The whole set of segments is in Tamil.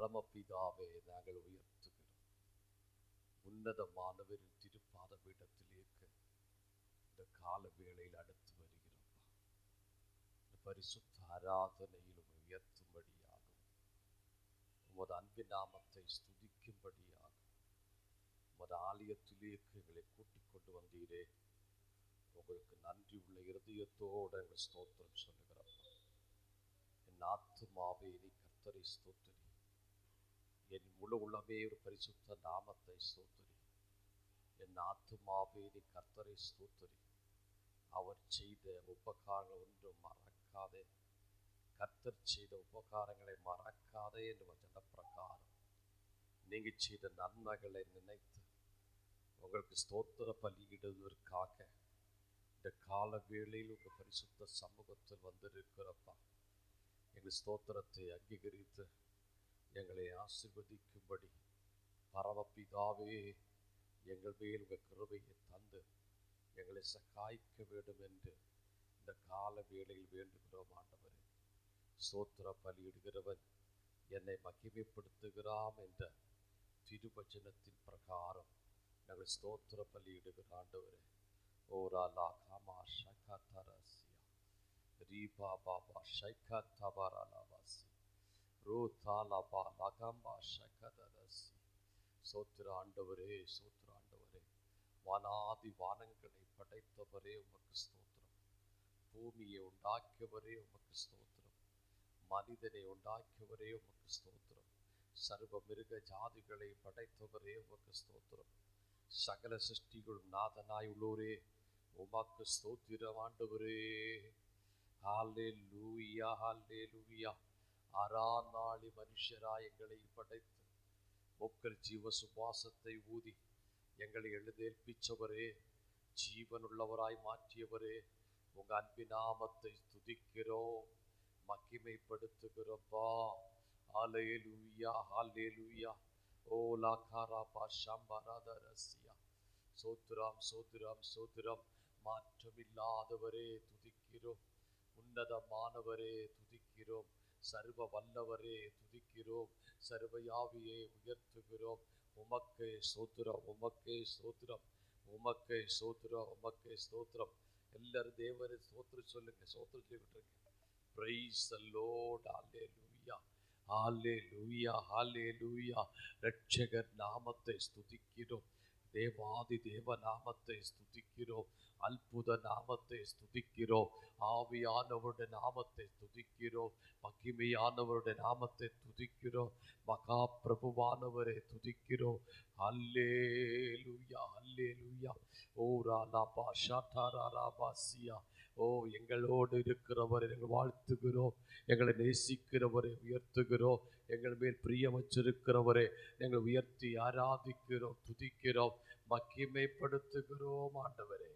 பரமபிதாவே நாங்கள் உயர்த்துகிறோம். உன்னதமானவரின் திருப்பாத பீடத்திலேக்கு இந்த கால வேளையில் அடுத்து வருகிறோம். இந்த பரிசுத்த ஆராதனையில் உயர்த்தும்படியாகும், உமது அன்பின் நாமத்தை ஸ்துதிக்கும்படியாகும் உமது ஆலயத்திலேக்கு எங்களை கூட்டிக் கொண்டு வந்தீரே. உங்களுக்கு நன்றி உள்ள இருதயத்தோடு எங்கள் ஸ்தோத்திரம் சொல்லுகிறப்பா. என் ஆத்துமாவே நீ கர்த்தரை ஸ்தோத்திரி, என் முழு உள்ளமே ஒரு பரிசுத்த நாமத்தை ஸ்தோத்திரி. என் ஆத்துமாவே நீ கர்த்தரை ஸ்தோத்திரி, அவர் செய்த உபகாரங்கள் ஒன்றும் மறக்காதே. கர்த்தர் செய்த உபகாரங்களை மறக்காதே என்று வசன பிரகாரம் நீங்க செய்த நன்மைகளை நினைத்து உங்களுக்கு ஸ்தோத்திர பலியிடுவதற்காக இந்த கால வேளையில் உங்கள் பரிசுத்த சமூகத்தில் வந்திருக்கிறப்பா. எங்கள் ஸ்தோத்திரத்தை அங்கீகரித்து எங்களை ஆசீர்வதிக்கும்படி பரமபிதாவே எங்கள் மேல் உங்கள் கிருபையை தந்து எங்களை சகாய்க்க வேண்டும் என்று இந்த கால வேளையில் வேண்டுகிறோம். ஆண்டவரே, ஸ்தோத்திர பலியிடுகிறவன் என்னை மகிமைப்படுத்துகிறான் என்ற திருவசனத்தின் பிரகாரம் நாங்கள் ஸ்தோத்திர பலியிடுகிற ஆண்டவரே. ஓராலா காமா ஷகா தரசியா ரீபா பாபா ஷைகா தபாராலாவாசி ரோதாலபா லகம்பா ஷகதரசி. சோத்திர ஆண்டவரே, சோத்திர ஆண்டவரே. வானாதி வானங்களை படைத்தவரே உமக்கு ஸ்தோத்திரம். பூமியை உண்டாக்கியவரே உமக்கு ஸ்தோத்திரம். மனிதனை உண்டாக்கியவரே உமக்கு ஸ்தோத்திரம். சர்வ மிருக ஜாதிகளை படைத்தவரே உமக்கு ஸ்தோத்திரம். சகல சிருஷ்டிகளும் நாதனாய் உள்ளோரே உமக்கு ஸ்தோத்திரம் ஆண்டவரே. ஹல்லேலூயா, ஹல்லேலூயா. ஆறாநாளி மனுஷராய் எங்களை படைத்து முக்கல் ஜீவ சுவாசத்தை ஊதி எங்களை எழுதேற்பிச்சவரே, ஜீவனுள்ளவராய் மாற்றியவரே, உங்க அன்பின் நாமத்தை துதிக்கிறோம், மகிமைப்படுத்துகிறோப்பா. ஹல்லேலூயா, ஹல்லேலூயா. ஓ லாகாராபா ஷம்பராதரசியா. சோத்திரம், சோத்திரம், சோத்திரம். மாற்றமில்லாதவரே துதிக்கிறோம், உன்னதமானவரே துதிக்கிறோம், சர்வ வல்லவரே துதிக்கிறோம், சர்வயாவியை உயர்த்துகிறோம். உமக்கே ஸ்தோத்திரம், உமக்கே ஸ்தோத்திரம், உமக்கே ஸ்தோத்திரம், உமக்கே ஸ்தோத்திரம். எல்லாரும் தேவரை ஸ்தோத்திரம் சொல்லுங்க, ஸ்தோத்திரம் சொல்லிவிட்டுருங்க. Praise the Lord. ஹல்லேலூயா, ஹல்லேலூயா, ஹல்லேலூயா. ரட்சகர் நாமத்தை ஸ்துதிக்கிறோம், தேவாதி தேவ நாமத்தை ஸ்துதிக்கிறோம், அற்புத நாமத்தை ஸ்துதிக்கிறோம், ஆவியானவருடைய நாமத்தை துதிக்கிறோம், மகிமையானவருடைய நாமத்தை துதிக்கிறோம், மகா பிரபுவானவரை துதிக்கிறோம். அல்லேலூயா, அல்லேலூயா. ஓ ராலாபா ஷாடாராபாசியா. ஓ எங்களோடு இருக்கிறவரை எங்கள் வாழ்த்துகிறோம், எங்களை நேசிக்கிறவரை உயர்த்துகிறோம், எங்கள் மேல் பிரியம் வச்சிருக்கிறவரை எங்கள் உயர்த்தி ஆராதிக்கிறோம், துதிக்கிறோம், மகிமைப்படுத்துகிறோம். ஆண்டவரே,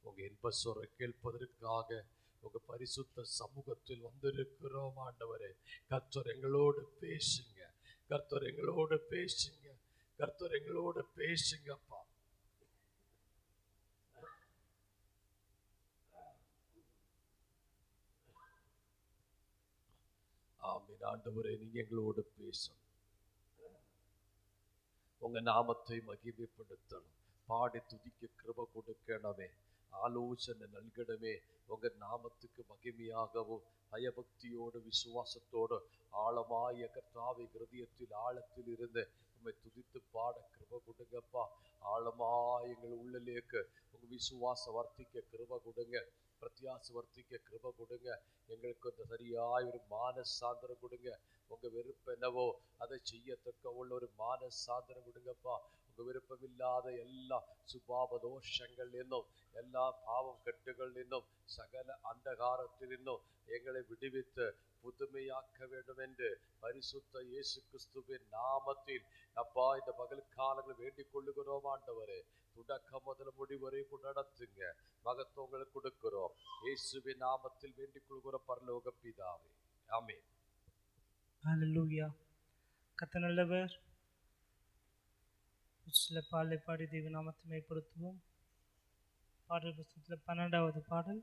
உங்க இன்ப சொரை கேட்பதற்காக உங்க பரிசுத்த சமூகத்தில் வந்திருக்கிறோம். ஆண்டவரே, கர்த்தர் எங்களோடு பேசுங்க, கர்த்தர் எங்களோடு பேசுங்க, கர்த்தர் எங்களோடு பேசுங்கப்பா. ஆமென். ஆண்டவரே, நீங்க எங்களோடு பேசணும், உங்க நாமத்தை மகிமைப்படுத்தணும், பாடி துதிக்க கிருபை கொடுக்கணுமே, ஆலோசனை நல்கிடமே. உங்க நாமத்துக்கு மகிமையாகவும் பயபக்தியோடு விசுவாசத்தோடு ஆழமாய கர்த்தாவை இருதயத்தில் ஆழத்தில் இருந்து உண்மை துதித்து பாட கிருபை கொடுங்கப்பா. ஆழமாய் எங்கள் உள்ளலேக்கு உங்க விசுவாச வர்த்திக்க கிருபை கொடுங்க, பிரத்யாச வர்த்திக்க கிருபை கொடுங்க. எங்களுக்கு அந்த சரியாய் ஒரு மானசாந்தரம் கொடுங்க. உங்க விருப்பம் என்னவோ அதை செய்யத்தக்க உள்ள ஒரு மானசாந்தரம் கொடுங்கப்பா. உங்க விருப்பம் இல்லாத எல்லா சுபாவ தோஷங்கள் என்னும் எல்லா பாவம் கட்டுகள் என்னும் சகல அந்தகாரத்தில் இன்னும் எங்களை விடுவித்து புதுமையாக்க வேண்டும் என்று பரிசுத்த இயேசு கிறிஸ்துவின் நாமத்தில் அப்பா இந்த பகல் காலங்கள் வேண்டிக் கொள்ளுகிறோம். ஆண்டவரே, தொடக்கம் முதல் முடிவரை நடத்துங்க, மகத்துவங்களுக்கு கொடுக்கிறோம். இயேசுவின் நாமத்தில் வேண்டிக் கொள்கிற பரலோக பிதாவே, ஆமென். ஹல்லேலூயா. கர்த்தர் நல்லவர். சில பாடலை பாடி தேவ நாமத்தை மேம்படுத்துவோம். பாடல் புத்தகத்தில் 12வது பாடல்.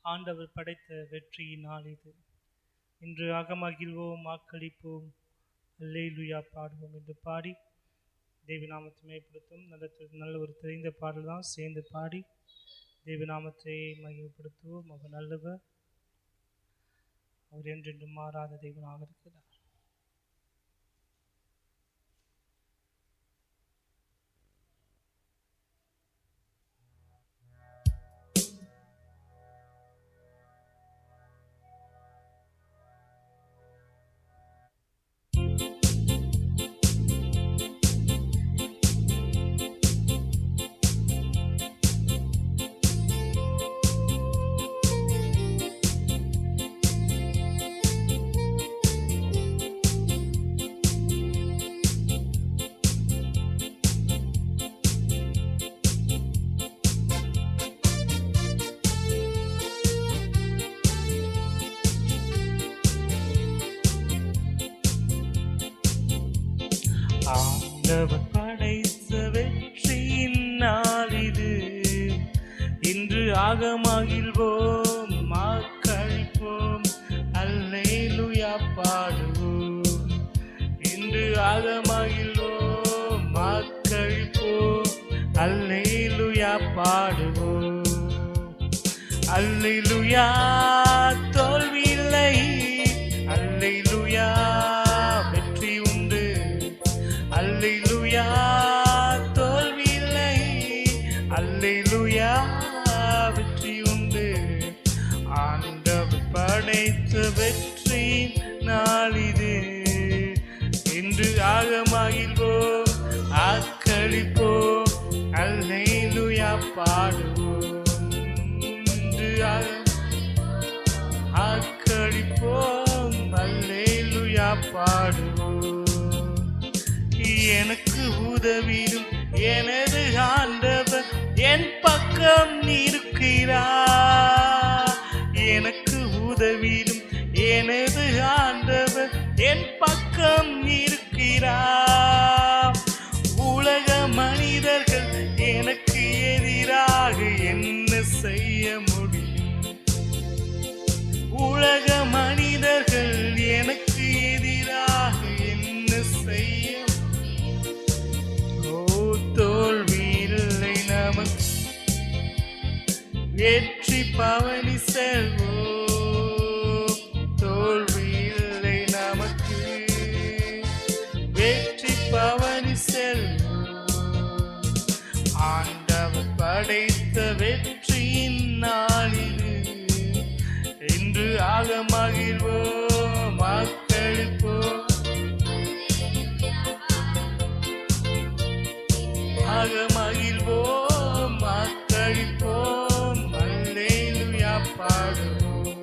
ஆண்டவர் படைத்த வெற்றியின் நாள் இது, இன்று அகமகிழ்வோம், ஆக்களிப்போம், அல்லேலூயா பாடுவோம் என்று பாடி தேவநாமத்தை மேம்படுத்தும் நல்ல ஒரு தெரிந்த பாடல் தான். சேர்ந்து பாடி தேவநாமத்தை மகிமைப்படுத்துவோம். அவர் நல்லவர், அவர் என்றென்றும் மாறாத தேவனாக இருக்கிறார். ஆண்டவர் படைத்த வெற்றியின் நாள் இது, இன்று ஆகமகிழ்வோம் மக்களிப்போம் அல்லேலூயா பாடுவோம். இன்று ஆகமகிழ்வோம் மக்களிப்போம் அல்லேலூயா பாடுவோம். அல்லேலூயா தோல்வி இல்லை, அல்லேலூயா வெற்றி உண்டு, அல்லேலூயா தோல்வி இல்லை, அல்லேலூயா வெற்றி உண்டு. ஆண்டவர் படைத்த வெற்றி நாள் இது, இன்று ஆகமகிழ்வோம் ஆக்களிப்போம் அல்லேலூயா பாடுவோம். இன்று ஆக்களிப்போம் அல்லேலூயா பாடுவோம். எனக்கு உதவிடும் எனது ஆண்டவர் என் பக்கம் இருக்கிறார். எனக்கு உதவிடும் எனது ஆண்டவர் என் பக்கம் இருக்கிறார். உலக மனிதர்கள் எனக்கு எதிராக என்ன செய்ய முடியும்? உலக மனிதர்கள் எனக்கு எதிராக என்ன செய்ய? தோல்வி இல்லை நமக்கு, வெற்றி பவனி செல்வோம். தோல்வி இல்லை நமக்கு, வெற்றி பவனி செல்வோம். ஆண்டவர் படைத்த வெற்றியின் நாளில் இன்று ஆகமகிழ்வோம் மக்களிப்போம் ஆகமகிழ்வோம் மக்களிப்போம் அல்லேலூயா பாடுவோம்.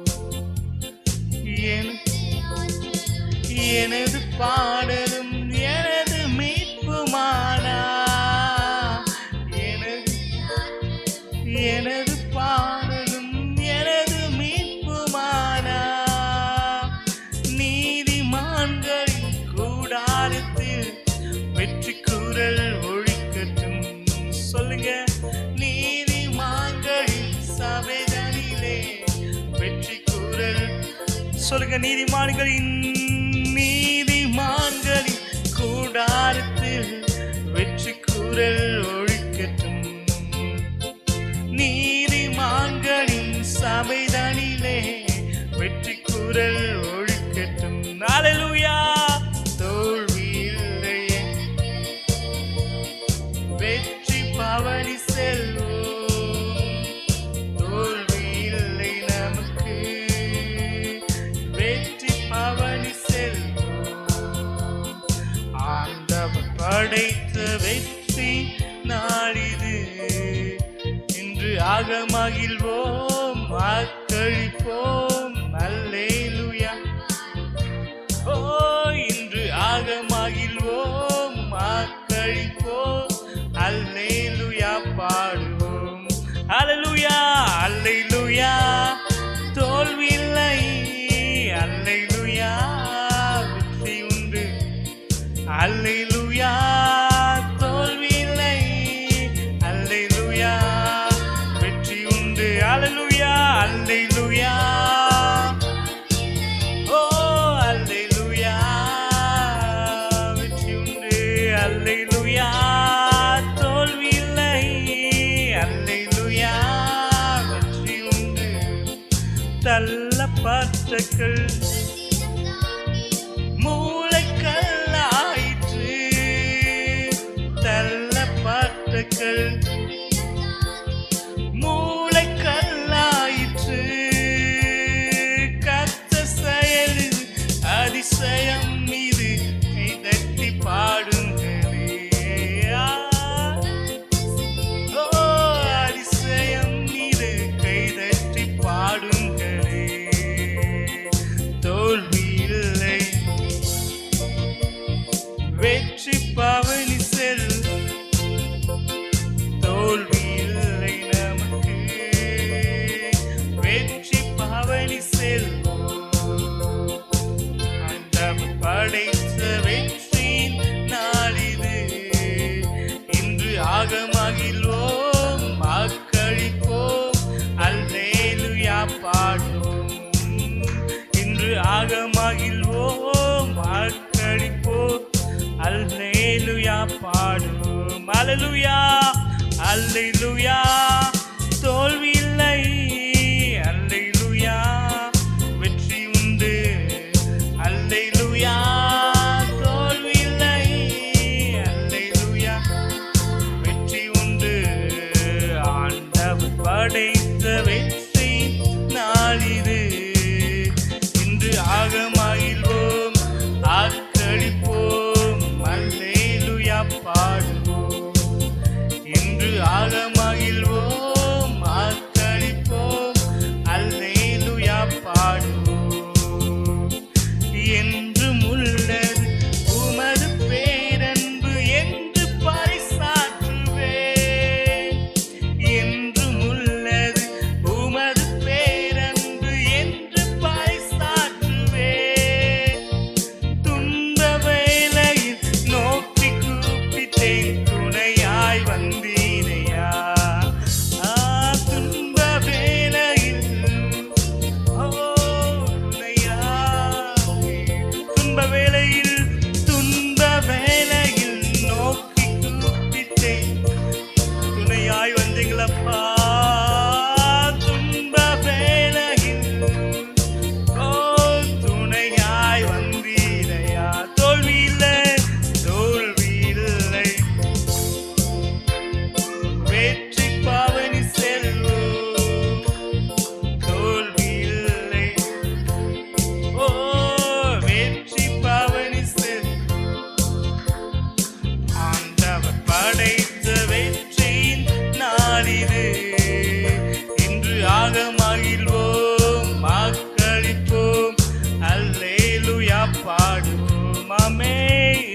எனது பாடலும் எனது மீட்புமானா, எனது பாடலும் எனது மீட்புமானா. நீதிமான்களின் கூடாரத்தில் வெற்றி குரல் ஒழிக்கட்டும். சொல்லுங்க, நீதிமான்களின் சபைதனிலே வெற்றி குரல். சொல்லுங்க, நீதிமான்களின் கூடாரத்தில் வெற்றி குரல் ஒழிக்கட்டும். நீதிமான்களின் சபைதனிலே வெற்றி குரல் ஒழிக்கட்டும். அல்லேலூயா தோல்வி இல்லையே, வெற்றி பவனி செல்வோம். தோல்வி இல்லை நமக்கு, வெற்றி பவனி செல்வோம். ஆண்டவர் படைத்த வெற்றி நாளிது, இன்று ஆகமகிழ்வோம் மக்களிப்போம் அல்லேலூயா. ஓ இன்று ஆகமகிழ்வோம் மக்களிப்போம் அல்லேலூயா பாடுவோம். அல்லேலூயா அல்லேலூயா தோல்வி இல்லை, அல்லேலூயா வெற்றி உண்டு, அல்லேலூயா தோல்வி இல்லை, அல்லேலூயா வெற்றி உண்டு. அல்லேலூயா அல்லேலூயா தள்ளப்பட்டக்கள் மூளைக்கல்லாயிற்று. தள்ளப்பட்டக்கள் மூளைக்கல்லாயிற்று. கர்த்தர் செயல் அதிசயம் மீது கைதட்டி பாடுங்களே. ஓ அதிசயம் மீது கைதட்டி பாடுங்களே. தோல்வி இல்லை வெற்றி பவனி செல். தோல்வி இல்லை நமக்கு வெற்றி பவனி செல். ஆண்டவர் படைத்த வெற்றியின் நாளிது. இன்று ஆகமகிழ்வோம் வாக்களிப்போம் அல்லேலூயா பாடுவோம். இன்று ஆகமகிழ்வோம் வாக்களிப்போம் அல்லேலூயா பாடுவோம். அல்லேலூயா அல்லேலூயா. தோல்வி இல்லை அல்லேலூயா வெற்றி உண்டு. அல்லேலூயா தோல்வி இல்லை அல்லேலூயா வெற்றி உண்டு. ஆண்டவர் படைத்த வெற்றி நாளிது. இன்று ஆகமகிழ்வோம் ஆக்களிப்போம் அல்லேலூயா பாடுவோம். இன்று ஆகமகிழ்வோம் ஆக்களிப்போம் அல்லேலூயா பாடுவோம். என்றும் உள்ளது உமது பேரன்பு என்று பறைசாற்றுவேன். என்றும் உள்ளது உமது பேரன்பு என்று பறைசாற்றுவேன். துன்ப வேளையில் நோக்கி கூப்பிட்டேன் துணையாய் வந்தீரையா. துன்ப வேளையில் ஓ துணையாய். துன்ப வேளையில் நோக்கி கூப்பிட்டேன் துணையாய் வந்தீங்களப்பா. துன்ப வேளையில் ஓ துணையாய் வந்தீரையா. தோல்வி இல்லை வெற்றி பவனி செல்வோம். தோல்வி இல்லை ஓ வெற்றி பவனி செல்வோம். ஆண்டவர் படைத்த வெற்றியின் நாளிது. இன்று ஆகமகிழ்வோம் வாக்களிப்போம் அல்லேலூயா பாடுவோம். ஆமே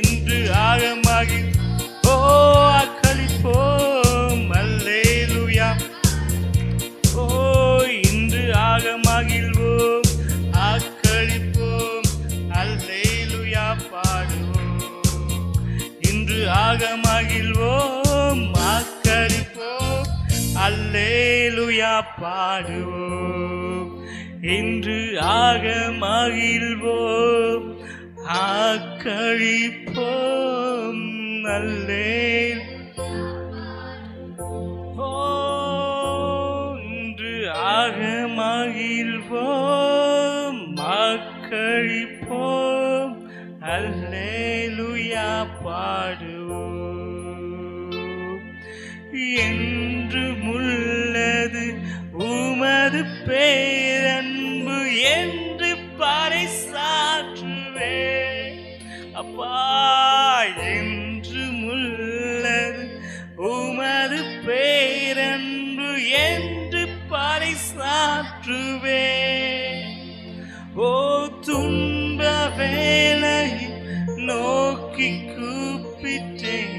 இன்று ஆகமகிழ் ஓ ஆக்களிப்போம் அல்லேலூயா. ஓ இன்று ஆகமகிழ்வோம் ஆக்களிப்போம் அல்லேலூயா பாடுவோம். இன்று ஆகமகிழ்வோம் ஆக்களிப்போம் அல்லேலூயா பாடுவோம். இன்று ஆகமகிழ்வோம் ஆக்களிப்போம் அல்லேலூயா. ஓ இன்று ஆகமகிழ்வோம் ஆக்களிப்போம் அல்லேலூயா பாடுவோம். என்றும் உள்ளது உமது பேரன்பு என்று பறைசாற்றுவேன். அப்பா என்றும் உள்ளது உமது பேரன்பு என்று பறைசாற்றுவேன். ஓ துன்ப வேளையில் நோக்கி கூப்பிட்டேன்.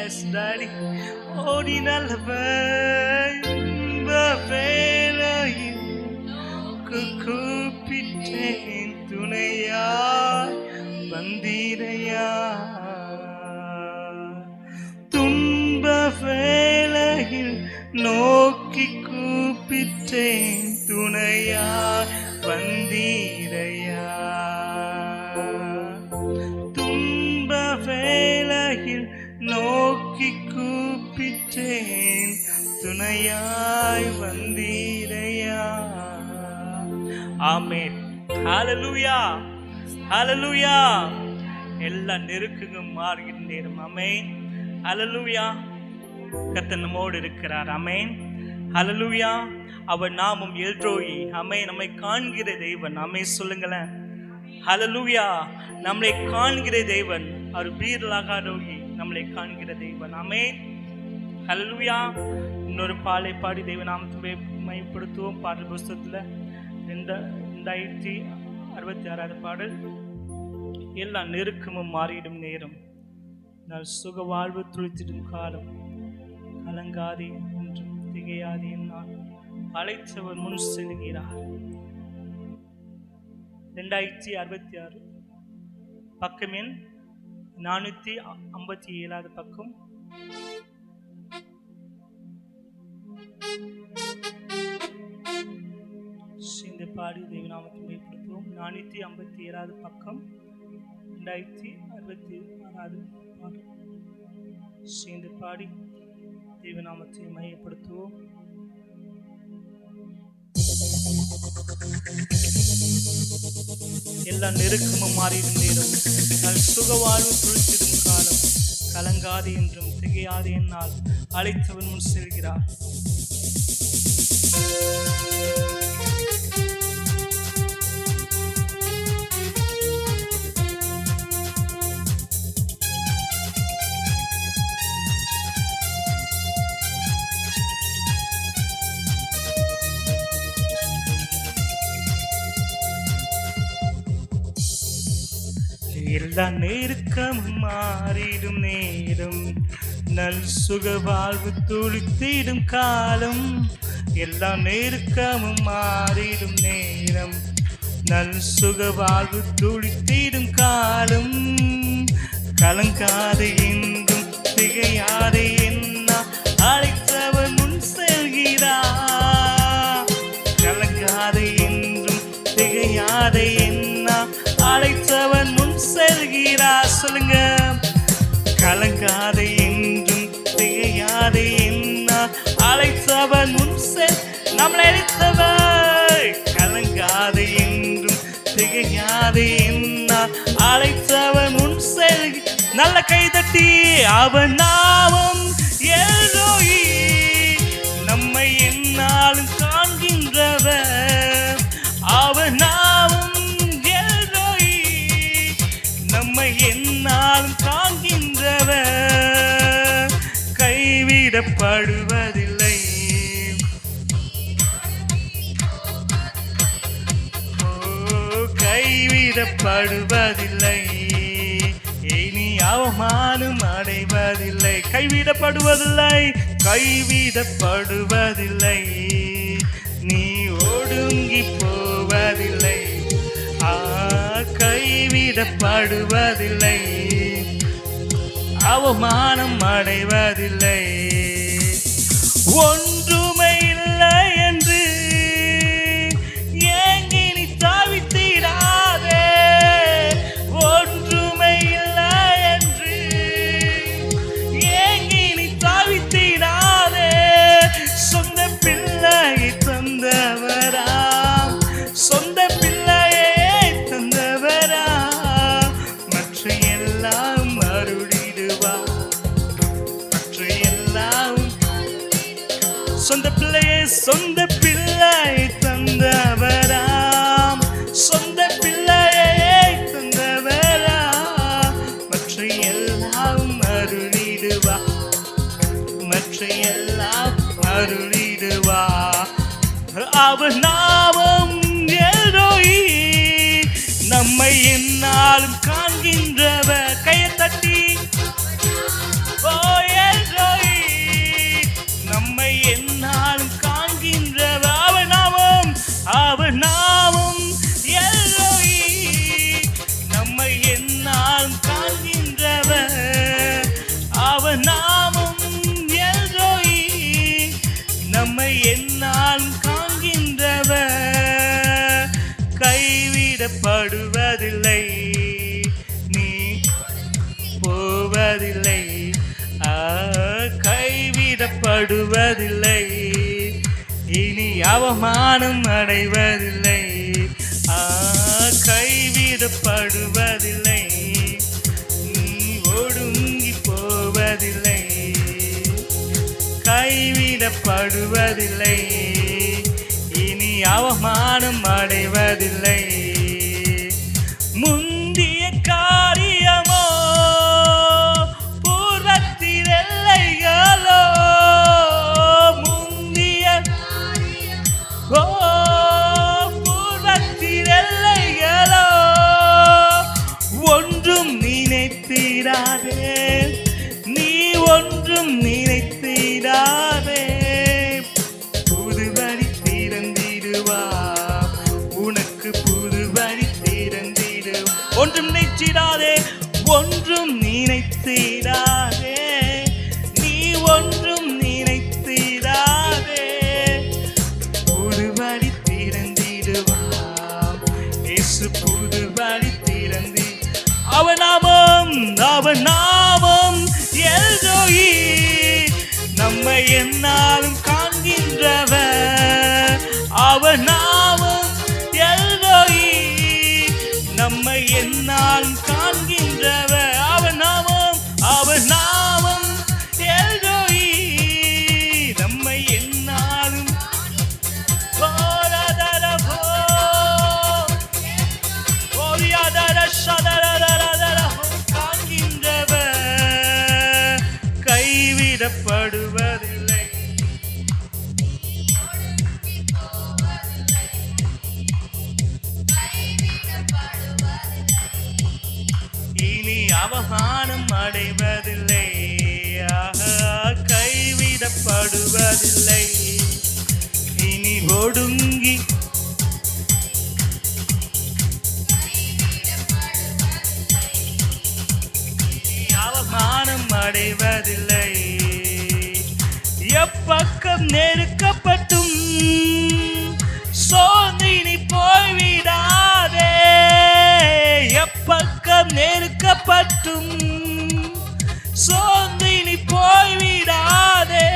எஸ் டாடி ஓடி நல்லவன். துன்ப வேளையில் கூப்பிட்டேன் துணையாய் வந்தீரையா. துன்ப வேளையில் நோக்கி கூப்பிட்டேன் துணையாய் வந்தீரையா. துன்ப வேளையில் நோக்கி கூப்பிட்டேன் துணையாய் வந்தீரே. ஆமென். ஹalleluya, ஹalleluya. எல்லா நெருக்கங்களும் மாறுகிற நேரம். ஆமென். ஹalleluya. கர்த்தர் நம்மோடு இருக்கிறார். ஆமென். ஹalleluya. அவர் நாமம் எல்ரோயி. ஆமென். நம்மை காண்கிற தேவன். ஆமென் சொல்லுங்களேன். ஹalleluya. நம்மை காண்கிற தேவன். அவர் வீரலாகாரோகி, நம்மை காண்கிற தேவன். ஆமென். ஹalleluya. இன்னொரு பாலை பாடி தேவ நாமத்தை மையப்படுத்துவோம். பாடல் புஸ்தகத்தில் 2066 பாடல். எல்லா நெருக்கமும் மாறிடும் நேரம், நான் சுக வாழ்வு துளித்திடும் காலம், கலங்காதே என்றும் திகையாதே நான் அழைத்தவர் முன் செல்கிறார். 2066 பக்கம் எண் 457 பக்கம். இந்த பாடி தேவநாமத்தை மேம்படுத்துவோம். 457 பக்கம் 2066 பாடல். சேர்ந்து பாடி தேவநாமத்தை மையப்படுத்துவோம். எல்லா நெருக்கமும் மாறிடும் நேரம், நான் சுகவாழ்வு துளித்திடும் காலம், கலங்காது என்றும் திகையாது என்னால் அழைத்தவன் முன் செல்கிறார். எல்லா நெருக்கமும் மாறிடும் நேரம், நல் சுக வாழ்வு துளித்திடும் காலம். எல்லா நெருக்கமும் மாறிடும் நேரம், நல் சுக வாழ்வு துளித்திடும் காலம். கலங்காது என்றும் திகையாது என்ன அழைத்தவர் முன் செல்கிறார். கலங்காது என்றும் திகையாது என்ன அழைத்தவன் முன் செல்கிறார். சொல்லுங்க. கலங்காதே என்றும் திகையாதே என்ன அழைத்தவன் முன் நம்மளை அழைத்தவர். கலங்காதே என்றும் திகையாதே என்ன அழைத்தவன் முன் செல்கி. நல்ல கைதட்டி அவன் நாமம் எல்ரோயி, நம்மை என்னாலும் காண்கின்றவர். அவன் நாமம் என்னாலும் காண்கின்றவர். கைவிடப்படுவதில்லை, கைவிடப்படுவதில்லை, இனி அவமானம் அடைவதில்லை. கைவிடப்படுவதில்லை, கைவிடப்படுவதில்லை, நீ ஒடுங்கி போவதில்லை. கைவிடப்படுவதில்லை, அவமானம் அடைவதில்லை. ஒன்றுமே இல்லை என்று ஏங்கி நீ தவித்திடாதே. ஒன்றுமே இல்லை என்று ஏங்கி நீ தவித்திடாதே. சொந்த பிள்ளையை தந்தவரா, சொந்த சொந்த பிள்ளையை, சொந்த பிள்ளை தந்தவராம், சொந்த பிள்ளையை தந்தவராம். மற்ற எல்லாம் அருளிடுவா, மற்ற எல்லாம் அருளிடுவா. அவர் நாமம் எல்ரோயி, நம்மை என்னாலும் காண்கின்றவர். கையை தட்டி ஓ எல்ரோயி, நம்மை என்னாலும் காண்கின்றவர். அவர் நாமம், அவர் நாமம் எல்ரோயி, நம்மை என்னாலும் காண்கின்றவர். அவர் நாமம் எல்ரோயி, நம்மை என்னாலும் காண்கின்றவர். கைவிடப்படுவதில்லை, நீ போவதில்லை. கைவிடப்படுவதில்லை, இனி அவமானம் அடைவதில்லை. கைவிடப்படுவதில்லை, ஒடுங்கி போவதில்லை, கைவிடப்படுவதில்லை, இனி அவமானம் அடைவதில்லை. முந்திய காரியமோ பூர்வத்தில் எல்லைகளோ, முந்திய பூர்வத்தில் எல்லைகளோ ஒன்றும் நினைத்திடாதே, நீ ஒன்றும் நினைத்திடாதே. புது வழி திறந்திடுவா, உனக்கு புது வழி திறந்திடுவா. ஒன்றும் நினைத்திடாதே, ஒன்றும் நினைத்திடாதே, நீ ஒன்றும் நினைத்திடாதே. புது வழி திறந்திடுவா, இயேசு புது வழி திறந்தி. அவன் நாமம், அவன் நாமம் எல்ரோயி, நம்மை எந்நாளும் காண்கின்றவர். அவன் நாமம் எல்ரோயி, நம்மை எந்நாளும் காண்கின்றவர். அவன் நாமம், அவன் நாமம் எல்ரோயி, நம்மை எந்நாளும் காண்கின்றவர். கைவிடப்படுவதில்லை, இனி அவமானம் அடைவதில்லை. கைவிடப்படுவதில்லை, இனி ஒடுங்கி அவமானம் அடைவதில்லை. எப்பக்கம் நெருக்கப்பட்டும் சோர்ந்து நீ போய்விடாதே. எப்பக்கம் நெருக்கப்பட்டும் சோர்ந்து நீ போய்விடாதே.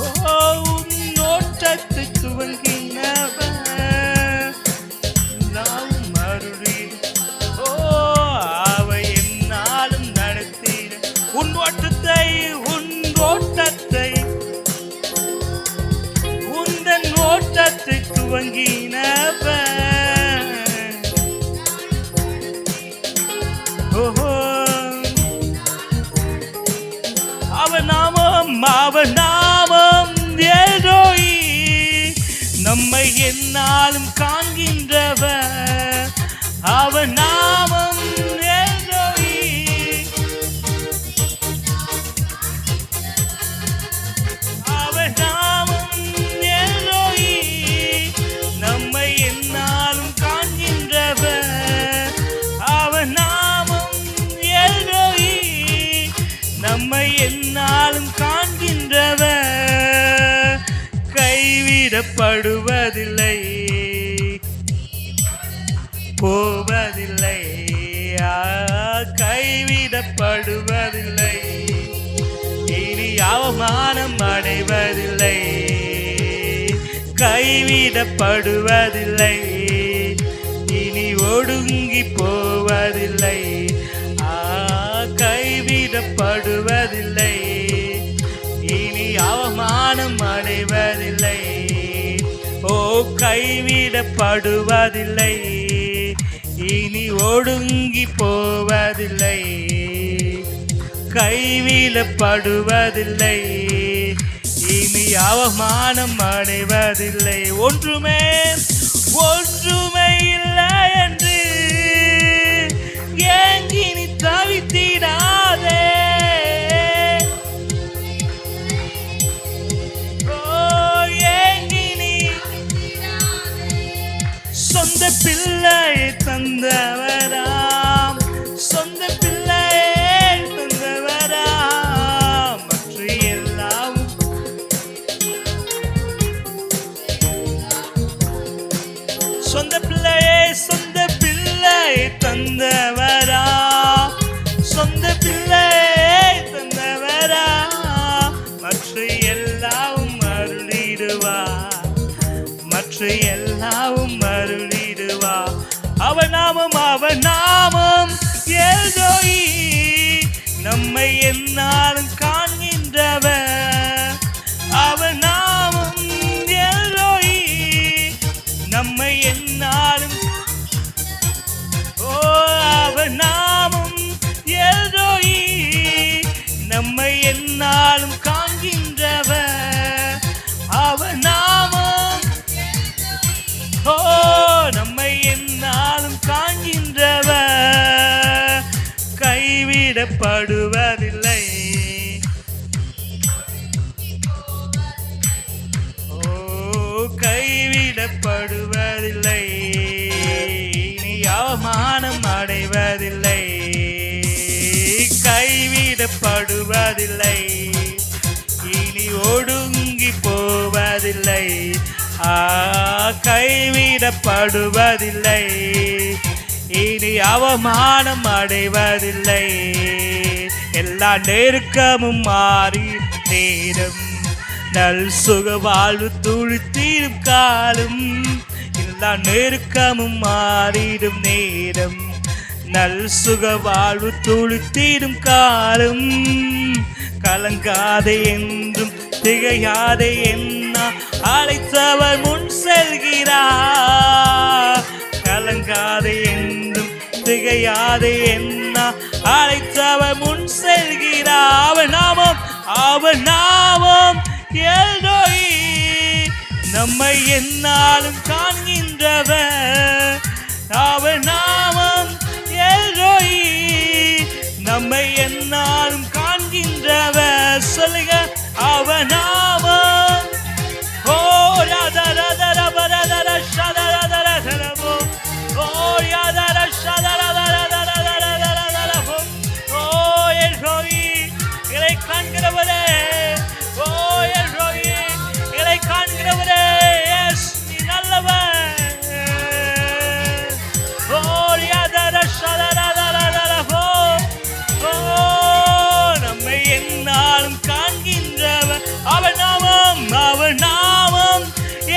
உன் ஓட்டத்தை துவங்கினவர் நாவும் மறுடி அவை என்னாலும் நடத்திட. உன் ஓட்டத்தை உந்தன் ஓட்டத்தை துவங்கினவர். அவன் நாமம், அவன் நாமம் எல்ரோயி, நம்மை எந்நாளும் காண்கின்றவர். அவன் நாமம் எல்ரோயி, அவன் நாமம் எல்ரோயி, நம்மை எந்நாளும் காண்கின்றவர். அவன் நாமம் எல்ரோயி, நம்மை எந்நாளும் காண்கின்றவர். கைவிடப்படுவதில்லை, போவதில்லை, கைவிடப்படுவதில்லை, இனி அவமானம் அடைவதில்லை. கைவிடப்படுவதில்லை, இனி ஒடுங்கி போவதில்லை. கைவிடப்படுவதில்லை, இனி அவமானம் அடைவதில்லை. ஓ கைவிடப்படுவதில்லை, இனி ஒடுங்கி போவதில்லை. கைவிடப்படுவதில்லை, இனி அவமானம் அடைவதில்லை. ஒன்றுமே இல்லை என்று ஏங்கி நீ தவித்திடாதே. ஏங்கி நீ சொந்த பிள்ளையை தந்தவராம், சொந்த பிள்ளையை தந்தவராம். மற்ற எல்லாம் சொந்த பிள்ளையை தந்தவரா, சொந்த பிள்ளையை தந்தவரா. மற்ற எல்லாம் அருளிடுவா. என்று எல்லாவும் அருளிடுவா. அவர் நாமம் எல்ரோயி, நம்மை எந்நாளும் காண்கின்றவர். அவர் நாமம் எல்ரோயி, நம்மை எந்நாளும். ஓ, அவர் நாமம் எல்ரோயி, நம்மை எந்நாளும் காண்கின்றவர். அவர் நாமம், ஓ, நம்மை எந்நாளும் காண்கின்றவர். கைவிடப்படுவதில்லை, ஓ, கைவிடப்படுவதில்லை. இனி அவமானம் அடைவதில்லை, கைவிடப்படுவதில்லை. இனி ஒடுங்கி போவதில்லை, கைவிடப்படுவதில்லை. இனி அவமானம் அடைவதில்லை. எல்லா நெருக்கமும் மாறி நேரம், நல் சுக வாழ்வு துளித்தீரும் காலம். எல்லா நெருக்கமும் மாறிடும் நேரம், நல் சுக வாழ்வு துளித்தீரும் காலம். கலங்காதே என்றும் திகையாதே என்ன அழைத்தவர் முன் செல்கிறார். கலங்காதே என்றும் திகையாதே என்ன அழைத்தவர் முன் செல்கிறார். அவர் நாமம் எல்ரோயி, நம்மை எந்நாளும் காண்கின்றவர். அவர் நாமம் எல்ரோயி, நம்மை எந்நாளும் காண்கின்றவர். சொல்லுங்க, அவர் நாமம். ஓ ராதா ராதா ரபா ராதா ரஷாதா ராதா ராதா ரபோ, ஓ யாதா ரஷாதா ராதா ராதா ராதா ராதா ராதா ரபோ. ஓ எல்ரோயி, எங்களை காண்கிறவரே, ஓ எல்ரோயி, எங்களை காண்கிறவரே. எஸ், நீ நல்லவர். ஓ யாதா ரஷாதா ராதா ராதா ரபோ, ஓ நம்மை எந்நாளும் காண்கின்றவர். அவர் நாமம்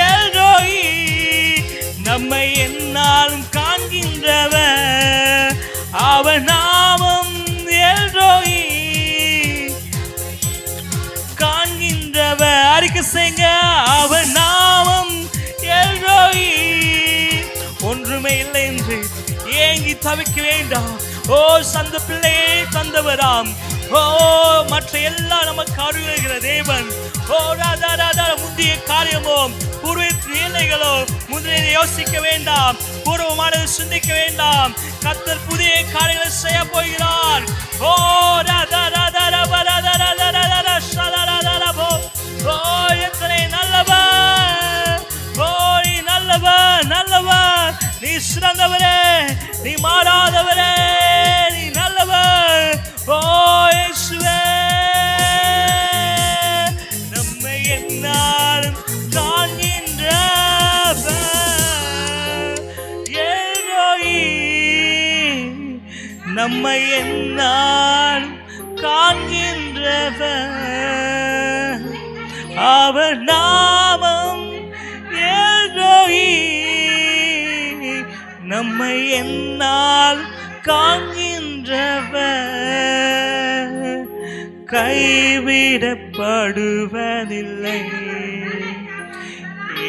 எல்ரோயி, நம்மை எந்நாளும் காண்கின்றவர். அவர் நாமம் எல்ரோயி, காண்கின்றவர். அறிக்கை செய்யுங்க, அவர் நாமம் எல்ரோயி. ஒன்றுமே இல்லை என்று ஏங்கி தவிக்க வேண்டாம். ஓ, சந்த பிள்ளையை தந்தவராம். ஓ, மற்ற எல்லாம் நமக்கு அருளுகிற தேவன். ஓ ராதா ராதா, முந்தைய காரியமோ பூர்வ வேலைகளோ முதலில் யோசிக்க வேண்டாம், பூர்வமானது சிந்திக்க வேண்டாம். கர்த்தர் புதிய காரியங்களை செய்ய போகிறார். ஓ ராதா ராதா ரபா ராதா ராதா ராதா ராதா ராதா ரபோ. ஓ எத்தனை நல்லவர், ஓ நீ நல்லவர், நல்லவர். நீ சிறந்தவரே, நீ மாறாதவரே, நீ நல்லவர். ஓ இயேசுவே, நம்மை எந்நாளும் காண்கின்றவர். எல்ரோயி, நம்மை எந்நாளும் காண்கின்றவர். அவர் நாமம் எல்ரோயி, நம்மை எந்நாள் காண்கின்றவர். கைவிடப்படுவதில்லை,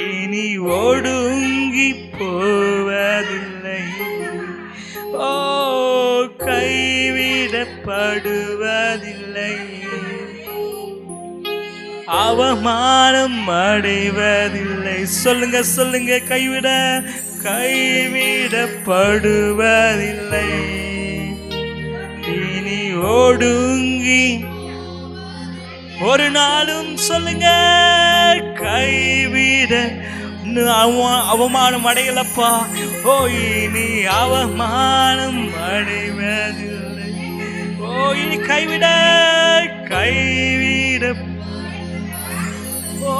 இனி ஒடுங்கி போவதில்லை. ஓ, கைவிடப்படுவதில்லை, அவமானம் அடைவதில்லை. சொல்லுங்க சொல்லுங்க, கைவிடப்படுவதில்லை, இனி ஒடுங்கி ஒரு நாளும். சொல்லுங்க, கைவிட அவமானம் அடையலப்பா. ஓ, இனி அவமானம் அடைவதில்லை. ஓ, இனி கைவிட ஓ,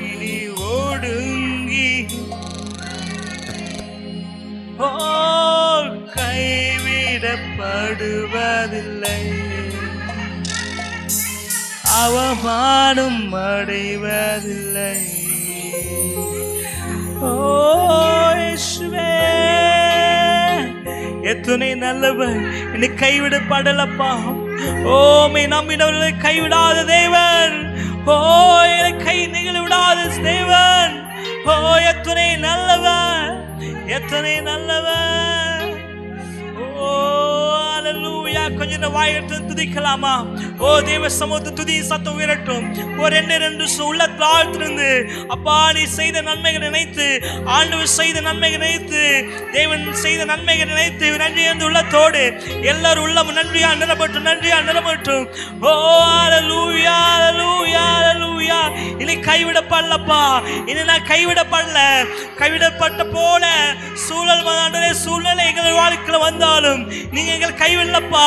இனி ஒடுங்கி. ஓ, கைவிடப்படுவதில்லை, அவமானம் அடைவதில்லை. ஓ இயேசுவே, எத்தனை நல்லவர், என்னை கைவிடப்படலப்பா. ஓமை நம்பினவர்களை கைவிடாத தேவன், ஓ என்னை கை நிகழ விடாத தேவன். ஓ எத்தனை நல்லவர், எத்தனை நல்லவர். ஓ அல்லேலூயா. கொஞ்சம் வாய் எடுத்து துதிக்கலாமா? ஓ தேவ சமூகத்தை துதி சத்தம் உயரட்டும். ஒரு 2 உள்ள தாழ்த்திருந்து அப்பா நீ செய்த நன்மைகளை நினைத்து, ஆண்டவர் செய்த நன்மைகளை நினைத்து, தேவன் செய்த நன்மைகளை நினைத்து நன்றி என்று உள்ளத்தோடு எல்லாரும் உள்ளம் நன்றியா நிரப்பட்டும், நன்றியா நிரப்பட்டும். ஓ அல்லேலூயா, அல்லேலூயா, அல்லேலூயா. இனி கைவிடப்படலப்பா, இனி நான் கைவிடப்படல. கைவிடப்பட்ட போல சூழ்நிலை எங்கள் வாழ்க்கையில் வந்தாலும் நீங்க எங்களை கைவிடலப்பா.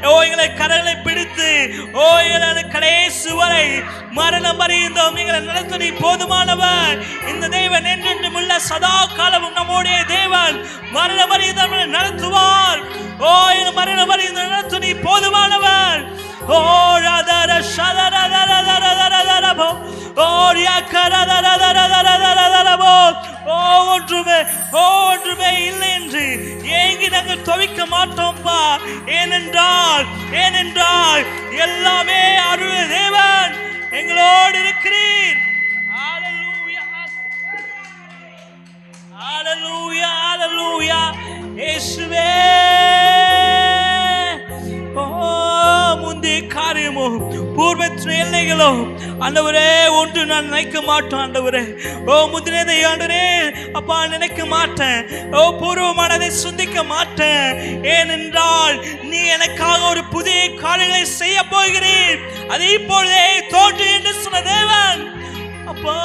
ஓ எங்களை கரங்களை பிடித்து, ஓ எங்களை கடைசி வரை மரணம் அறிந்தோம் எங்களை நடத்த போதுமானவர். இந்த தேவன் என்றென்றும் உள்ள சதா காலமும் நம்முடைய தேவன். மரணம் அறிந்தோம் நடத்துவார். ஓ எங்கள் மரணம் அறிந்த நடத்த போதுமானவர். ஓ ராதர ஷரரரரரரரரரபோ, ஓ ரியாக்கரரரரரரரரரபோ. ஒன்றுமே இல்லை என்று ஏங்கி நாங்கள் தவிக்க மாட்டோம்ப்பா. ஏனென்றால் எல்லாமே அருள் தேவன் எங்களோடு இருக்கிறீர். ஹalleluya, ஹalleluya, ஹalleluya. இயேசுவே, ஓ முந்தைய காரியமோ பூர்வத்தின் எல்லைகளோ ஆண்டவரே ஒன்று நான் நினைக்க மாட்டேன் ஆண்டவரே. ஓ முந்தினதை ஆண்டவரே அப்பா நினைக்க மாட்டேன். ஓ பூர்வமானதை சிந்திக்க மாட்டேன். ஏனென்றால் நீ எனக்காக ஒரு புதிய காரியங்களை செய்ய போகிறீர். அது இப்பொழுதே தோன்று என்று சொன்ன தேவன் அப்பா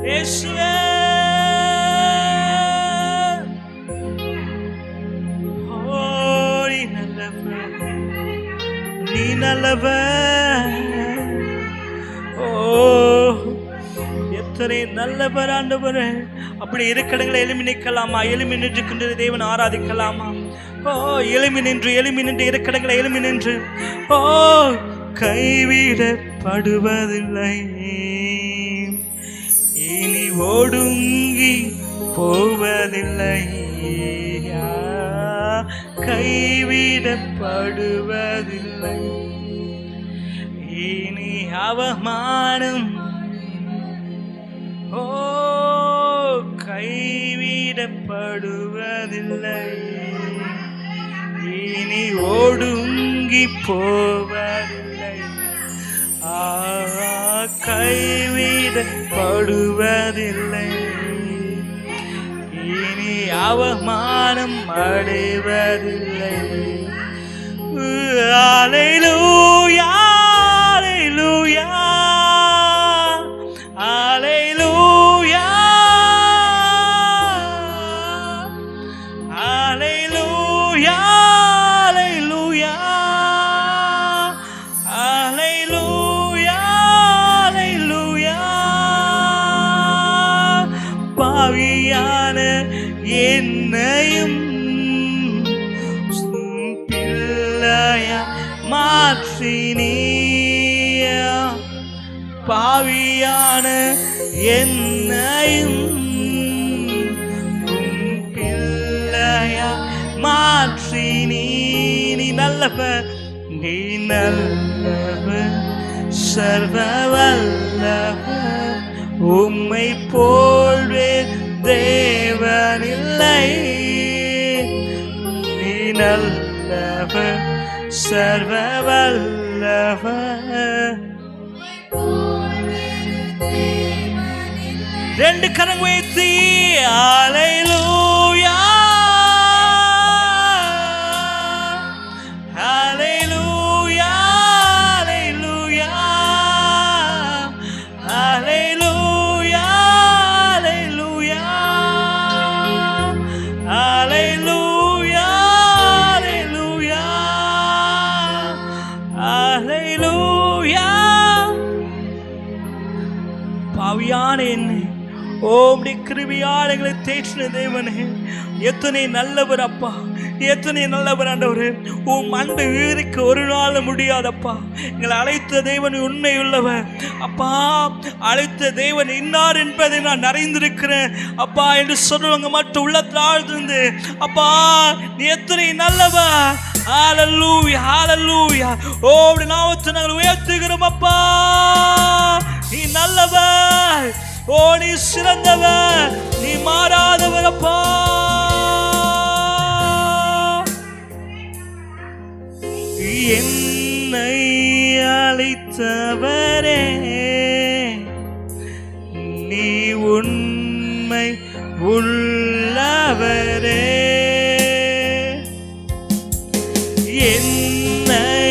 இயேசுவே. நீ நல்லவர். ஓ எத்தனை நல்லவர் ஆண்டவரே. அப்படி இருக்கடங்களை எழுமி நிற்கலாமா? எழுமி நின்று கொண்டு தேவன் ஆராதிக்கலாமா? ஓ எழுமி நின்று இருக்கடங்களை எழுமி நின்று, ஓ கைவிடப்படுவதில்லை, இனி ஒடுங்கி போவதில்லை, கைவிடப்படுவதில்லை, இனி அவமானம் ஓ கைவிடப்படுவதில்லை, இனி ஒடுங்கி போவதில்லை, கைவிடப்படுவதில்லை, இனி அவமானம் அடைவதில்லை. அல்லேலூயா, அல்லேலூயா, அல்லேலூயா, அல்லேலூயா, அல்லேலூயா, அல்லேலூயா, அல்லேலூயா. பாவியான என்னையும் பிள்ளையா மாற்றினியா, பாவியான என்னையும் பிள்ளையா மாற்றினி. நீ நல்லவர், நீ நல்லவர், சர்வ வல்லவர், உம்மை போல்வே தேவனில்லை. நீ நல்லவர், சர்வ வல்லவர். ரெண்டு கரங்க வைத்து அல்லேலூயா, அல்லேலூயா, அல்லேலூயா, அல்லேலூயா, அல்லேலூயா, அல்லேலூயா, அல்லேலூயா. பாவியான என்னை ஓம்டி கிருபையால் எங்களை தேற்றின தேவனே, எத்தனை நல்லவர் அப்பா. எத்தனை நல்லவர் ஆண்டவரே. உம் அன்பை விவரிக்க ஒரு நாள் முடியாதப்பா. எங்களை அழைத்த தேவன் உண்மையுள்ளவர் அப்பா. அழைத்த தேவன் இன்னார் என்பதை நான் அறிந்திருக்கிறேன் அப்பா என்று சொல்லுவாங்க மட்டும் உள்ளத்தில் ஆழ்ந்து அப்பா நீ எத்தனை நல்லவர். ஹல்லேலூயா ஹல்லேலூயா. ஓ நாமத்தை நாங்கள் உயர்த்துகிறோம் அப்பா. நீ நல்லவர். ஓ நீ சிறந்தவர். நீ மாறாதவர் அப்பா. என்னை அழைத்தவரே நீ உண்மை உள்ளவரே. என்னை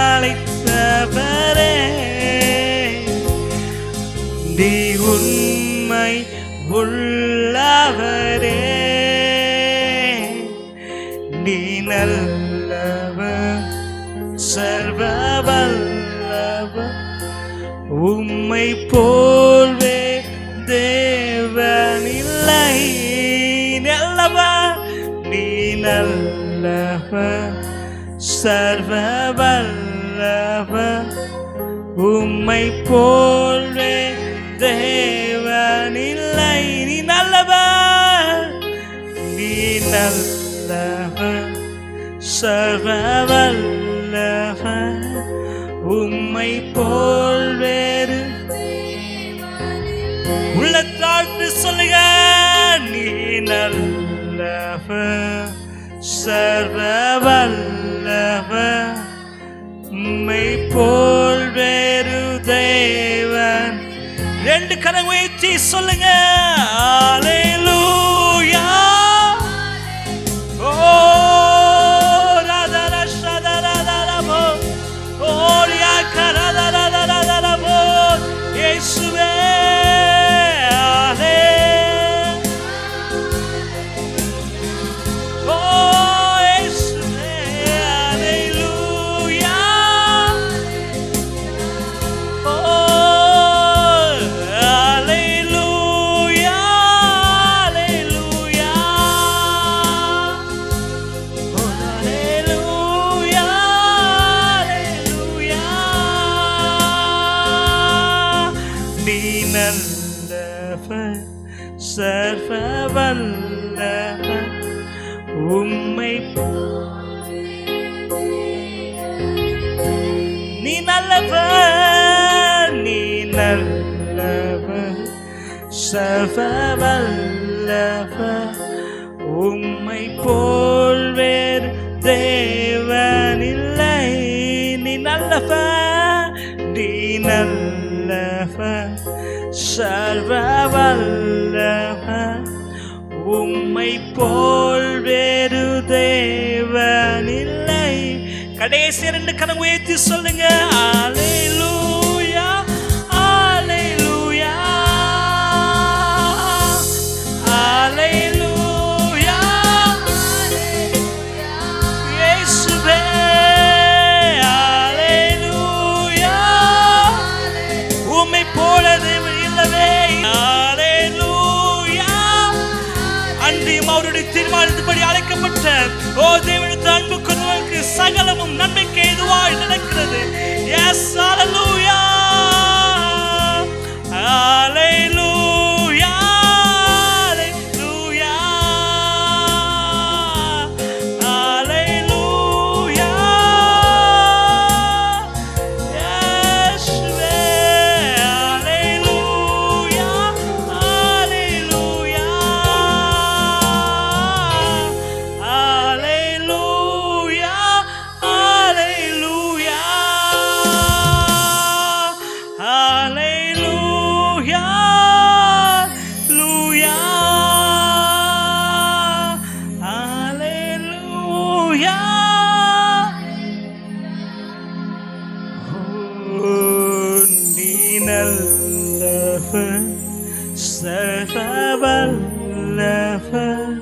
அழைத்தவரே நீ உண்மை உள்ளவரே. நீ நல்லவர் சர்வ வல்லவர். உம்மை போல்வே தேவனில்லை. நல்லவர் நீ நல்லவர் சர்வ வல்லவர். உம்மை போல்வே தேவனில்லை. நீ நல்லவர் நீ நல்லவர் சர்வ வல்லவர். உம்மை போல் வேறு உள்ளத்தாழ்த்து சொல்லுங்க. நீ நல்லவர் சர்வ வல்லவர். உம்மை போல் வேறு தேவன். ரெண்டு கரம் உயர்த்தி சொல்லுங்க. ஹல்லேலூயா. ஓ ராதா ஷதரதரமோ ஓரியா கரதரதரதரமோ இயேசுவே. சர்வ வல்லவர். உம்மை நீ நல்லவர் நீ நல்லவர் சர்வ வல்லவர். உம்மை போல் வேறு தேவனில்லை. நீ நல்லவர் நீ நல்லவர் சர்வ வல்லவர். உம்மை போல் வேறு தேவனில்லை. கடைசி ரெண்டு கரம் உயர்த்தி சொல்லுங்க. ஹல்லேலூயா ஹல்லேலூயா ஹல்லேலூயா. இயேசுவே ஹல்லேலூயா. உம்மை போல தேவன் இல்லவே. ஹல்லேலூயா. அன்றியும் அவருடைய தீர்மானத்தின்படி அழைக்கப்பட்ட ஓ தேவனுடைய அன்புக்கு நோய்க்கு சகலமும் நன்மைக்கு எதுவாய் நடக்கிறது. எஸ் ஹல்லேலூயா ஹல்லேலூயா ஹல்லேலூயா ஹல்லேலூயா. இயேசுவே ஹல்லேலூயா ஹல்லேலூயா ஹல்லேலூயா ஹல்லேலூயா ஹல்லேலூயா ஹல்லேலூயா. நீ நல்லவர் சர்வ வல்லவர்.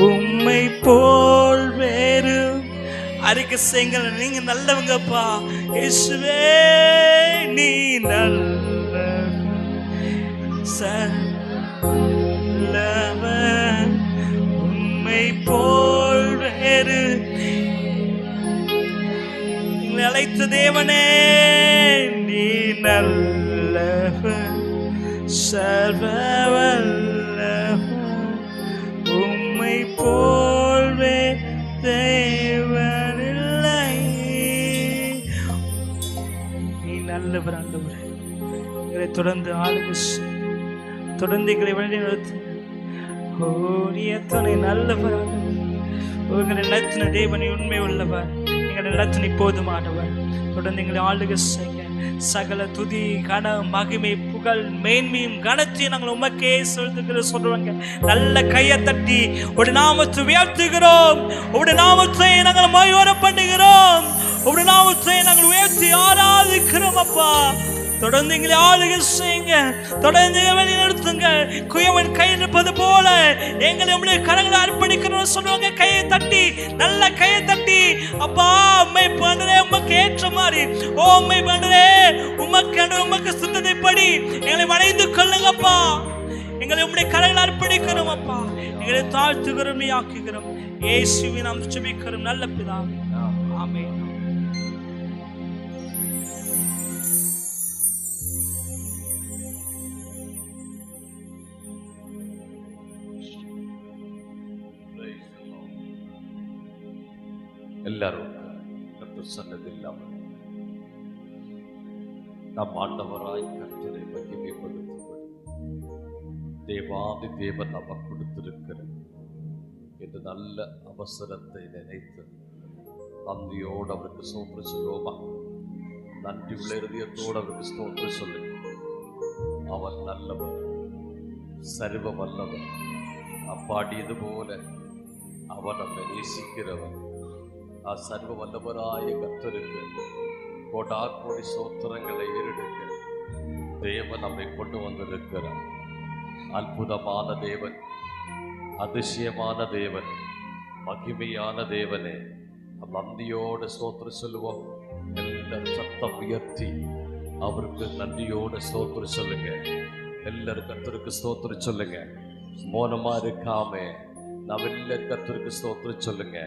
உம்மை போல் வேறு அறிக்கை செய்யுங்கள். நீங்க நல்லவங்கப்பா. இயேசுவே நீ நல்லவர் சர்வ வல்லவர். உம்மை போல் அழைத்த தேவனே நீ நல்லவர், சர்வ வல்லவர், உம்மை போல்வே தேவனில்லை. நீ நல்லவர் ஆண்டவரே, எங்களை தொடர்ந்து ஆளுகை செய், தொடர்ந்து எங்களை வழி நடத்து. ஓ நீ எத்தனை நல்லவர் ஆண்டவர், உங்களை நடத்தின தேவனை உண்மை உள்ளவர், எங்களை நடத்தின போதுமானவர். தொடர்ந்து எங்களை ஆளுகை செய்ய. சகல துதி கன மகிமை புகழ் மேன்மையும் கனத்தையும் நாங்கள் உமக்கே செலுத்துகிற சொல்றாங்க. நல்ல கையை தட்டி ஒரு நாமத்தை உயர்த்துகிறோம், ஒரு நாமத்தை நாங்கள் மகிமை பண்ணுகிறோம், ஒரு நாமத்தை நாங்கள் உயர்த்தி ஆராதிக்கிறோம். அப்பா தொடர்ந்து எங்களை ஆளுகை செய்யுங்க, தொடர்ந்து வழி நடத்துங்க. குயவன் கை இருப்பது போல எங்களை உங்களுடைய கரங்களை அர்ப்பணிக்கணும்னு சொல்லுவாங்க. கையை தட்டி, நல்ல கையை தட்டி, அப்பா உம்மை பண்றே உமக்கு ஏற்ற மாதிரி, ஓ உம்மை பண்றே உமக்கு சுத்தத்தை படி எங்களை வளைந்து கொள்ளுங்கப்பா. எங்களை உங்களுடைய கரங்களை அர்ப்பணிக்கிறோம் அப்பா, எங்களை தாழ்த்துகிறோம், ஆக்குகிறோம். இயேசுவின் நாமத்தில் ஜெபிக்கிறோம் நல்ல பிதாவே, ஆமென். எல்லாரும் கர்த்தர் சன்னதில்லாமல் நம் ஆண்டவராய் கர்த்தரை மகிமைப்படுத்தும்படி தேவாதி தேவன் நமக்கு கொடுத்திருக்கிற இந்த நல்ல அவசரத்தை நினைத்து நன்றியோடு அவருக்கு ஸ்தோத்திரம் சொல்லுவோமா? நன்றி உள்ள இருதயத்தோடு அவருக்கு ஸ்தோத்திரம் சொல்லுங்க. அவர் நல்லவர், சர்வ வல்லவர். அப்பாடியது போல அவர் நம்மை நேசிக்கிறவர். சர்வ வல்லவராய கர்த்தருக்கு கோடாக்கோடி ஸ்தோத்திரங்களை ஏறெடுக்க தேவன் நம்மை கொண்டு வந்திருக்கிறார். அற்புதமான தேவன், அதிசயமான தேவன், மகிமையான தேவனே, நன்றியோடு ஸ்தோத்திரம் சொல்லுவோம். எல்லாரும் சத்தம் உயர்த்தி அவருக்கு நன்றியோடு ஸ்தோத்திரம் சொல்லுங்க. எல்லாரும் கர்த்தருக்கு ஸ்தோத்திரம் சொல்லுங்க. மௌனமா இருக்காம நாம் எல்லாரும் கர்த்தருக்கு ஸ்தோத்திரம் சொல்லுங்க.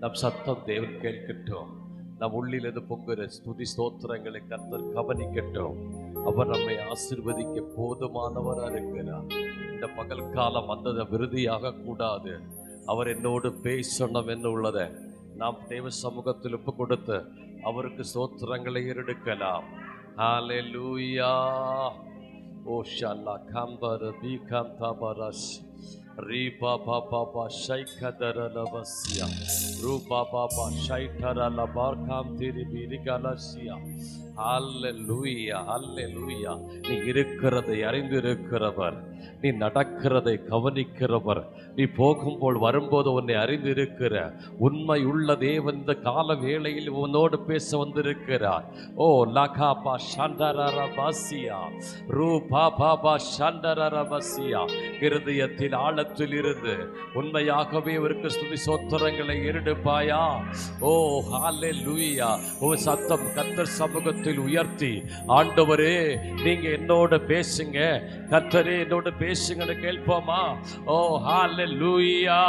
நம் சத்தம் தேவன் கேட்கட்டும். நம் உள்ளிலிருந்து பொங்குற ஸ்துதி ஸ்தோத்திரங்களை கர்த்தர் கவனிக்கட்டும். அவர் நம்மை ஆசீர்வதிக்க போதுமானவராக இருக்கிறார். இந்த பகல் காலம் வந்ததை விருதியாக கூடாது. அவர் என்னோடு பேசணும் என்ன உள்ளதை நாம் தேவ சமூகத்தில் ஒப்பு கொடுத்து அவருக்கு ஸ்தோத்திரங்களை ஏறெடுக்கலாம். ஹல்லேலூயா. ஓஷாலா கம்பர பீகாந்தபரஸ் ரீபா பாபா ஷைகதரலவசியா ரூபா பாபா ஷைடரலபார்காம் திரிபிரிகலசியா. ஹல்லேலூயா, ஹல்லேலூயா. நீ இருக்கிறதை அறிந்திருக்கிறவர், நீ நடக்கிறதை கவனிக்கிறவர், நீ போகும்போது வரும்போது உன்னை அறிந்திருக்கிற உண்மை உள்ள தேவன் இந்த கால வேளையில் உன்னோடு பேச வந்திருக்கிறார். ஓ லகாபா ஷண்டரரபசியா ரூபா பாபா ஷண்டரரபசியா. இருதயத்தின் ஆழத்தில் இருந்து உண்மையாகவே அவருக்கு ஸ்துதி சோத்திரங்களை ஏறெடுப்பாயா? ஓ ஹல்லேலூயா. ஓ சத்தம் கர்த்தர் சமூகத்தில் உயர்த்தி, ஆண்டவரே நீங்க என்னோட பேசுங்க, கர்த்தரே என்னோட பேசுங்கன்னு கேட்போமா? ஓ ஹல்லேலூயா.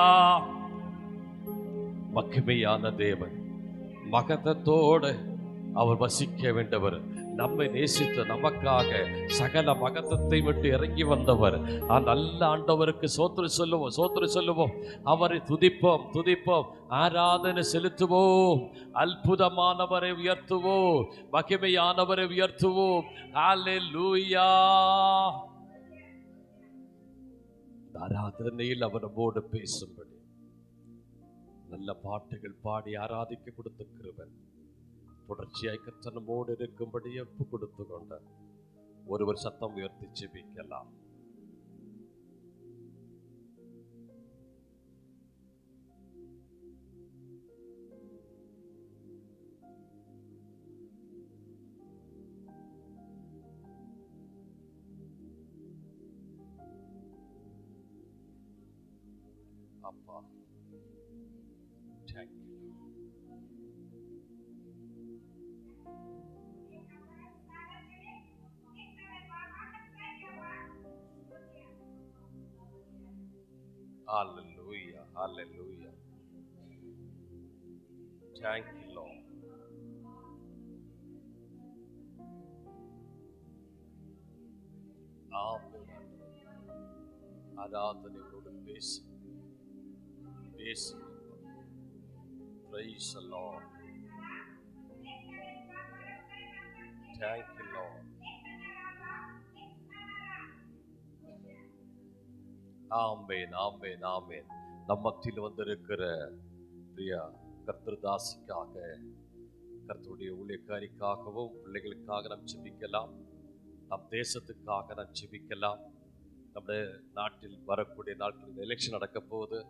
மகிமையான தேவன், மகத்தத்தோடு அவர் வசிக்க வேண்டவர், நம்மை நேசித்து நமக்காக சகல மகத்தத்தை விட்டு இறங்கி வந்தவர். நல்ல ஆண்டவருக்கு சோத்திரம் சொல்லுவோம், சோத்திரம் சொல்லுவோம். அவரை துதிப்போம், துதிப்போம், ஆராதனை செலுத்துவோம். அற்புதமானவரை உயர்த்துவோம், மகிமையானவரை உயர்த்துவோம். ஹல்லேலூயா. ஆராதனையில் அவர் நம்மோடு பேசும்படி நல்ல பாட்டுகள் பாடி ஆராதிக்க கொடுத்த கிருபை தொடர்ச்சியாய் கர்த்தர் நம்மோடு இருக்கும்படி ஒப்பு கொடுத்து கொண்ட ஒருவர் சத்தம் உயர்த்தி ஜெபிக்கலாம். அப்பா thank you. Hallelujah, hallelujah. Thank you, Lord. ஆராதனைகளோடு பேசு. Praise the Lord. Thank you, Lord. ஆமென், ஆமென், ஆமென். நம்மத்தில் வந்திருக்கிற பிரியா கர்த்தர்தாசிக்காக, கர்த்தருடைய ஊழியக்காரிக்காகவும் பிள்ளைகளுக்காக நாம் ஜெபிக்கலாம். நம் தேசத்துக்காக நாம் ஜெபிக்கலாம். நம்முடைய நாட்டில் வரக்கூடிய நாட்களில் எலெக்ஷன் நடக்க போகுது,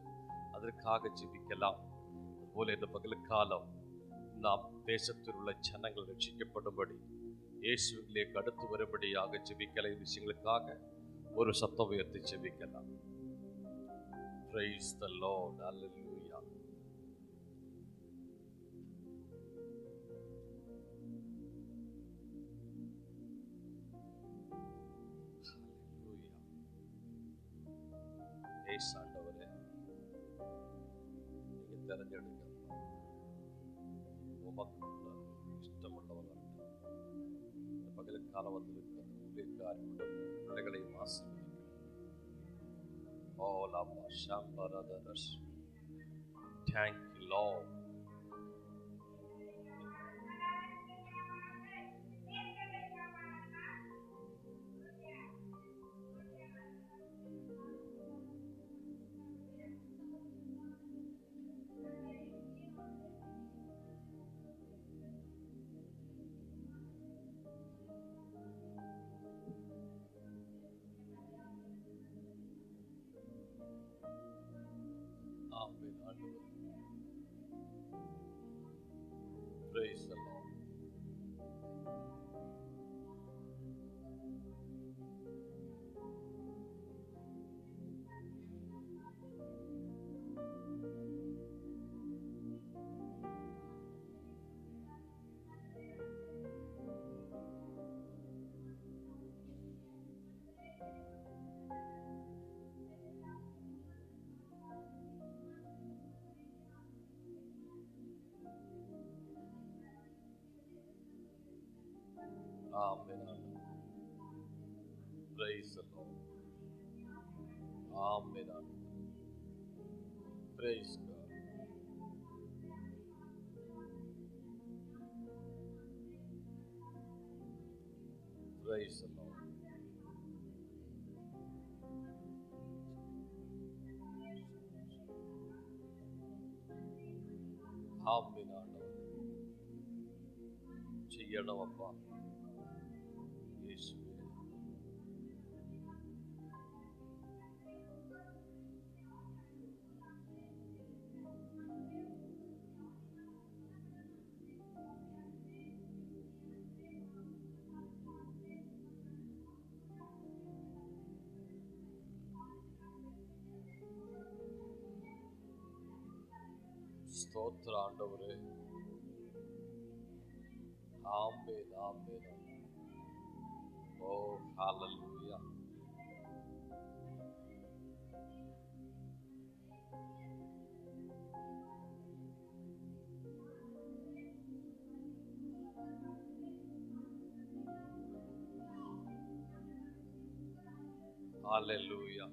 அதற்காக ஜெபிக்கலாம். அதுபோல இந்த பகலுக்காலம் நாம் தேசத்தில் உள்ள ஜனங்கள் ரட்சிக்கப்படும்படி, இயேசுவிலே அடுத்து வரும்படியாக ஜெபிக்கல. இந்த விஷயங்களுக்காக ஒரு சத்தம் உயர்த்தி ஜெபிக்கலாம். Praise the Lord. Hallelujah. ஆண்டவரே, நீங்க தெரிஞ்செடுக்க உமக்கு இஷ்டமுள்ளவர்கள் இந்த பகலுக்கால வந்திருக்கிற ஊழியக்காரி பிள்ளைகளையும் ஆசீர்வதிக்கிறேன். Thank you, Lord. Amen. Praise the Lord. Amen. Praise the Lord. Amen. Praise God. Praise the Lord. Amen. செய்யணும் அப்பா. ஸ்தோத்திர ஆண்டவரே. ஆமென், ஆமென். ஓ ஹalleluya. ஹalleluya.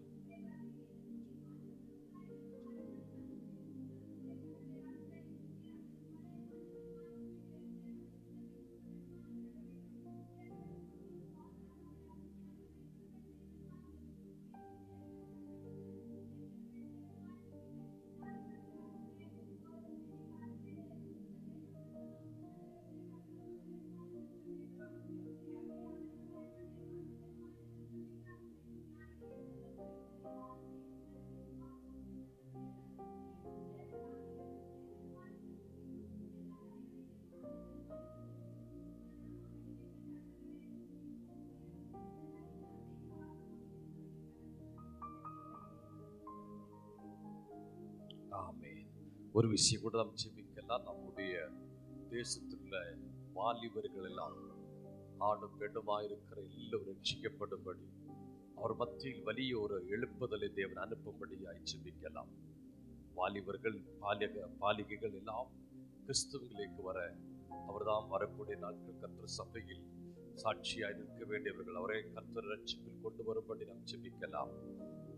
ஆமென். ஒரு விஷயம் கூட நாம் ஜெபிக்கலாம். நம்முடைய தேசத்துல வாலிபர்கள் எல்லாம் ஆணும் பெண்ணுமாயிருக்கிற எல்லோரும் ரட்சிக்கப்படும்படி, அவர் மத்தியில் வலிய ஒரு எழுப்புதலை தேவன் அனுப்பும்படியாய் ஜெபிக்கலாம். வாலிபர்கள் பாலிகைகள் எல்லாம் கிறிஸ்துவங்களுக்கு வர அவர்தான் வரக்கூடிய நாட்கள் கர்த்தர் சபையில் சாட்சியாய் நிற்க வேண்டியவர்கள். அவரை கர்த்தர் ரட்சிப்பில் கொண்டு வரும்படி நாம் ஜெபிக்கலாம்.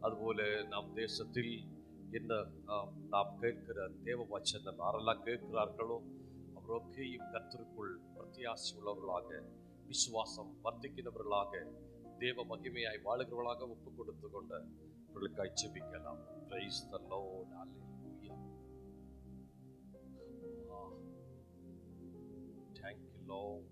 அதுபோல நாம் தேசத்தில் என்ன நாம் கேட்கிற தேவ வசனம் யாரெல்லாம் கேட்கிறார்களோ அவரொக்கையும் கர்த்தருக்குள் பிரத்தியாசி உள்ளவர்களாக, விசுவாசம் வர்த்திக்கிறவர்களாக, தேவ மகிமையாய் வாழுகிறவர்களாக ஒப்பு கொடுத்து கொண்டு அவர்களுக்காய் ஜெபிக்கலாம். Praise the Lord. Hallelujah. Thank you, Lord.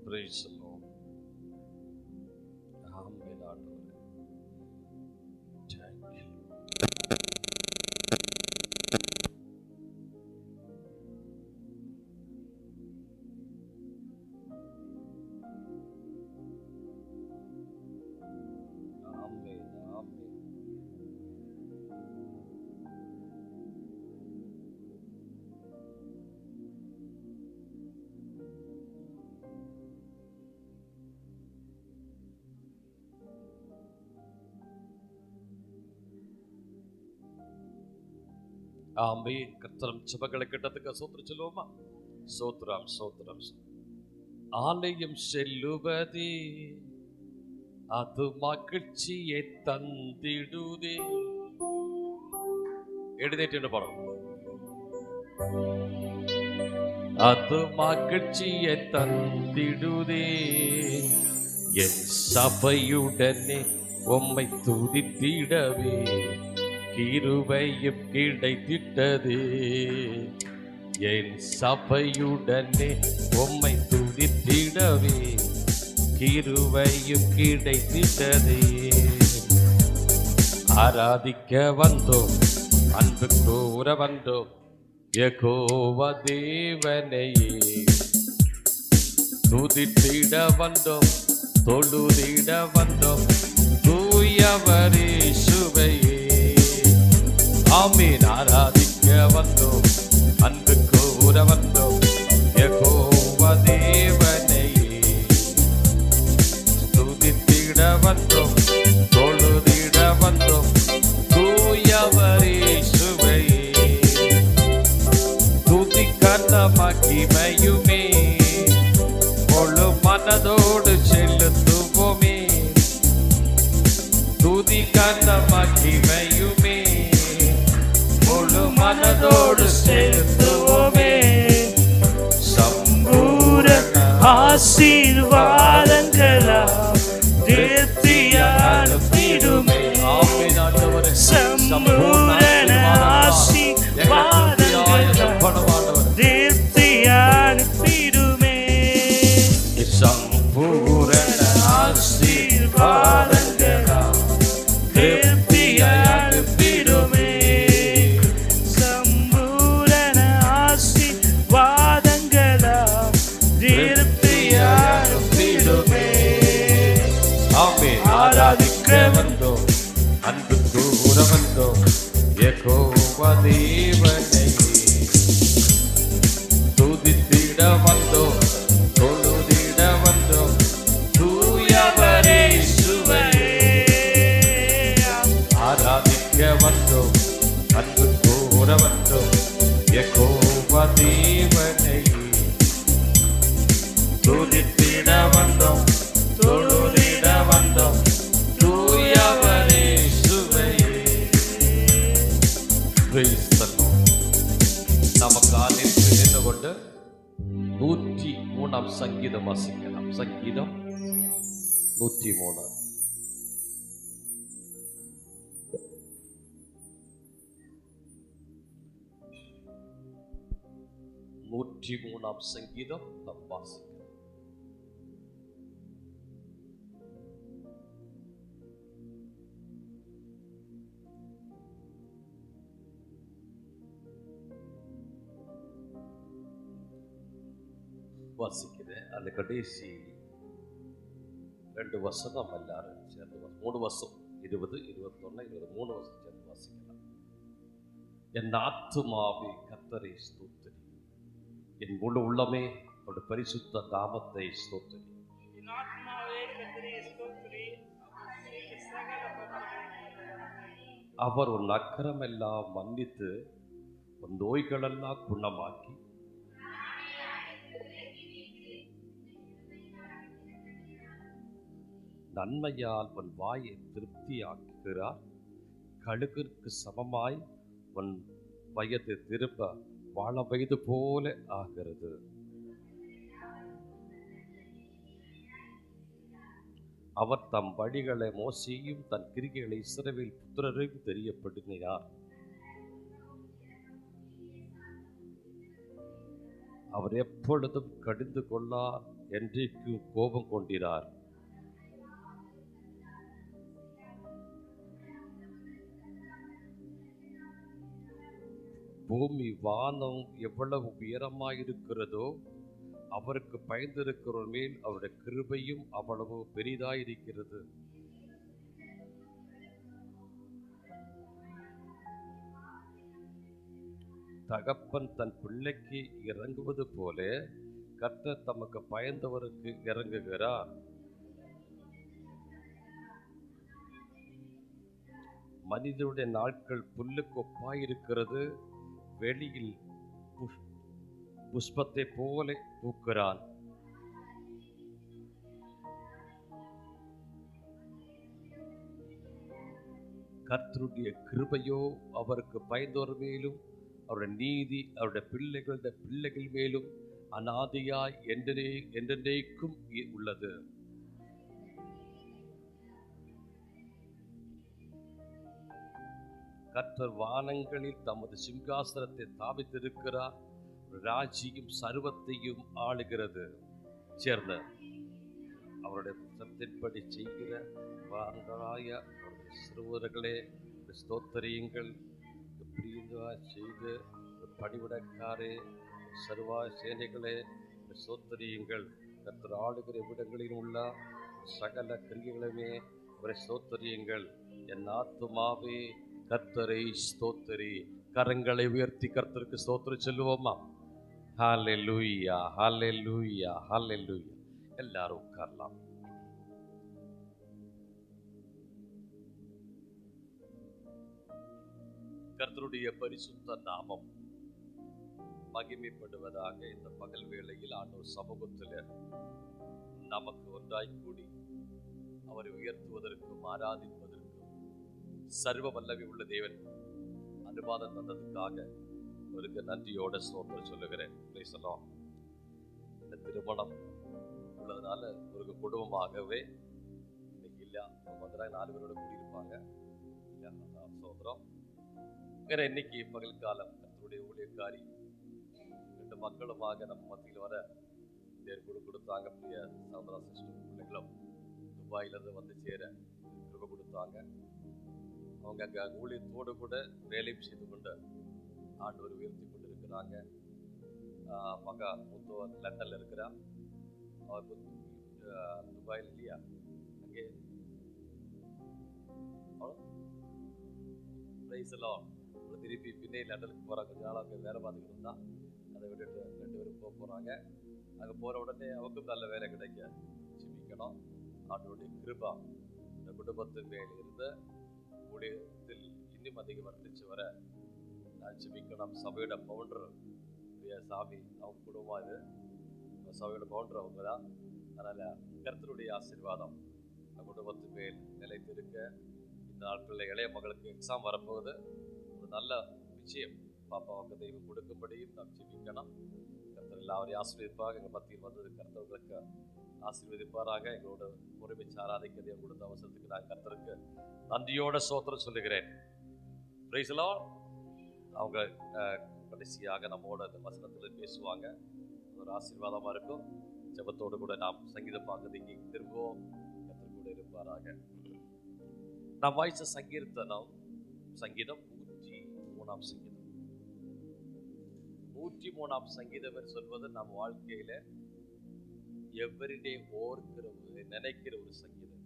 Praise the Lord. Amen. Thank you. Amen. Amen. ஆமென். கர்த்தரும் ஜெபங்களை கேட்டதுக்கு ஸ்தோத்திரம் சொல்லுவோமா? ஸ்தோத்திரம் ஸ்தோத்திரம். ஆலயம் செல்லுவதே அது மகிழ்ச்சியை தந்திடுதே. எழுதிட்டு பாடம். அது மகிழ்ச்சியை தந்திடுதே, என் சபையுடனே உம்மை துதித்திடவே கிருபையும் கிடைத்திட்டதே. என் சபையுடனே உம்மை துதித்திடவே கிருபையும் கிடைத்திட்டதே. ஆராதிக்க வந்தோம், அன்பு கூற வந்தோம், யெகோவா தேவனையே துதித்திட வந்தோம், தொழுதிட வந்தோம், தூயவரே சுவையே. ஆமென். ஆராதிக்க வந்தோம், அன்பு கூற வந்தோம், யெகோவா தேவனையே துதித்திட வந்தோம், தொழுதிட வந்தோம், தூயவரே சுவையே. துதிக்கான மகிமையுமே முழு மனதோடு செலுத்துவோமே. துதிக்கான மகிமையுமே முழு மனதோடு செலுத்துவோமே. சம்பூரண ஆசீர்வாதங்களா திருப்தியாடுமே. சம்பூரண ஆசீர்வாதங்களா திருப்தியாடுமே. சம்பூரண ஆசீர்வாதங்களா திருப்தியாடுமே. சம்பூரண ஆசீர்வாதங்களா திருப்தியாடுமே. ஆமென். ஆராதிக்க வந்தோம், அன்பு கூற வந்தோம், யெகோவா தேவனையே துதித்திட வந்தோம், தொழுதிட வந்தோம், தூயவரே சுவையே. ஆராதிக்க வந்தோம், அன்பு கூற வந்தோம், யெகோவா தேவனையே துதித்திட வந்தோம், தொழுதிட வந்தோம், தூயவரே சுவையே. Praise the Lord. நமக்கு ஆலயத்தில் நின்று கொண்டு 103 சங்கீதம் வாசிக்கலாம். சங்கீதம் 103. சங்கீதம் நாம் வாசிக்கலாம். வாசிக்கிறேன். அந்த கடைசி 2 வசனம் எல்லாரும் சேர்ந்து 3 வருஷம் 20, 21, 23 வருஷம் சேர்ந்து வாசிக்கலாம். என் ஆத்துமாவே கர்த்தரை ஸ்தோத்திரி, என் முழு உள்ளமே அவருடைய பரிசுத்த நாமத்தை ஸ்தோத்திரி. என் ஆத்மாவே கர்த்தரை ஸ்தோத்திரி. சகல அவர் உன் அக்கிரமெல்லாம் மன்னித்து உன் நோய்களெல்லாம் குணமாக்கி நன்மையால் உன் வாயை திருப்தியாக்குகிறார். கழுகிற்கு சமமாய் உன் வயது திரும்ப வாழ வயது போல ஆகிறது. அவர் தம் வழிகளை மோசையும் தன் கிரிகைகளை இஸ்ரவேல் புத்திரரையும் தெரியப்படுத்தினார். அவர் எப்பொழுதும் கடிந்து கொள்ளார், என்றைக்கும் கோபம் கொண்டிரார். பூமி வானம் எவ்வளவு உயரமாயிருக்கிறதோ அவருக்கு பயந்திருக்கிறவர் மேல் அவருடைய கிருபையும் அவ்வளவு பெரிதாயிருக்கிறது. தகப்பன் தன் பிள்ளைக்கு இறங்குவது போல கர்த்தர் தமக்கு பயந்தவருக்கு இறங்குகிறார். மனிதனுடைய நாட்கள் புல்லுக்கு ஒப்பாயிருக்கிறது, வெளியில் புஷ்பத்தை போல பூக்கிறான். கர்த்தருடைய கிருபையோ அவருக்கு பயந்தோர் மேலும் அவருடைய நீதி அவருடைய பிள்ளைகள் மேலும் அநாதியாய் என்றென்றைக்கும் உள்ளது. கர்த்தர் வானங்களில் தமது சிங்காசனத்தை தாவித்திருக்கிறார். ராஜ்யம் சர்வத்தையும் ஆளுகிறது. சேர்ந்த அவருடைய சத்தின்படி செய்கிற வாங்களாய சிறுவர்களே ஸ்தோத்திரியுங்கள். செய்து பணிவிடக்காரே சர்வா சேனைகளே ஸ்தோத்திரியுங்கள். கர்த்தர் ஆளுகிற விடங்களில் உள்ள சகல கிரியைகளுமே அவரை ஸ்தோத்திரியுங்கள். என் ஆத்துமாவே கர்த்தரை ஸ்தோத்திரி. கரங்களை உயர்த்தி கர்த்தருக்கு ஸ்தோத்திரம் சொல்லுவோமா? ஹல்லேலூயா, ஹல்லேலூயா, ஹல்லேலூயா. எல்லாரும் உட்காரலாம். கர்த்தருடைய பரிசுத்த நாமம் மகிமைப்படுவதாக. இந்த பகல் வேளையில் ஆண்டவர் சமூகத்தில் நமக்கு ஒன்றாய் கூடி அவரை உயர்த்துவதற்கும் ஆராதிப்பதற்கும் சர்வ வல்லமை உள்ள தேவன் அனுவாதம் தந்ததுக்காக அவருக்கு நன்றியோட ஸ்தோத்திரம் சொல்லுகிறேன். இந்த திருமணம் உள்ளதுனால ஒரு குடும்பமாகவே இன்னைக்கு இல்ல 4 பேரோட கூடியிருப்பாங்க. ஸ்தோத்திரம். இன்னைக்கு பகல் காலம் கர்த்தருடைய ஊழியக்காரி 2 மக்களுமாக நம்ம மத்தியில் வர தேர் கொடுத்தாங்க. பிரிய சகோதரா சிஸ்டர் பிள்ளைகளும் துபாயிலிருந்து வந்து சேர கிருபை கொடுத்தாங்க. அவங்க அங்கே ஊழியத்தோடு கூட வேலையும் செய்து கொண்டு ஆண்டவர் உயர்த்தி கொண்டு இருக்கிறாங்க. மகா மூத்தவர் லண்டனில் இருக்கிறார். அவர் துபாயில் இல்லையா, அங்கே திருப்பி பின்னே லண்டனுக்கு போகிறாங்க. கொஞ்ச நாள் அவங்க வேலை பார்த்துக்கிட்டு இருந்தால் அதை விட்டுட்டு 2 பேரும் போகிறாங்க. அங்கே போகிற உடனே அவருக்கும் நல்ல வேலை கிடைக்க ஜெபிக்கணும். ஆண்டவருடைய கிருபா இந்த குடும்பத்தின் மேல் இருந்த ஊழியத்தில் இன்னும் அதிகம் வர்த்திச்சு வர நான் ஜெபிக்கணும். சபையோட பவுண்டர் சாமி அவங்க குடும்பம், இது சபையோட பவுண்டர் அவங்க தான். அதனால் கர்த்தருடைய ஆசீர்வாதம் இந்த குடும்பத்து மேல் நிலைத்திருக்க. இந்த நாட்களில் இளைய மகளுக்கு எக்ஸாம் வரப்போகுது. ஒரு நல்ல விஷயம் பாப்பாவுக்கு தெய்வம் கொடுக்கும்படியும் நாம் ஜெபிக்கணும். கர்த்தர் எல்லாரையும் ஆசீர்வதிப்பாக. எங்கள் மத்தியில் வந்தது கர்த்தர்களுக்கு ஆசீர்வதிப்பாராக. எங்களோட பொறுமைச்சு ஆராதிக்க தேவன் கொடுத்த அவசரத்துக்கு நான் கர்த்தருக்கு நன்றியோட ஸ்தோத்திரம் சொல்லுகிறேன். Praise the Lord. அவங்க கடைசியாக நம்மோட இந்த வசனத்தில் பேசுவாங்க. ஒரு ஆசீர்வாதமாக இருக்கும். ஜெபத்தோடு கூட நாம் சங்கீதம் பார்க்கறதுக்கு திரும்பவும் கர்த்தர் கூட இருப்பாராக. நாம் வாய்ச்ச சங்கீதம் 103ஆம் சங்கீதம். 103ஆம் சங்கீதம் சொல்வது நம் வாழ்க்கையில எவரிடே ஓர்க்கிற நினைக்கிற ஒரு சங்கீதம்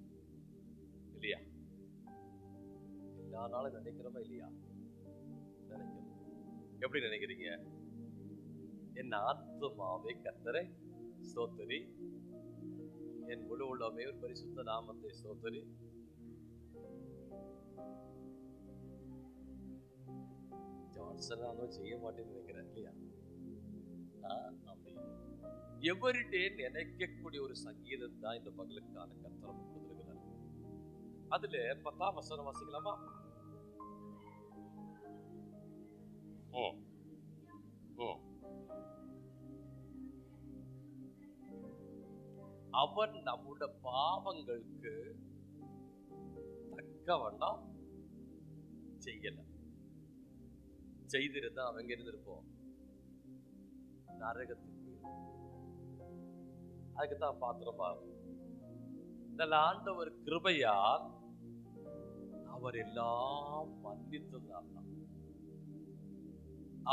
இல்லையா? எல்லா நாளும் நினைக்கிறோமா இல்லையா? நினைக்கிறோம். எப்படி நினைக்கிறீங்க? என் ஆத்துமாவே கர்த்தரை ஸ்தோத்திரி, என் முழு உள்ளமே ஒரு பரிசுத்த நாமத்தை ஸ்தோத்திரி. ஜான்சன் நான் செய்ய மாட்டேன்னு நினைக்கிறேன் இல்லையா? அப்படி எவரிடே நினைக்கக்கூடிய ஒரு சங்கீதம் தான் இந்த பகலுக்கான கர்த்தர் கொடுத்திருக்கிறார். அதுல 10ஆம் வசனம் வாசிக்கலாமா? அவன் நம்முடைய பாவங்களுக்கு தக்கவண்ணம் செய்யல. செய்திருந்தா அவங்க இருந்திருப்போம் நரகத்துக்கு. அதுக்குதான் பாத்திரமாகும். இந்த ஆண்டவர் கிருபையால் அவர் எல்லாம் மன்னித்ததுனால்தான்,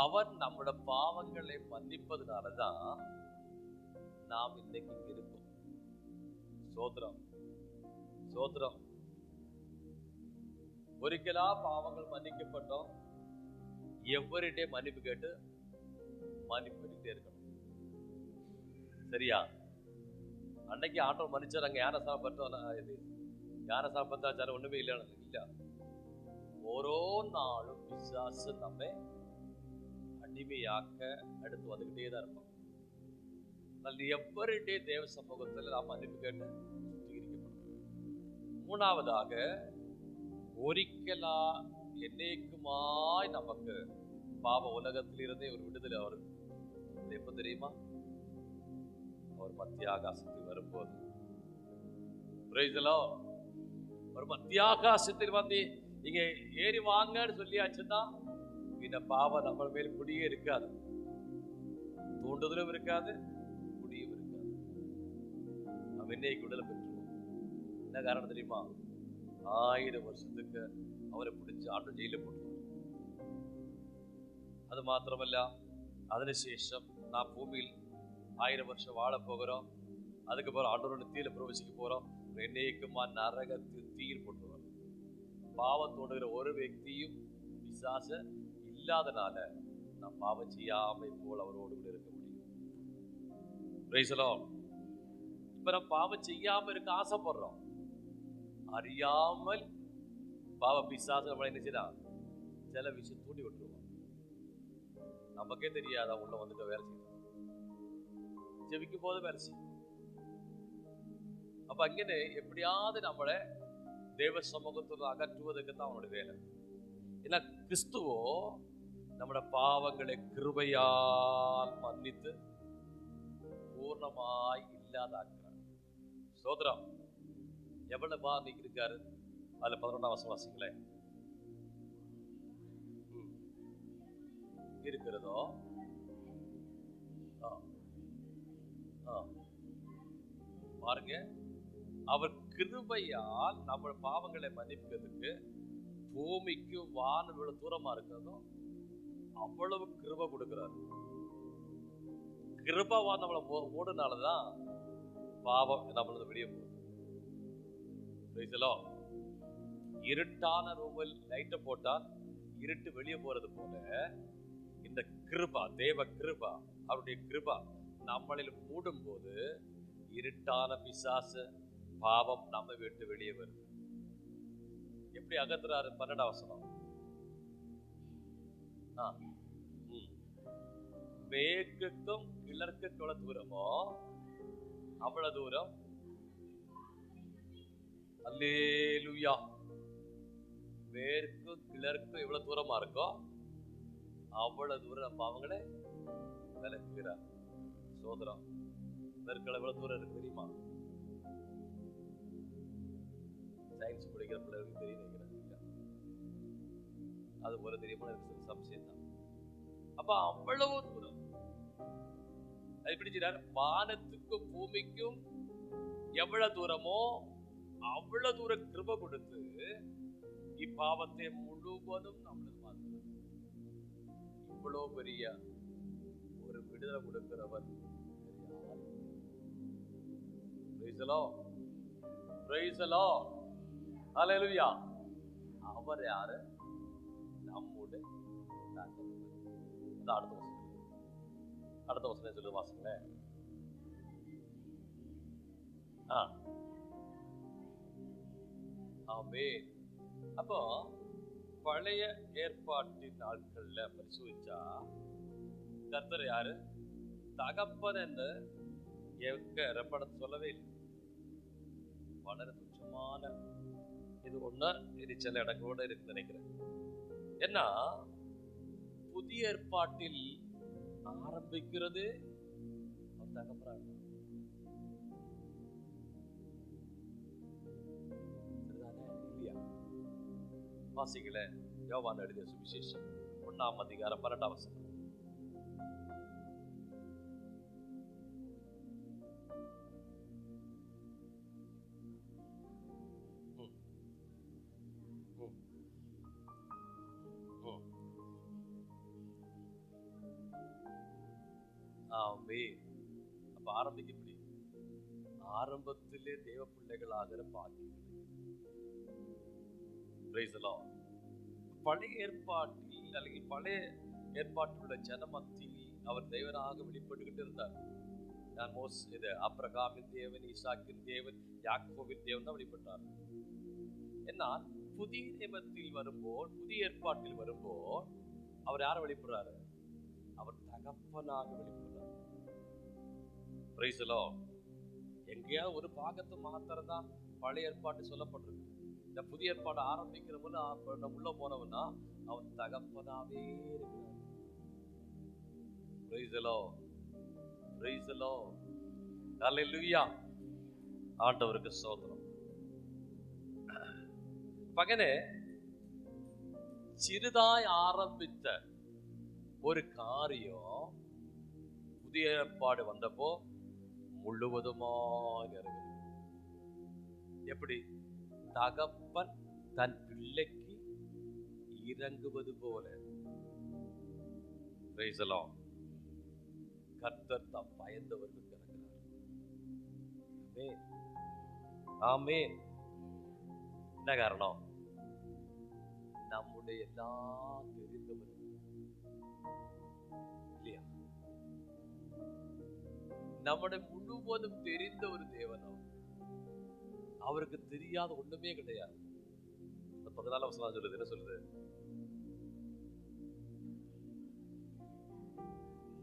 அவன் நம்முடைய பாவங்களை மன்னிப்பதனாலதான் நாம் இன்னைக்கு இங்க இருக்கோம். சோதரம் சோதரம். ஒரிக்கலா பாவங்கள் மன்னிக்கப்பட்டோம். எவரிடே மன்னிப்பு கேட்டு மன்னிப்பு பண்ணிட்டே இருக்கணும். சரியா? அன்னைக்கு ஆண்டவர் மன்னிச்சார். அங்க யாரை சாப்பிட்டோம், இது யாரை சாப்பிட்டாச்சார ஒண்ணுமே இல்லை இல்ல. ஓரோ நாளும் பிசாசு நம்மை அடிமையாக்க அடுத்து வந்துகிட்டே தான் இருப்போம். எவரிடே தேவ சமூகத்தில் நாம் மன்னிப்பு கேட்டு சுத்திகரிக்கப்படும். மூணாவதாக, ஒரிக்கலா என்னைக்குமாய் நமக்கு பாவ உலகத்திலிருந்தே ஒரு விடுதலை வரும். எப்ப தெரியுமா? அவர் மத்திய ஆகாசத்தில் வரும்போது. ஒரு மத்திய ஆகாசத்தில் வந்து இங்க ஏறி வாங்கன்னு சொல்லியாச்சுன்னா இந்த பாவம் நம்ம மேல் குடியே இருக்காது, தூண்டுதலும் இருக்காது, குடியும் இருக்காது. நம்ம இன்னைக்கு விடுதலை பெற்றுவோம். என்ன காரணம் தெரியுமா? 1000 வருஷத்துக்கு அவரை பிடிச்சு ஆண்டு ஜெயில போட்டுருவார். அது மாத்திரமல்ல, அதினுசேஷம் நான் பூமியில் 1000 வருஷம் வாழ போகிறோம். அதுக்கப்புறம் ஆண்டவரோட தீயில பிரவேசிக்க போறோம். என்னைக்குமா நரகத்தில் தீயில் போட்டுருவார். பாவம் தோணுகிற ஒரு వ్యక్తిயும் பிசாச இல்லாதனால நாம் பாவம் செய்யாமை போல் அவரோடு கூட இருக்க முடியும். இப்ப நம்ம பாவம் செய்யாம இருக்க ஆசைப்படுறோம். அறியாமல் பாவ பிசாசு நம்மளை என்ன செய்யலாம், சில விஷயம் தூண்டி விட்டுருவோம். நமக்கே தெரியாத உள்ள வந்துட்டு வேலை செய்யணும், ஜெபிக்கும் போது வேலை செய்யும். அப்ப அங்கே எப்படியாவது நம்மளை தேவ சமூகத்தில் அகற்றுவதற்கு தான் அவனுடைய வேலை. ஏன்னா கிறிஸ்துவோ நம்முடைய பாவங்களை கிருபையால் மன்னித்து பூர்ணமாய் இல்லாதாக்குறார். சோதரம் எவ்வளவு பாதிக்கு இருக்காரு. அதுல 11ஆம் வசனம் வாசிங்களேன். இருக்கிறதோ பாருங்க, அவர் கிருபையால் நம்ம பாவங்களை மன்னிக்கிறதுக்கு பூமிக்கு வானம் இவ்வளவு தூரமா இருக்கிறதும் அவ்வளவு கிருபை கொடுக்கிறார். கிருபைவான் நம்மளை மூடுனாலதான் பாவம் நம்மளது வெளியே போகுது. இருட்டான ரூமில் லைட்டை போட்டால் இருட்டு வெளியே போறது போல இந்த கிருபா, தேவ கிருபா, அவருடைய கிருபா நம்மளில் மூடும் போது இருட்டான பிசாசு பாவம் நம்ம விட்டு வெளியே வருது. எப்படி அகத்துறாரு? 12ஆம் வசனம். மேற்குக்கும் கிழக்கு எவ்வளவு தூரமோ அவ்வளவு தூரம். அல்லேலூயா. மேற்கு கிழக்கு எவ்வளவு தூரமா இருக்கோ அவ்வளவு தூரம் பாவங்களை விலக்குகிறார். சோதரம் மேற்குல எவ்வளவு தூரம் இருக்கு தெரியுமா? சயின்ஸ் படிக்கிற பிள்ளைகளுக்கு தெரியும் நினைக்கிறேன். அது போல தெரியுமா? சம்சயம் தான். அப்ப அவ்வளவு தூரம் அது பிடிச்சார். வானத்துக்கும் பூமிக்கும் எவ்வளவு தூரமோ அவ்வளவு தூரம் கிருபை கொடுத்து இப்பாவத்தை முழுவதும் நம்மளுக்கு மாற்றுறார். இவ்வளவு பெரிய ஒரு விடுதலை கொடுக்கிறவர் அவர் யாரு? நம்முடைய அடுத்த வசனம் சொல்லு வாசிங்களேன். ஆமென். அப்போ பழைய ஏற்பாட்டின் நாட்கள்ல பரிசோதிச்சா கர்த்தர் யாரு? தகப்பன் என்று ரொம்ப சொல்லவே இல்லை. വളരെ துச்சமான இது ஒண்ணு, இது சில இடங்களோட இருக்கு நினைக்கிறேன். ஏன்னா புதிய ஏற்பாட்டில் ஆரம்பிக்கிறது அவர் தகப்பனாக இல்லையா? வாசிக்கல யோவான் எழுதிய சுவிசேஷம் 1ஆம் அதிகாரம் 12ஆம் வசனம். அப்ப ஆரம்பிக்க எப்படி? ஆரம்பத்திலே தேவ பிள்ளைகளாகிற பாக்கியம். பழைய ஏற்பாட்டில் அல்லது பழைய ஏற்பாட்டில் உள்ள ஜனமத்தியில் அவர் தேவனாக வெளிப்பட்டுக்கிட்டு இருந்தார். நான் இது ஆபிரகாமின் தேவன், ஈசாக்கின் தேவன், யாக்கோபின் தேவன் தான் வெளிப்பட்டார். എന്നാൽ புதிய நியமத்தில் வரும்போது, புதிய ஏற்பாட்டில் வரும்போது அவர் யாரை வெளிப்படுறாரு? அவர் தகப்பனாக வெளிப்படுறார். எங்கேயாவது ஒரு பாகத்தை மாத்திரம் தான் பழைய ஏற்பாட்டு சொல்லப்பட்டிருக்கு. இந்த புதிய ஏற்பாடு ஆரம்பிக்கிற போது உள்ள போனவனா அவன் தகப்பனாவே இருக்கிறார். ஆண்டவருக்கு ஸ்தோத்திரம். பகனே சிறிதாய் ஆரம்பித்த ஒரு காரியம் புதிய ஏற்பாடு வந்தப்போ முழுவதுமாய் நிறைவேறும். எப்படி? தகப்பன் தன் பிள்ளைக்கு இறங்குவது போல கர்த்தர் தாம் பயந்தவர்களுக்கு இறங்குகிறார். ஆமென். என்ன காரணம்? நம்முடைய எல்லாம் தெரிந்தவர் இல்லையா? நம்முடைய முழுவதும் தெரிந்த ஒரு தேவன். அவருக்கு தெரியாத ஒண்ணுமே கிடையாது. 14ஆம் வசனம் சொல்லுது. என்ன சொல்லுது?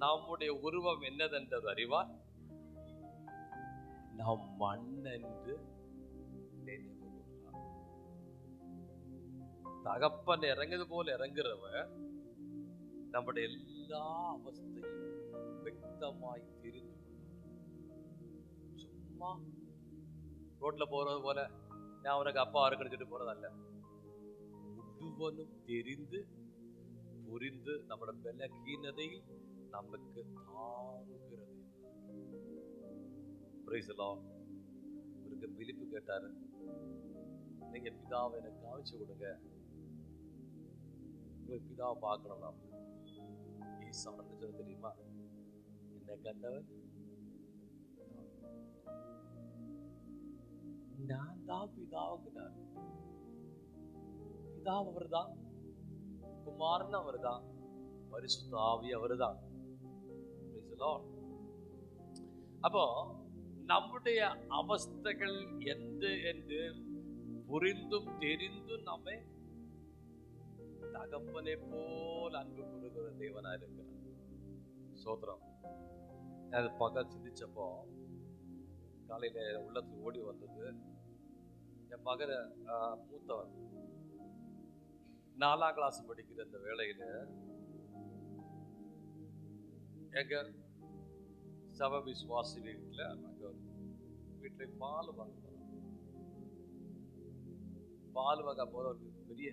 நம்முடைய உருவம் என்னதென்று அறிவார், நம் மண் என்று நினைவு கூர்ந்தார். தகப்பன் இறங்குது போல இறங்குறவர் நம்முடைய எல்லா அவஸ்தையும் வெக்தமாய் தெரிந்து கொண்டவர். சும்மா ரோட்ல போறது போல நான் அவனுக்கு அப்பா இருக்குன்னு சொல்லிட்டு போறதல்ல. முழுவதும் தெரிந்து புரிந்து நம்மளோட பலகீனதையில் நமக்கு தாங்குகிறது. இவருக்கு பிலிப்பு கேட்டாரு, நீங்க பிதாவை எனக்கு காமிச்சு கொடுங்க, பிதாவை பார்க்கணும். நாம் ஈசான்னு சொல்ல தெரியுமா? என்ன கண்டவன் நான் தான் பிதாவுங்கிறார். பிதா அவர்தான், குமாரன் அவர்தான், பரிசுத்த ஆவி அவர்தான். அப்போ நம்முடைய அவஸ்தைகள் எந்த என்று புரிந்தும் தெரிந்தும் நம்மை தகப்பனை போல் அன்பு கூறுகிற தேவனா இருக்கிறார். சோத்திரம். அது பகல் சிந்திச்சப்போ காலையில உள்ளத்துக்கு ஓடி வந்தது. என் மகன மூத்தவன் 4ஆம் கிளாஸ் படிக்கிற அந்த வேளையில எங்க சபை விசுவாசி வீட்டுல பால் வாங்க போற ஒரு பெரிய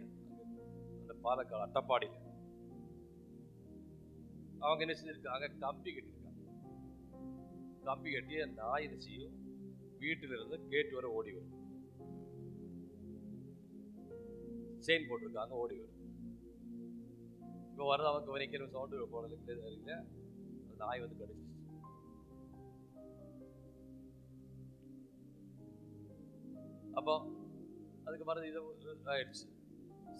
அந்த பாலக்காடு அட்டப்பாடியில அவங்க என்ன செஞ்சிருக்காங்க, கம்பி கட்டிருக்காங்க. கம்பி கட்டி நாய் என்ன செய்யும், வீட்டில இருந்து கேட்டு வர ஓடி வரும். செயின் போட்டிருக்காங்க, ஓடி வரும். இப்போ வரது அவங்க கவனிக்கிற சவுண்டு போனதுல நாய் வந்து கடிச்சிச்சு. அப்போ அதுக்கு வரது இது ஆயிடுச்சு.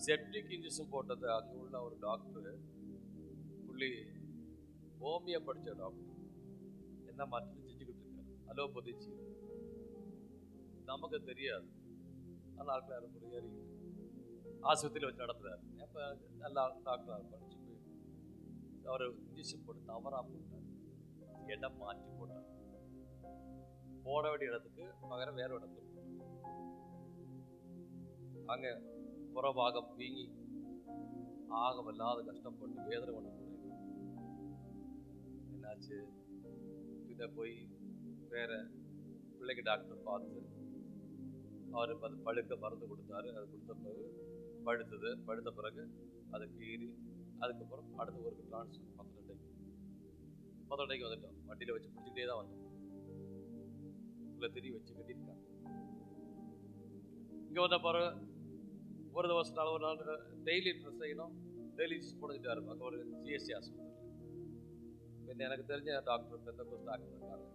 செப்டிக் இன்ஜெக்ஷன் போட்டது அங்கே உள்ள ஒரு டாக்டர், புள்ளி ஹோமியோ படித்த டாக்டர், என்ன மாற்றத்தை செஞ்சுக்கிட்டு இருக்காரு. அலோபதி செய்யுது, நமக்கு தெரியாது. ஆனால் ஆட்கள் யாரும் ஏறி ஆஸ்பத்திரியில் வச்சு நடத்துறாரு. அப்போ நல்லா டாக்டர் படிச்சு போய் அவர் இன்ஜெக்ஷன் போட்டு தவறாக போட்டார், இடம் மாற்றி போட்டார். போட வேண்டிய இடத்துக்கு பகரம் வேற இடத்துல போட்டார். அங்க புறபாகம் வீங்கி ஆகமில்லாத கஷ்டப்பட்டு வேதனை பண்ண போனேன். என்னாச்சு, பின்ன போய் வேற பிள்ளைக்கு டாக்டர் பார்த்து அவர் அது பழுக்க மருந்து கொடுத்தாரு. அது கொடுத்த பிறகு பழுத்தது. பழுத்த பிறகு அதை கீறி அதுக்கப்புறம் அடுத்த ஊருக்கு டிரான்ஸ்ஃபர். 12 வந்துட்டோம். வண்டியில் வச்சு பிடிச்சிக்கிட்டே தான் வந்தோம். உள்ள திரி வச்சு கட்டியிருக்காங்க. இங்கே வந்த பிறகு ஒரு வருஷம் ஒரு நாள் டெய்லி ட்ரெஸ் செய்யணும், டெய்லி போட்டுக்கிட்டே இருக்கும். அங்கே ஒரு சிஎஸ்சி ஆஸ்பத்திரி. பின்ன எனக்கு தெரிஞ்ச டாக்டர் பெந்தகோஸ் டாக்டர் இருக்காங்க.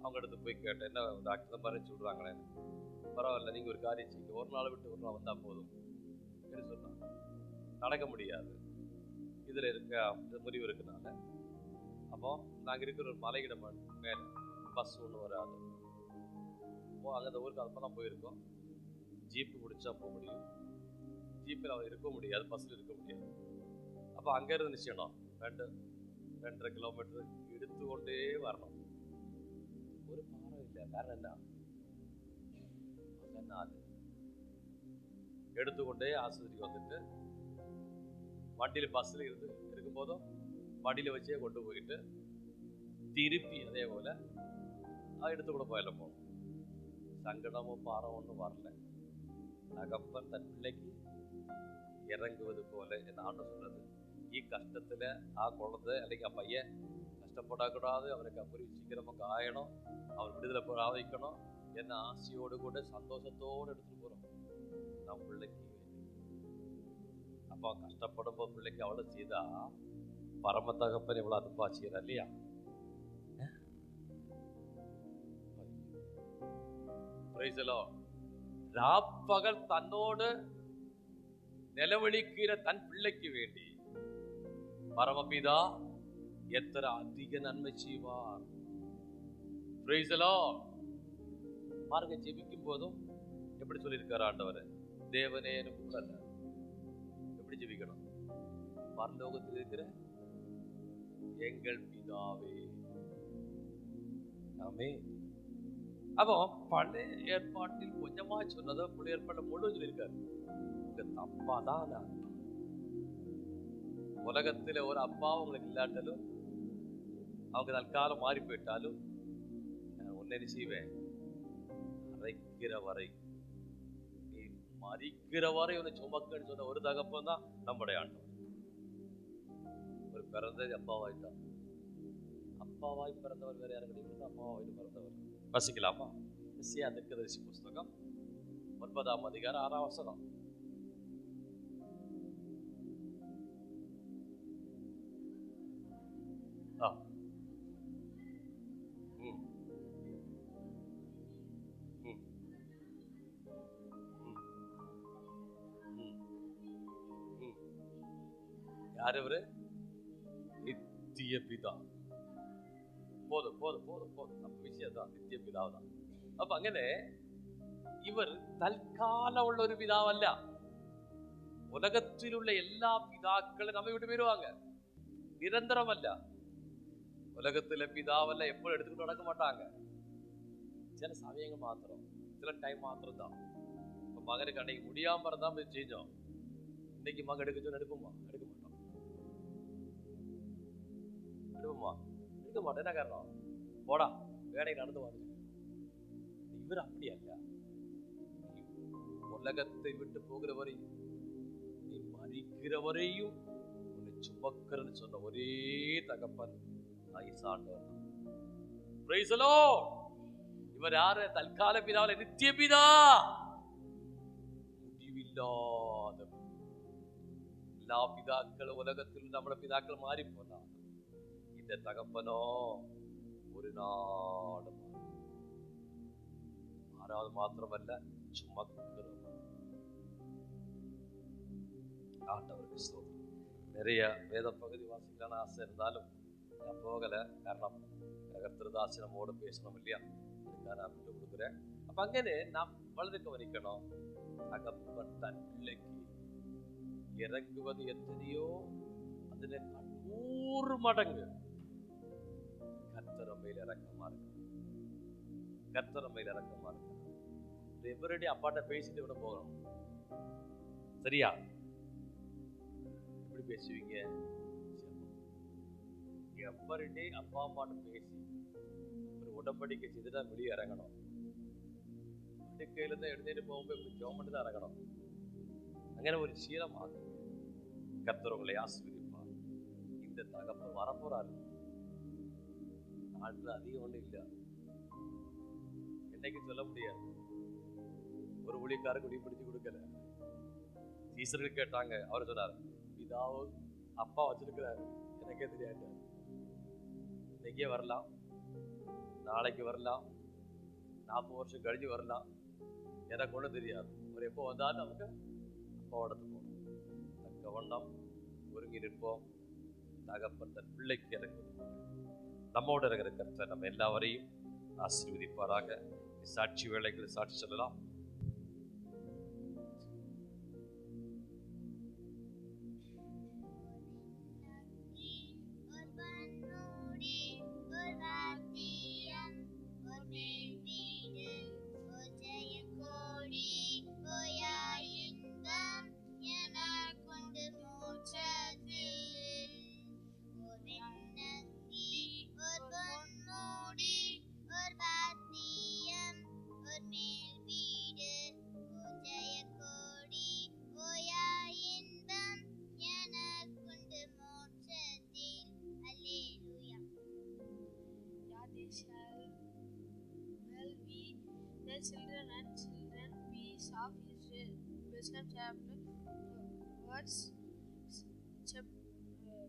அவங்க இடத்து போய் கேட்டேன், என்ன டாக்டர் தான் மறைச்சு விட்றாங்களே. பரவாயில்ல, நீங்கள் ஒரு காரியம் செய்யுங்க, ஒரு நாள் விட்டு ஒரு நாள் வந்தால் போதும் என்று சொன்னாங்க. நடக்க முடியாது, இதில் இருக்க முறிவு இருக்குனால. அப்போ நாங்கள் இருக்கிற ஒரு மலையிட மேலே பஸ் ஒன்று வராது. அங்கே அந்த ஊருக்கு அப்போ தான் போயிருக்கோம். ஜீப்பு பிடிச்சா போக முடியும், ஜீப்பில் அவன் இருக்க முடியாது, பஸ்ஸில் இருக்க முடியாது. அப்போ அங்கேருந்து நிச்சயம் 2.5 கிலோமீட்டர் எடுத்து கொண்டே வரணும். ஒரு பாரம் இல்லை, வேற என்ன நாள் எடுத்துக்கொண்டே ஆஸ்பத்திரிக்கு வந்துட்டு வண்டியில் பஸ்ஸில் இருக்கும்போதும் வண்டியில் வச்சே கொண்டு போயிட்டு திருப்பி அதே போல் எடுத்து கூட போயில போகணும். சங்கடமும் பாரம் ஒன்றும் வரல. தகப்பன் தன் பிள்ளைக்கு இறங்குவது போல என்ன ஆண்டு சொன்னது. கஷ்டத்தில் குழந்தை அல்லைக்கு பையன் கஷ்டப்படக்கூடாது, அவனுக்கு அப்படி சீக்கிரமாக காயணும், அவன் விடுதலை போட வைக்கணும் என்ன ஆசையோடு கூட சந்தோஷத்தோடு எடுத்துட்டு போகிறோம் நம்ம பிள்ளைக்கு. அப்போ கஷ்டப்படும் போது பிள்ளைக்கு அவ்வளோ செய்தா பரம தகப்பன் எவ்வளோ அதுப்பா செய்யறா இல்லையா? ராப்பகல் தன்னோடு நிலவழிக்கிற தன் பிள்ளைக்கு வேண்டி பரமபிதா எத்தனை அதிக நன்மை செய்வார். பாருங்க, ஜெபிக்கும் போதும் எப்படி சொல்லியிருக்காரு ஆண்டவர், தேவனே கூட எப்படி ஜெபிக்கணும், பரலோகத்தில் இருக்கிற எங்கள் பிதாவே. ஆமே. அப்போ பழைய ஏற்பாட்டில் கொஞ்சமா சொன்னதோ புதிய ஏற்பாட்டில் முழு சொல்லியிருக்காரு. உங்க தப்பா தான் உலகத்துல ஒரு அப்பா உங்களுக்கு இல்லாட்டாலும், அவங்க தற்காலம் மாறி போயிட்டாலும், நான் உன்னை செய்வேன், அரைக்கிற வரை நீ மறிக்கிற வரை உன்னை சுமக்கன்னு சொன்ன ஒரு தகப்பன் தான் நம்முடைய ஆண்டவர். ஒரு பிறந்தது அப்பாவாய்த்தான். அப்பாவாய் பிறந்தவர் வேற யாரும் கிடையாது, அப்பாவாய் பிறந்தவர். வசிக்கலாமா? தீர்க்கதரிசி புஸ்தகம் 9ஆம் அதிகாரம் 6ஆம் வசனம். யார் இவரு? நித்திய பிதா. போதும் போதும் போதும் போதும், நம்ம விஷயம் தான் நித்திய பிதாதான். அப்ப அங்கே இவர் தற்கால உள்ள ஒரு பிதாவல்ல. உலகத்தில் உள்ள எல்லா பிதாக்களும் நம்ம விட்டு போயிடுவாங்க, நிரந்தரம் அல்ல. உலகத்துல பிதாவல்ல எப்போ எடுத்துக்கிட்டு நடக்க மாட்டாங்க. சில சமயங்கள் மாத்திரம், சில டைம் மாத்திரம் தான். இப்ப மகனுக்கு அன்னைக்கு முடியாம இருந்தா செஞ்சோம், இன்னைக்கு மகன் எடுக்க சொன்ன எடுப்போமா? எடுக்க மாட்டோம். எடுப்போமா? எடுக்க மாட்டோம். என்ன காரணம்? போடா வேலை நடந்து வாங்க. இவர் அப்படி அல்ல. உலகத்தை விட்டு போகிற வரை, நீ மறிக்கிற வரையும் உன்னை சுமக்கிறன்னு சொன்ன ஒரே தகப்பன் ஆண்டவர் தான். Praise the Lord. இவர் யாரு? தற்கால பிதாவில நித்திய பிதா, முடிவில்லாத. எல்லா பிதாக்கள் உலகத்தில் நம்மள பிதாக்கள் மாறி போனாங்க, இந்த தகப்பனோ ஒரு நாடு மாறாவது மாத்திரமல்ல, சுமக்கிறோம். ஆண்டவருக்கு ஸ்தோத்திரம். நிறைய வேத பகுதி வாசிக்கலான ஆசை இருந்தாலும் நான் போகல. காரணம் കർത്തൃദാസി നമ്മോട് പേശണം இல்லையா? அதுக்காக நான் விட்டு கொடுக்குறேன். அப்ப അങ്ങനെ நாம் വളരെ கவனிக்கணும். தகப்பன் தன் பிள்ளைக்கு இறங்குவது எத்தனையோ அதுல 100 மடங்கு கர்த்தர் மேல் இறக்கமா இருக்கு. கர்த்தர் மேல் இறக்கமா இருக்கு. எவரடி அப்பாட்ட பேசிட்டு விட போகிறோம், சரியா? எப்படி பேசுவீங்க? எவரடி அப்பா அம்மாட்ட பேசி ஒரு உடம்படிக்கை செய்துதான் வெளியே இறங்கணும். படுக்கையில இருந்து எழுந்திட்டு போகும்போது ஜோமண்டு தான் இறங்கணும். അങ്ങനെ ஒரு சீலமாக கர்த்தர் உங்களை ஆசீர்வதிப்பார். இந்த தகப்பன் வரப்போறாரு. நாட்டில் அதிகம் ஒன்றும் இல்லை, என்னைக்கு சொல்ல முடியாது. ஒரு ஊழியக்காரருக்கு குடிப்பிடிச்சு கொடுக்கல. சீசர்கள் கேட்டாங்க, அவர் சொன்னார், பிதாவு அப்பா வச்சிருக்கிறாரு, எனக்கே தெரியாது. இன்னைக்கே வரலாம், நாளைக்கு வரலாம், 40 வருஷம் கழிஞ்சு வரலாம், எனக்கு ஒன்றும் தெரியாது. அவர் எப்போ வந்தாலும் நமக்கு அப்பாவோட போகணும். தக்க வண்ணம் ஒருங்கி நிற்போம். தகப்பன் தன் பிள்ளைக்கு எனக்கு நம்மோடு இருக்கிற கர்த்தர் நம்ம எல்லாவரையும் ஆசீர்வதிப்பாராக. சாட்சி வேளைகளை சாட்சி சொல்லலாம். Children and children peace of Israel. Wisdom chapter words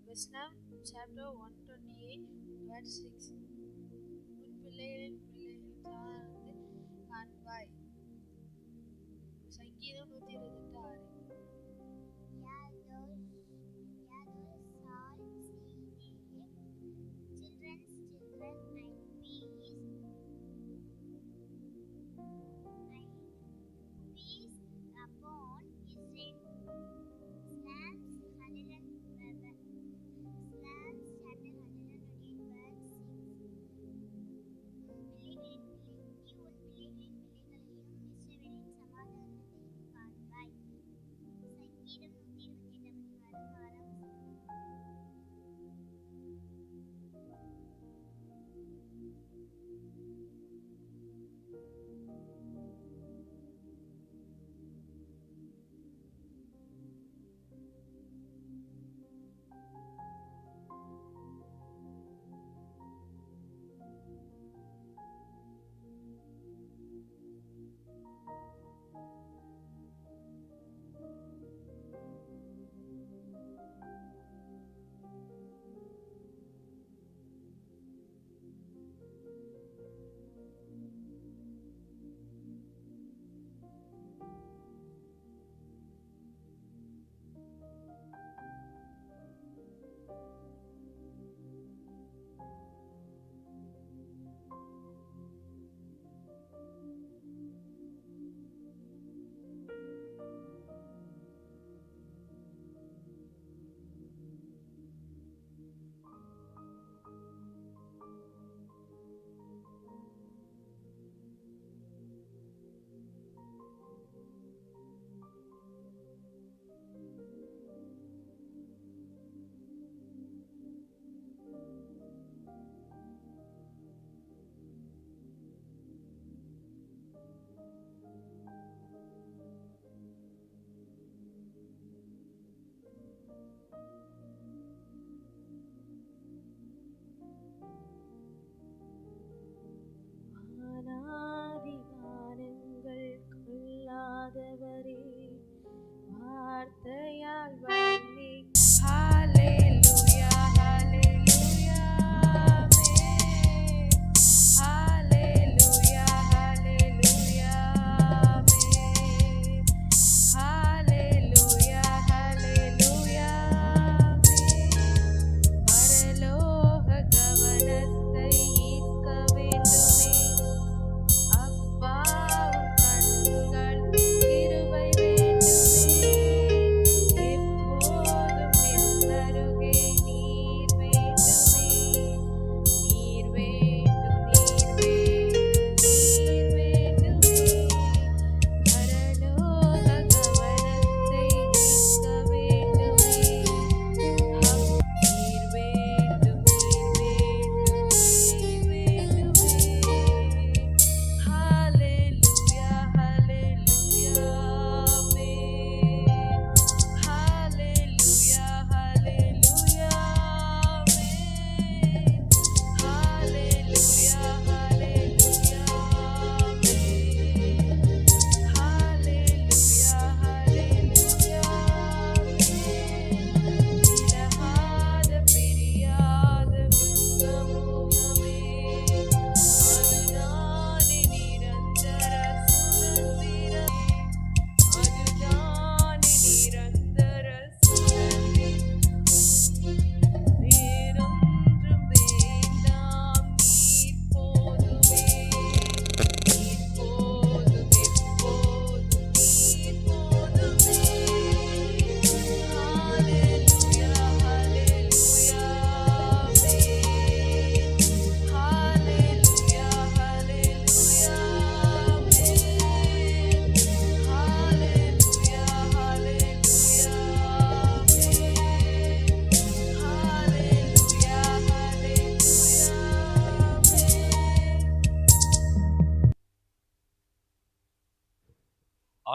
Wisdom chapter 128 verse 6. உன் பிள்ளைகளின் பிள்ளைகளின் சார்ந்து காண்பாய். சங்கீதம் 128:6.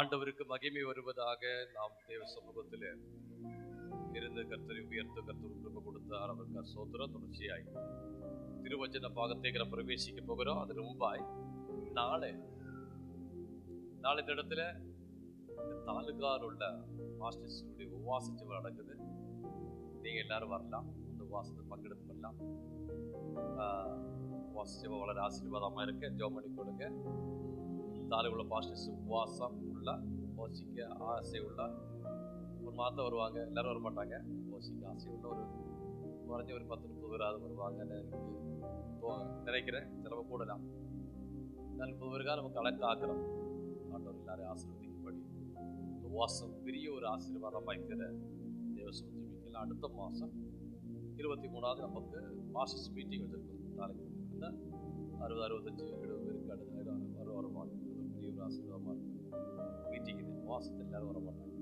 ஆண்டவருக்கு மகிமை வருவதாக. நாம் தேவ சமூகத்தில் இருந்து கர்த்தரை உயர்த்த கர்த்தர் கிருபை கொடுத்தார். அவருக்கு சோத்திரம். தொடர்ச்சியாய் திருவச்சன பாகத்தை நாம் பிரவேசிக்க போகிறோம். அது முன்பாய் நாளை இந்த இடத்துல தாலுகார் உள்ள மாஸ்டர்ஸுடைய உபவாச ஜெபம் நடக்குது. நீங்க எல்லாரும் வரலாம், அந்த உபவாசத்தை பங்கெடுத்து பண்ணலாம். உபவாச ஜெபம் வளர ஆசீர்வாதமா இருக்கு. ஜெபம் பண்ணி கொடுங்க. தாலுகுள்ள பாஸ்டர்ஸ் உபவாசம் உள்ள யோசிக்க ஆசை உள்ள ஒரு மாதம் வருவாங்க. எல்லாரும் வர மாட்டாங்க. யோசிக்க ஆசை உள்ள ஒரு குறைஞ்ச ஒரு 10-30 பேராவது வருவாங்கன்னு நினைக்கிறேன். சிலவ கூடலாம். 40 பேருக்காக நமக்கு கணக்காக்குறோம். ஆண்டவர் எல்லாரும் ஆசீர்வதிக்கப்படி உபவாசம் பெரிய ஒரு ஆசீர்வாதம் வாய்க்கிற தேவசம் ஜெபிக்கலாம். அடுத்த மாதம் 23ஆவது நமக்கு மாஸ்டர்ஸ் மீட்டிங் வச்சிருக்கோம். நாளைக்கு 60-65-70 பேருக்கு அடுத்த வருவாங்க. பெரிய ஒரு ஆசீர்வாதமாக இருக்கும். மீட்டிங் இது உபவாசத்தில் எல்லாரும் வர மாட்டாங்க.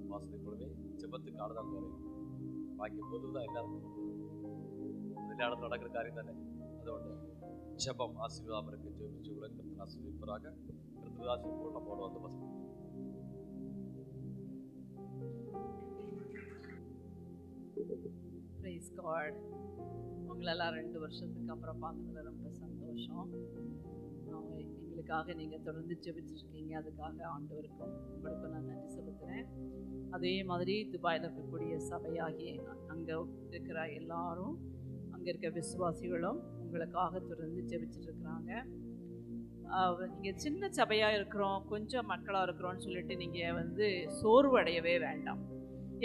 உபவாசத்தை கூடவே ஜெபத்துக்கு ஆளுதான் குறையும். பாக்கி பொதுதான் எல்லாருக்கும் எல்லா இடத்துல நடக்கிற காரியம் தானே. அதோட ஜெபம் ஆசீர்வாதம் இருக்கு. ஜெபிச்சு கூட கர்த்தர் ஆசீர்வதிப்பாராக. கர்த்தர் ஆசீர்வாதம் நம்மோட வந்து வசனம். Praise God. உங்களெல்லாம் 2 வருஷத்துக்கு அப்புறம் பார்த்ததுல ரொம்ப சந்தோஷம். எங்களுக்காக நீங்கள் தொடர்ந்து ஜெபிச்சிருக்கீங்க. அதுக்காக ஆண்டவருக்கும் உங்களுக்கும் நான் நன்றி செலுத்துகிறேன். அதே மாதிரி துபாயில் இருக்கக்கூடிய சபையாகி அங்கே இருக்கிற எல்லாரும், அங்கே இருக்க விசுவாசிகளும் உங்களுக்காக தொடர்ந்து ஜெபிச்சிட்ருக்குறாங்க. நீங்கள் சின்ன சபையாக இருக்கிறோம், கொஞ்சம் மக்களாக இருக்கிறோன்னு சொல்லிட்டு நீங்கள் சோர்வடையவே வேண்டாம்.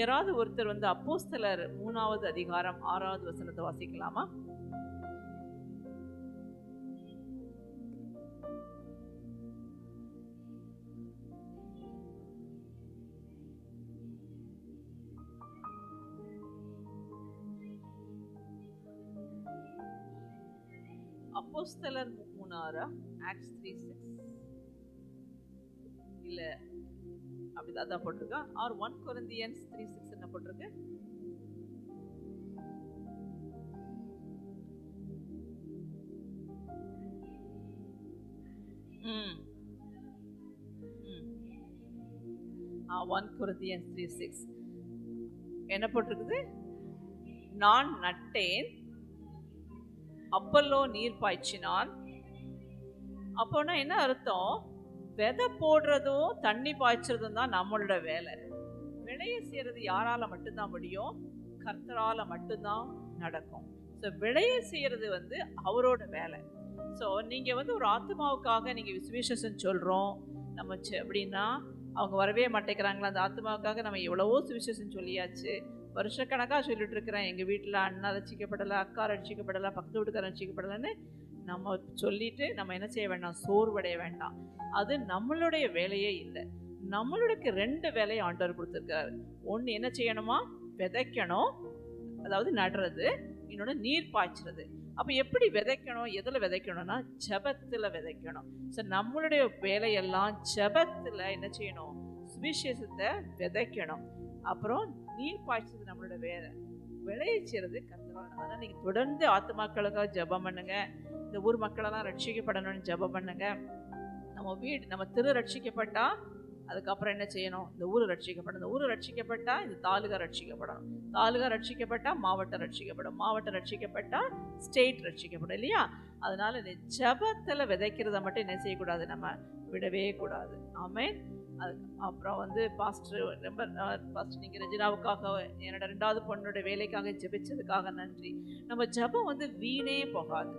யாராவது ஒருத்தர் அப்போஸ்தலர் 3ஆவது அதிகாரம் 6ஆவது வசனத்தை வாசிக்கலாமா? அப்போஸ்தலர் 3 ஆக்ட்ஸ் 3:6 இல்ல அப்படிதான் போட்டிருக்கா? ஆர் 1 கொரிந்தியன்ஸ் 3:6 என்ன போட்டிருக்கு? ஆ 1 கொரிந்தியன்ஸ் 3:6 என்ன போட்டிருக்குது? நான் நட்டேன், அப்பல்லோ நீர் பாய்ச்சினான். அப்போனா என்ன அர்த்தம்? விதை போடுறதும் தண்ணி பாய்ச்சறதும் தான் நம்மளோட வேலை. விளைய செய்யறது யாரால மட்டும்தான் முடியும்? கர்த்தரால மட்டும்தான் நடக்கும். ஸோ விளைய செய்யறது அவரோட வேலை. ஸோ நீங்க ஒரு ஆத்மாவுக்காக நீங்க சுவிசேஷம் சொல்றோம் நம்ம அப்படின்னா அவங்க வரவே மாட்டேங்கிறாங்களா? அந்த ஆத்மாவுக்காக நம்ம எவ்வளவோ சுவிசேஷம் சொல்லியாச்சு, வருஷக்கணக்காக சொல்லிட்டு இருக்கிறேன். எங்கள் வீட்டில் அண்ணா ரட்சிக்கப்படலை, அக்கா ரட்சிக்கப்படலை, பக்கத்து வீட்டுக்கார ரட்சிக்கப்படலைன்னு நம்ம சொல்லிட்டு நம்ம என்ன செய்ய வேண்டாம்? சோர்வடைய வேண்டாம். அது நம்மளுடைய வேலையே இல்லை. நம்மளுக்கு 2 வேலையை ஆண்டவர் கொடுத்துருக்காரு. ஒன்று என்ன செய்யணுமா? விதைக்கணும், அதாவது நடுறது. இன்னொன்று நீர் பாய்ச்சுறது. அப்போ எப்படி விதைக்கணும்? எதில் விதைக்கணும்னா ஜெபத்தில் விதைக்கணும். ஸோ நம்மளுடைய வேலையெல்லாம் ஜெபத்தில் என்ன செய்யணும்? சுவிசேஷத்தை விதைக்கணும். அப்புறம் நீர் பாய்ச்சது நம்மளோட வேலை. விளைவிச்சுறது கர்த்தரால். அதனால் நீங்கள் தொடர்ந்து ஆத்துமாக்களுக்காக ஜெபம் பண்ணுங்க. இந்த ஊர் மக்களெல்லாம் ரட்சிக்கப்படணும்னு ஜெபம் பண்ணுங்க. நம்ம திரு ரட்சிக்கப்பட்டா அதுக்கப்புறம் என்ன செய்யணும்? இந்த ஊர் ரட்சிக்கப்படணும். இந்த ஊர் ரட்சிக்கப்பட்டா இந்த தாலுகா ரட்சிக்கப்படணும். தாலுகா ரட்சிக்கப்பட்டா மாவட்டம் ரட்சிக்கப்படும். மாவட்டம் ரட்சிக்கப்பட்டா ஸ்டேட் ரட்சிக்கப்படும், இல்லையா? அதனால இந்த ஜெபத்தில் விதைக்கிறத மட்டும் என்ன செய்யக்கூடாது? நம்ம விடவே கூடாது. ஆமென். அது அப்புறம் பாஸ்டர் நீங்கள் ரெஜினாவுக்காக, என்னோட 2வது பொண்ணோட வேலைக்காக ஜெபிச்சதுக்காக நன்றி. நம்ம ஜெபம் வீணே போகாது.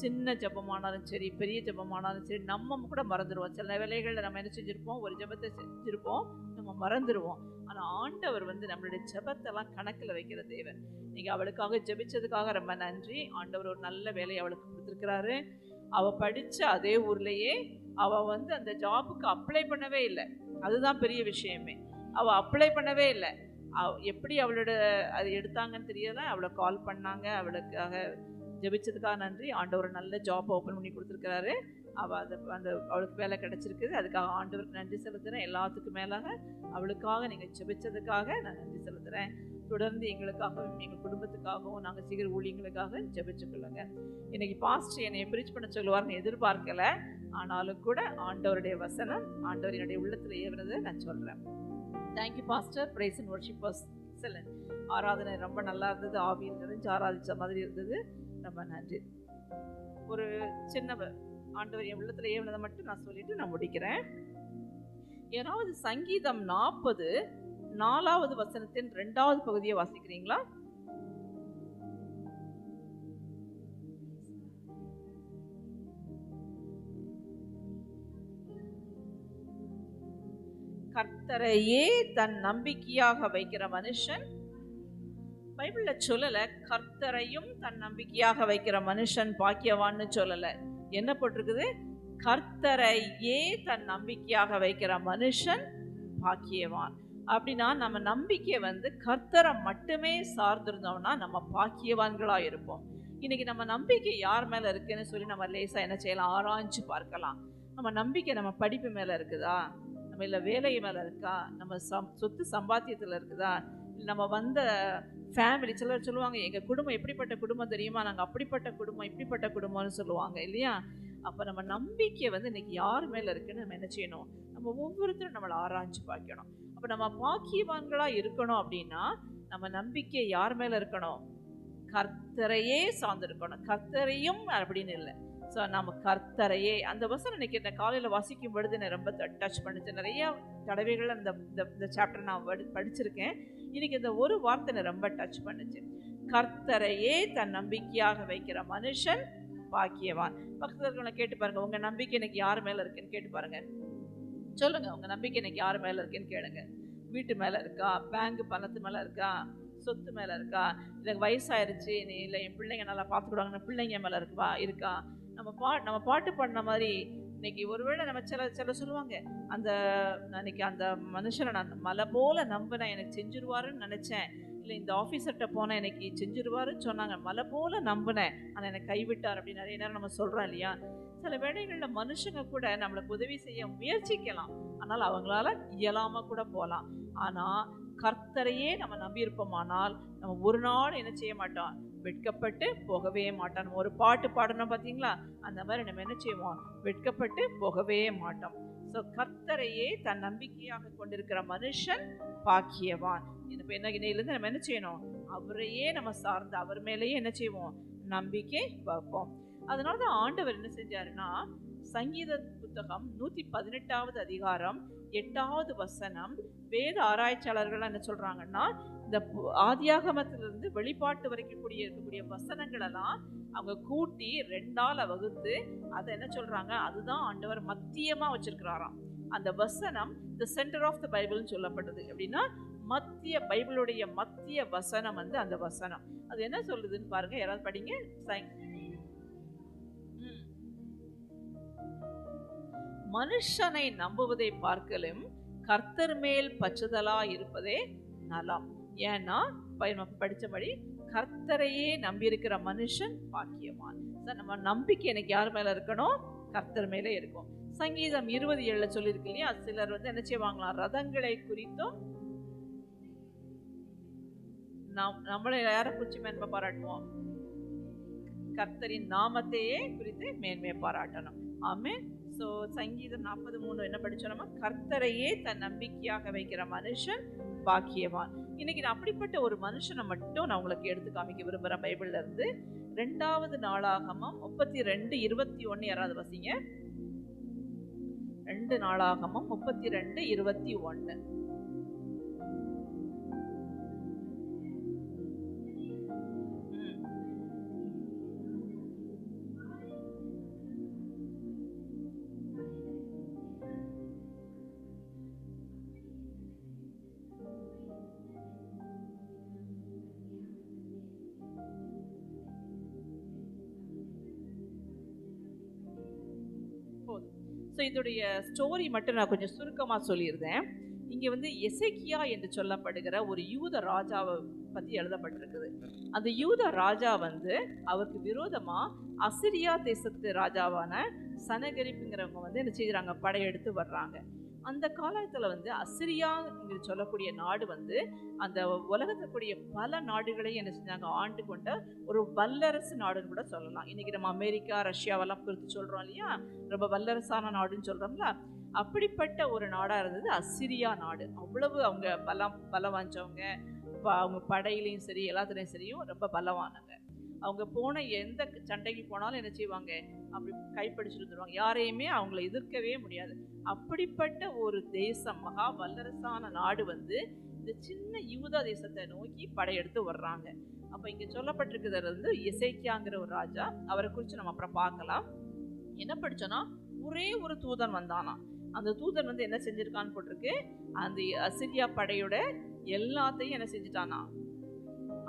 சின்ன ஜெபமானாலும் சரி, பெரிய ஜெபமானாலும் சரி, நம்ம கூட மறந்துடுவோம். சில வேலைகளில் நம்ம என்ன செஞ்சுருப்போம்? ஒரு ஜெபத்தை செஞ்சுருப்போம், நம்ம மறந்துடுவோம். ஆனால் ஆண்டவர் நம்மளுடைய ஜெபத்தெல்லாம் கணக்கில் வைக்கிற தேவன். நீங்கள் அவளுக்காக ஜெபிச்சதுக்காக ரொம்ப நன்றி. ஆண்டவர் ஒரு நல்ல வேலையை அவளுக்கு கொடுத்துருக்கிறாரு. அவள் படித்த அதே ஊர்லேயே அவள் அந்த ஜாபுக்கு அப்ளை பண்ணவே இல்லை. அதுதான் பெரிய விஷயமே. அவள் அப்ளை பண்ணவே இல்லை. எப்படி அவளோட அது எடுத்தாங்கன்னு தெரியல. அவளை கால் பண்ணாங்க, அவளுக்காக ஜெபிச்சதுக்காக நன்றி. ஆண்டவர் நல்ல ஜாப் ஓப்பன் பண்ணி கொடுத்துருக்கிறாரு. அவள் அவளுக்கு வேலை கிடச்சிருக்குது. அதுக்காக ஆண்டவருக்கு நன்றி செலுத்துகிறேன். எல்லாத்துக்கும் மேலாக அவளுக்காக நீங்கள் ஜெபிச்சதுக்காக நான் நன்றி செலுத்துகிறேன். தொடர்ந்து எங்களுக்காகவும் எங்கள் குடும்பத்துக்காகவும் நாங்கள் செய்கிற ஊழியங்களுக்காக ஜெபிச்சுக்கொள்ளுங்க. இன்னைக்கு பாஸ்டர் என்னை பிரிச் பண்ண சொல்லுவார்னு எதிர்பார்க்கல, ஆனாலும் கூட ஆண்டவருடைய வசனம் ஆண்டவர் என்னுடைய உள்ளத்தில் ஏவுறதை நான் சொல்கிறேன். Thank you pastor. Praise and worship was excellent. ஆராதனை ரொம்ப நல்லா இருந்தது, ஆவியில் நிறைஞ்சு ஆராதித்த மாதிரி இருந்தது. ரொம்ப நன்றி. ஒரு சின்ன ஆண்டவர் என் உள்ளத்தில் ஏவுனதை மட்டும் நான் சொல்லிட்டு நான் முடிக்கிறேன். ஏதாவது சங்கீதம் 40 வசனத்தின் 2வது பகுதியை வாசிக்கிறீங்களா? கர்த்தரையே தன் நம்பிக்கையாக வைக்கிற மனுஷன், பைபிள்ல சொல்லல கர்த்தரையும் தன் நம்பிக்கையாக வைக்கிற மனுஷன் பாக்கியவான்னு சொல்லல. என்ன போட்டிருக்குது? கர்த்தரையே தன் நம்பிக்கையாக வைக்கிற மனுஷன் பாக்கியவான். அப்படின்னா நம்ம நம்பிக்கை கர்த்தரை மட்டுமே சார்ந்திருந்தோம்னா நம்ம பாக்கியவான்களா இருப்போம். இன்னைக்கு நம்ம நம்பிக்கை யார் மேல இருக்குன்னு சொல்லி நம்ம லேசா என்ன செய்யலாம், ஆராய்ஞ்சு பார்க்கலாம். நம்ம நம்பிக்கை நம்ம படிப்பு மேல இருக்குதா, நம்ம இல்லை வேலை மேல இருக்கா, நம்ம சொத்து சம்பாத்தியத்துல இருக்குதா, நம்ம வந்த ஃபேமிலி, சிலர் சொல்லுவாங்க எங்கள் குடும்பம் எப்படிப்பட்ட குடும்பம் தெரியுமா, நாங்கள் அப்படிப்பட்ட குடும்பம் இப்படிப்பட்ட குடும்பம்னு சொல்லுவாங்க இல்லையா. அப்போ நம்ம நம்பிக்கை இன்னைக்கு யார் மேலே இருக்குன்னு நம்ம என்ன செய்யணும், நம்ம ஒவ்வொருத்தரும் நம்மளை ஆராய்ஞ்சு பார்க்கணும். அப்போ நம்ம பாக்கியவான்களாக இருக்கணும் அப்படின்னா நம்ம நம்பிக்கை யார் மேலே இருக்கணும், கர்த்தரையே சார்ந்திருக்கணும். கர்த்தரையும் அப்படின்னு இல்லை, ஸோ நம்ம கர்த்தரையே. அந்த வசனம் இன்னைக்கு இந்த காலையில் வாசிக்கும் பொழுது என்னை ரொம்ப டச் பண்ணிச்சு. நிறையா தடவைகள் இந்த சாப்டர் நான் படிச்சிருக்கேன். இன்னைக்கு இந்த ஒரு வார்த்தை ரொம்ப டச் பண்ணுச்சு. கர்த்தரையே தன் நம்பிக்கையாக வைக்கிற மனுஷன் பாக்கியவான். பக்கத்தில் இருக்கவங்களை கேட்டு பாருங்க, உங்க நம்பிக்கை இன்னைக்கு யார் மேல இருக்குன்னு கேட்டு பாருங்க. சொல்லுங்க, உங்க நம்பிக்கை இன்னைக்கு யார் மேல இருக்குன்னு கேளுங்க. வீட்டு மேல இருக்கா, பேங்க் பணத்து மேல இருக்கா, சொத்து மேல இருக்கா, இல்லை வயசாயிருச்சு நீ இல்லை என் பிள்ளைங்க நல்லா பார்த்துக்கிடுவாங்க பிள்ளைங்க மேல இருக்கா. நம்ம பாட்டு பாடின மாதிரி இன்னைக்கு ஒருவேளை நம்ம சில சொல்லுவாங்க, அன்னைக்கு அந்த மனுஷனை நான் மலை போல நம்பினேன், எனக்கு செஞ்சிருவாருன்னு நினைச்சேன், இல்லை இந்த ஆஃபீஸர்கிட்ட போனேன் எனக்கு செஞ்சிருவாருன்னு சொன்னாங்க, மலை போல நம்பினேன் ஆனால் என்னை கைவிட்டார் அப்படின்னு நிறைய நேரம் நம்ம சொல்கிறோம் இல்லையா. சில வேளைகளில் மனுஷங்க கூட நம்மளுக்கு உதவி செய்ய முயற்சிக்கலாம், ஆனால் அவங்களால இயலாமல் கூட போகலாம். ஆனால் கர்த்தரையே நம்ம நம்பியிருப்போமானால் நம்ம ஒரு நாள் என்ன செய்ய மாட்டோம், வெட்கப்பட்டு போகவே மாட்டோம். நம்ம ஒரு பாட்டு பாடணும் பார்த்தீங்களா, அந்த மாதிரி நம்ம என்ன செய்வோம், வெட்கப்பட்டு போகவே மாட்டோம். ஸோ கர்த்தரையே தன் நம்பிக்கையாக கொண்டிருக்கிற மனுஷன் பாக்கியவான். இப்போ இன்னையிலேருந்து நம்ம என்ன செய்யணும், அவரையே நம்ம சார்ந்து அவர் மேலேயே என்ன செய்வோம், நம்பிக்கை வைப்போம். அதனால தான் ஆண்டவர் என்ன செஞ்சாருன்னா, சங்கீத புத்தகம் 118வது அதிகாரம் 8வது வசனம், வேத ஆராய்ச்சியாளர்கள் என்ன சொல்றாங்கன்னா, இந்த ஆதியாகமத்திலிருந்து வெளிப்பாட்டு வரைக்கும் இருக்கக்கூடிய வசனங்கள் எல்லாம் அவங்க கூட்டி 2ஆல வகுத்து அதை என்ன சொல்றாங்க, அதுதான் ஆண்டவர் மத்தியமா வச்சிருக்கிறாராம். அந்த வசனம் தி சென்டர் ஆஃப் த பைபிள்னு சொல்லப்பட்டது. அப்படின்னா மத்திய பைபிளுடைய மத்திய வசனம் அந்த வசனம். அது என்ன சொல்லுதுன்னு பாருங்க, யாராவது படிங்க. மனுஷனை நம்புவதை பார்க்கலும் கர்த்தர் மேல் பற்றுதலா இருப்பதே நலம். ஏன்னா படிச்சபடி கர்த்தரையே நம்பி இருக்கிற மனுஷன் பாக்கியவான். நம்ம நம்பிக்கை எனக்கு யார் மேல இருக்கணும், கர்த்தர் மேல இருக்கும். சங்கீதம் 20:7 சொல்லியிருக்கு இல்லையா, சிலர் என்ன செய்வாங்களாம், ரதங்களை குறித்தும் நம்மளை யாரை குறிச்சு மேன்மை பாராட்டுவோம், கர்த்தரின் நாமத்தையே குறித்து மேன்மையை பாராட்டணும். ஆமென். ஸோ சங்கீதம் 43 என்ன படிச்சோம் நம்ம, கர்த்தரையே தன் நம்பிக்கையாக வைக்கிற மனுஷன் பாக்கியவான். இன்னைக்கு நான் அப்படிப்பட்ட ஒரு மனுஷனை மட்டும் நான் உங்களுக்கு எடுத்து காமிக்க விரும்புகிறேன். பைபிள்ல இருந்து 2வது நாளாகமம் 32:21 யாராவது வசிங்க. 2 நாளாகமம் 32:21. ஸோ இதோடைய ஸ்டோரி மட்டும் நான் கொஞ்சம் சுருக்கமாக சொல்லியிருந்தேன். இங்கே எசேக்கியா என்று சொல்லப்படுகிற ஒரு யூத ராஜாவை பற்றி எழுதப்பட்டிருக்குது. அந்த யூத ராஜா அவருக்கு விரோதமாக அசிரியா தேசத்து ராஜாவான சனகரிப்புங்கிறவங்க என்ன செய்கிறாங்க, படையெடுத்து வர்றாங்க. அந்த காலத்துல வந்து அசிரியா சொல்லக்கூடிய நாடு வந்து அந்த உலகத்துக்குரிய பல நாடுகளையும் என்ன செஞ்சாங்க, ஆண்டு கொண்ட ஒரு வல்லரசு நாடுன்னு கூட சொல்லலாம். இன்னைக்கு நம்ம அமெரிக்கா ரஷ்யாவெல்லாம் குறித்து சொல்றோம் இல்லையா, ரொம்ப வல்லரசான நாடுன்னு சொல்றோம்ல, அப்படிப்பட்ட ஒரு நாடா இருந்தது அசிரியா நாடு. அவ்வளவு அவங்க பலம் வாஞ்சவங்க, அவங்க படையிலையும் சரி எல்லாத்துலையும் சரியும் ரொம்ப பலவானவங்க. அவங்க போன எந்த சண்டைக்கு போனாலும் என்ன செய்வாங்க, அப்படி கைப்பிடிச்சிட்டு வந்துடுவாங்க. யாரையுமே அவங்கள எதிர்க்கவே முடியாது. அப்படிப்பட்ட ஒரு தேசம், மகா வல்லரசான நாடு வந்து இந்த சின்ன யூதா தேசத்தை நோக்கி படையெடுத்து வர்றாங்க. அப்ப இங்க சொல்லப்பட்டிருக்கிறது வந்து எசேக்கியாங்கிற ஒரு ராஜா. அவரை குறித்து நம்ம அப்புறம் பார்க்கலாம். என்ன படிச்சோன்னா, ஒரே ஒரு தூதன் வந்தானா. அந்த தூதன் வந்து என்ன செஞ்சிருக்கான்னு போட்டிருக்கு, அந்த அசிரியா படையோட எல்லாத்தையும் என்ன செஞ்சுட்டானா,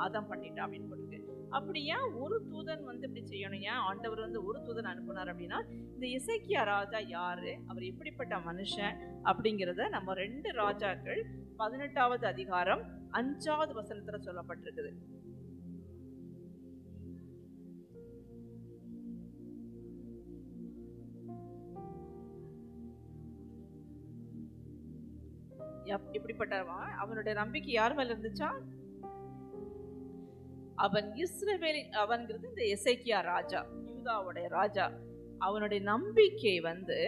அதான் பண்ணிட்டான் அப்படின்னு போட்டிருக்கு. அப்படி ஏன் ஒரு தூதன் வந்து இப்படி செய்யணும், ஏன் ஆண்டவர் வந்து ஒரு தூதன் அனுப்புனார் அப்படின்னா, இந்த எசேக்கியா ராஜா யாரு, அவர் எப்படிப்பட்ட மனுஷன் அப்படிங்கிறத நம்ம 2 ராஜாக்கள் 18வது அதிகாரம் 5வது வசனத்துல சொல்லப்பட்டிருக்குது. இப்படிப்பட்டவன், அவனுடைய நம்பிக்கை யார் மேல இருந்துச்சா, அவன் இஸ்ரவேலின், அவன்கிறது இந்த எசேக்கியா ராஜா, யூதாவுடைய ராஜா. அவனுடைய நம்பிக்கை வந்து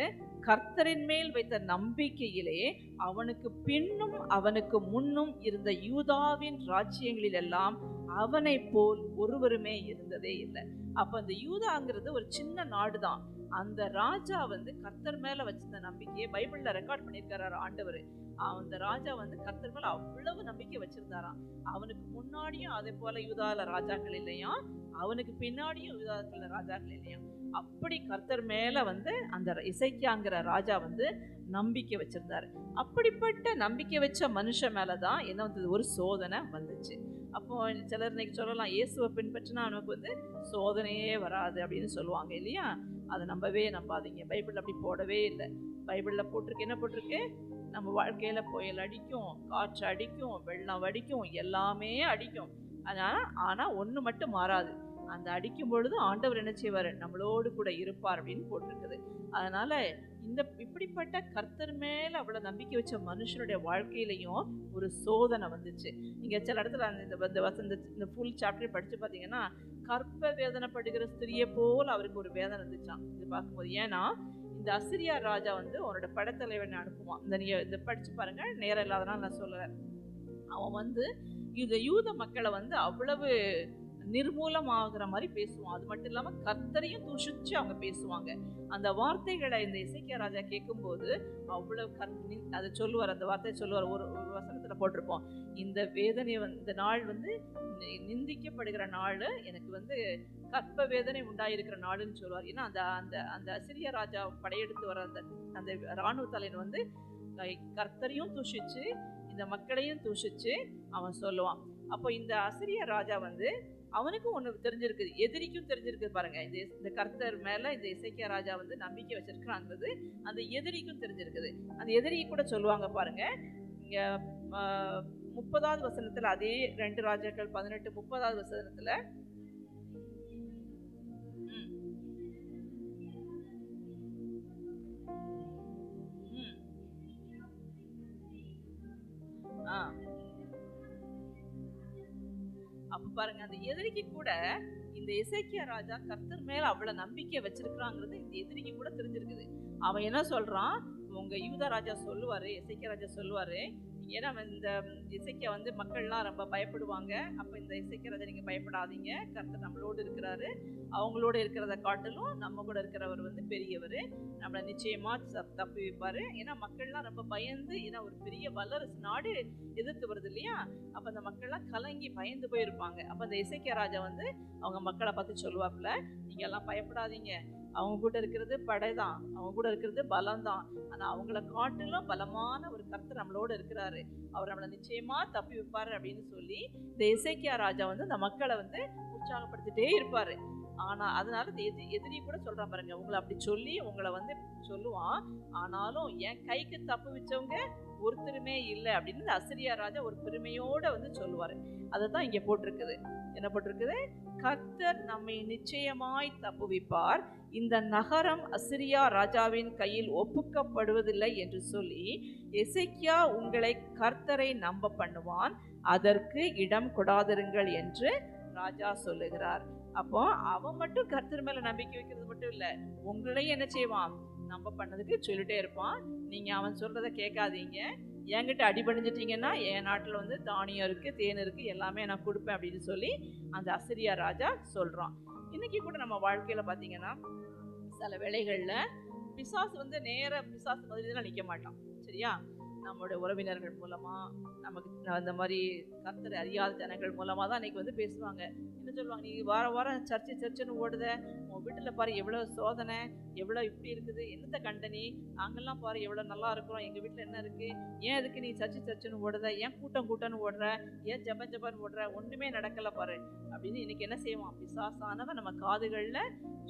கர்த்தரின் மேல் வைத்த நம்பிக்கையிலே அவனுக்கு பின்னும் அவனுக்கு முன்னும் இருந்த யூதாவின் ராஜ்யங்களில் எல்லாம் அவனை போல் ஒருவருமே இருந்ததே இல்லை. அப்ப அந்த யூதாங்கிறது ஒரு சின்ன நாடு தான். அந்த ராஜா வந்து கர்த்தர் மேல வச்சிருந்த நம்பிக்கையை பைபிள்ல ரெக்கார்ட் பண்ணியிருக்காரு ஆண்டவர். அந்த ராஜா வந்து கர்த்தர் மேல அவ்வளவு நம்பிக்கை வச்சிருந்தாராம். அவனுக்கு முன்னாடியும் அதே போல யூதால ராஜாக்கள் இல்லையா, அவனுக்கு பின்னாடியும் யூதால ராஜாக்கள் இல்லையா. அப்படி கர்த்தர் மேல வந்து அந்த எசேக்கியாங்கிற ராஜா வந்து நம்பிக்கை வச்சிருந்தாரு. அப்படிப்பட்ட நம்பிக்கை வச்ச மனுஷன் மேலதான் என்ன வந்தது, ஒரு சோதனை வந்துச்சு. அப்போ சிலர் இன்னைக்கு சொல்லலாம், இயேசுவை பின்பற்றினா அவனுக்கு வந்து சோதனையே வராது அப்படின்னு சொல்லுவாங்க இல்லையா. அதை நம்பாதீங்க. பைபிள் அப்படி போடவே இல்லை. பைபிள்ல போட்டிருக்கு, என்ன போட்டிருக்கு, நம்ம வாழ்க்கையில புயல் அடிக்கும், காற்று அடிக்கும், வெள்ளம் அடிக்கும், எல்லாமே அடிக்கும். ஆனா ஒண்ணு மட்டும் மாறாது, அந்த அடிக்கும் பொழுது ஆண்டவர் என்ன செய்வாரு, நம்மளோடு கூட இருப்பார் அப்படின்னு போட்டிருக்குது. அதனால இப்படிப்பட்ட கர்த்தர் மேல அவ்வளவு நம்பிக்கை வச்ச மனுஷனுடைய வாழ்க்கையிலையும் ஒரு சோதனை வந்துச்சு. நீங்க சில இடத்துல இந்த ஃபுல் சாப்டர் படிச்சு பாத்தீங்கன்னா, கற்ப வேதனைப்படுகிற ஸ்திரியை போல் அவருக்கு ஒரு வேதனை இருந்துச்சான் இது பார்க்கும்போது. ஏன்னா இந்த அசிரியா ராஜா வந்து அவனோட படைத்தலைவனை அனுப்புவான். நீங்க படிச்சு பாருங்க, நேரம் இல்லாதனால நான் சொல்லுறேன். அவன் வந்து இந்த யூத மக்களை வந்து அவ்வளவு நிர்மூலமாகிற மாதிரி பேசுவான். அது மட்டும் இல்லாம கர்த்தரையும் தூஷிச்சு அவங்க பேசுவாங்க. அந்த வார்த்தைகளை இந்த எசேக்கியா ராஜா கேட்கும்போது அவ்வளவு அதை சொல்லுவார், அந்த வார்த்தையை சொல்லுவார். ஒரு வசனத்துல போட்டிருப்போம், இந்த வேதனை இந்த நாள் வந்து நிந்திக்கப்படுகிற நாள், எனக்கு வந்து கற்ப வேதனை உண்டாயிருக்கிற நாளுன்னு சொல்லுவார். ஏன்னா அந்த அந்த அந்த அசிரியா ராஜா படையெடுத்து வர அந்த இராணுவ தலைவன் வந்து கர்த்தரையும் தூஷிச்சு இந்த மக்களையும் தூஷிச்சு அவன் சொல்லுவான். அப்போ இந்த அசிரியா ராஜா வந்து அவனுக்கும் ஒண்ணு தெரிஞ்சிருக்குது, எதிரிக்கும் தெரிஞ்சிருக்குது. பாருங்க, இந்த கர்த்தர் மேல இந்த எசேக்கியா ராஜா வந்து நம்பிக்கை வச்சிருக்கிறாங்கிறது அந்த எதிரிக்கும் தெரிஞ்சிருக்குது. அந்த எதிரியை கூட சொல்லுவாங்க பாருங்க. இங்க 30வது வசனத்துல, அதே 2 ராஜாக்கள் 18:30வது வசனத்துல, அப்ப பாருங்க, அந்த எதிரிக்கு கூட இந்த எசேக்கியா ராஜா கர்த்தர் மேல அவ்வளவு நம்பிக்கை வச்சிருக்காங்கிறது இந்த எதிரிக்கு கூட தெரிஞ்சிருக்குது. அவன் என்ன சொல்றான், உங்க யூதா ராஜா சொல்லுவாரு, எசேக்கியா ராஜா சொல்லுவாரு, ஏன்னா இந்த எசேக்கியா வந்து மக்கள்லாம் ரொம்ப பயப்படுவாங்க. அப்ப இந்த எசேக்கியா ராஜா, நீங்க பயப்படாதீங்க, கர்த்தர் நம்மளோடு இருக்கிறாரு, அவங்களோட இருக்கிறத காட்டிலும் நம்ம கூட இருக்கிறவர் வந்து பெரியவர், நம்மளை நிச்சயமா தப்பி வைப்பாரு. ஏன்னா மக்கள்லாம் ரொம்ப பயந்து, ஏன்னா ஒரு பெரிய வல்லரசு நாடு எதிர்த்து வருது இல்லையா. அப்ப அந்த மக்கள்லாம் கலங்கி பயந்து போயிருப்பாங்க. அப்ப அந்த எசேக்கியா ராஜா வந்து அவங்க மக்களை பார்த்து சொல்லுவாப்புல, நீங்க எல்லாம் பயப்படாதீங்க, அவங்க கூட இருக்கிறது படைதான், அவங்க கூட இருக்கிறது பலம்தான், ஆனா அவங்கள காட்டிலும் பலமான ஒரு கர்த்தர் நம்மளோட இருக்கிறாரு, அவர் நம்மளை நிச்சயமா தப்பி வைப்பாரு அப்படின்னு சொல்லி இந்த எசேக்கியா ராஜா வந்து அந்த மக்களை வந்து உற்சாகப்படுத்திட்டே இருப்பாரு. ஆனா அதனால எதிரி கூட சொல்றான் பாருங்க, உங்களை அப்படி சொல்லி உங்களை வந்து சொல்லுவான், ஆனாலும் என் கைக்கு தப்பு வச்சவங்க ஒருத்தருமே இல்லை அப்படின்னு இந்த அசிரியா ராஜா ஒரு பெருமையோட வந்து சொல்லுவாரு. அதுதான் இங்க போட்டிருக்குது. என்ன போட்டிருக்குது? கர்த்தர் நம்மை நிச்சயமாய் தப்புவிப்பார், இந்த நகரம் அசிரியா ராஜாவின் கையில் ஒப்புக்கப்படுவதில்லை என்று சொல்லி எசேக்கியா உங்களை கர்த்தரை நம்ப பண்ணுவான், அதற்கு இடம் கொடாதிருங்கள் என்று ராஜா சொல்லுகிறார். அப்போ அவன் மட்டும் கர்த்தர் மேல நம்பிக்கை வைக்கிறது மட்டும் இல்ல, உங்களையும் என்ன செய்வான்? நம்ப பண்ணதுக்கு சொல்லிட்டே இருப்பான். நீங்க அவன் சொல்றத கேட்காதீங்க, என்கிட்ட அடிபணிஞ்சிட்டீங்கன்னா என் நாட்டில் வந்து தானியம் இருக்கு, தேன் இருக்கு, எல்லாமே நான் கொடுப்பேன் அப்படின்னு சொல்லி அந்த அசிரியா ராஜா சொல்றான். இன்னைக்கு கூட நம்ம வாழ்க்கையில பாத்தீங்கன்னா சில வேளைகள்ல பிசாசு வந்து நேர பிசாசு மாதிரி நிற்க மாட்டான், சரியா? நம்மளுடைய உறவினர்கள் மூலமா, நமக்கு அந்த மாதிரி கர்த்தரை அறியாத ஜனங்கள் மூலமா தான் இன்னைக்கு வந்து பேசுவாங்க. என்ன சொல்லுவாங்க? நீ வாரம் சர்ச்சுன்னு ஓடுத, உன் வீட்டில் பாரு எவ்வளோ சோதனை, எவ்வளோ இப்படி இருக்குது, என்னத்தை கண்டனி, நாங்கள்லாம் பாரு எவ்வளோ நல்லா இருக்கிறோம், எங்கள் வீட்டில் என்ன இருக்குது, ஏன் அதுக்கு நீ சர்ச்சுன்னு ஓடுத, ஏன் கூட்டம்னு ஓடுற, ஏன் ஜபன்னு ஓடுற, ஒன்றுமே நடக்கலை பாரு அப்படின்னு இன்னைக்கு என்ன செய்வான்? பிசாசானவன் நம்ம காதுகளில்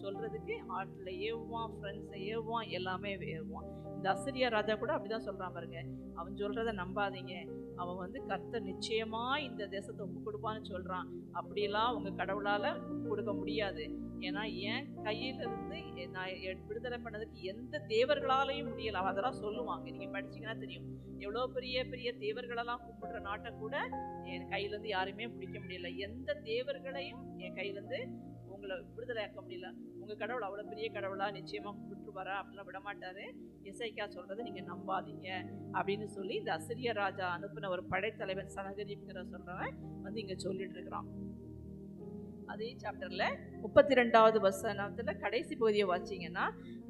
சொல்கிறதுக்கு ஆட்டில் ஏவுவான், ஃப்ரெண்ட்ஸை ஏவுவான், எல்லாமே ஏவுவான். இந்த அசிரியா ராஜா கூட அப்படிதான் சொல்கிறான் பாருங்க, அவன் சொல்கிறத நம்பாதீங்க, அவன் வந்து கர்த்தர் நிச்சயமா இந்த தேசத்தை ஒப்பு கொடுப்பான்னு சொல்றான். அப்படியெல்லாம் உங்க கடவுளால ஒப்பு கொடுக்க முடியாது. ஏன்னா என் கையிலிருந்து நான் விடுதலை பண்ணதுக்கு எந்த தேவர்களாலையும் முடியல. அதெல்லாம் சொல்லுவாங்க, நீங்க படிச்சீங்கன்னா தெரியும். எவ்வளோ பெரிய பெரிய தேவர்களெல்லாம் கும்பிடுற நாட்டை கூட என் கையிலேருந்து யாருமே பிடிக்க முடியல. எந்த தேவர்களையும் என் கையிலேருந்து உங்களை விடுதலை ஆக்க முடியல. உங்க கடவுள் அவ்வளோ பெரிய கடவுளா, நிச்சயமா விட்டுருவாரா? அப்படிலாம் விடமாட்டாரு. எசேக்கியா சொல்றதை நீங்க நம்பாதீங்க அப்படின்னு சொல்லி இந்த அசிரியா ராஜா அனுப்பின ஒரு படைத்தலைவன் சனகரிப்ங்கிற சொல்றவன் வந்து இங்க சொல்லிட்டு இருக்கிறான். அதே சாப்டர்ல 32வது வசனத்துல கடைசி பகுதியை வாசிங்கன்னா,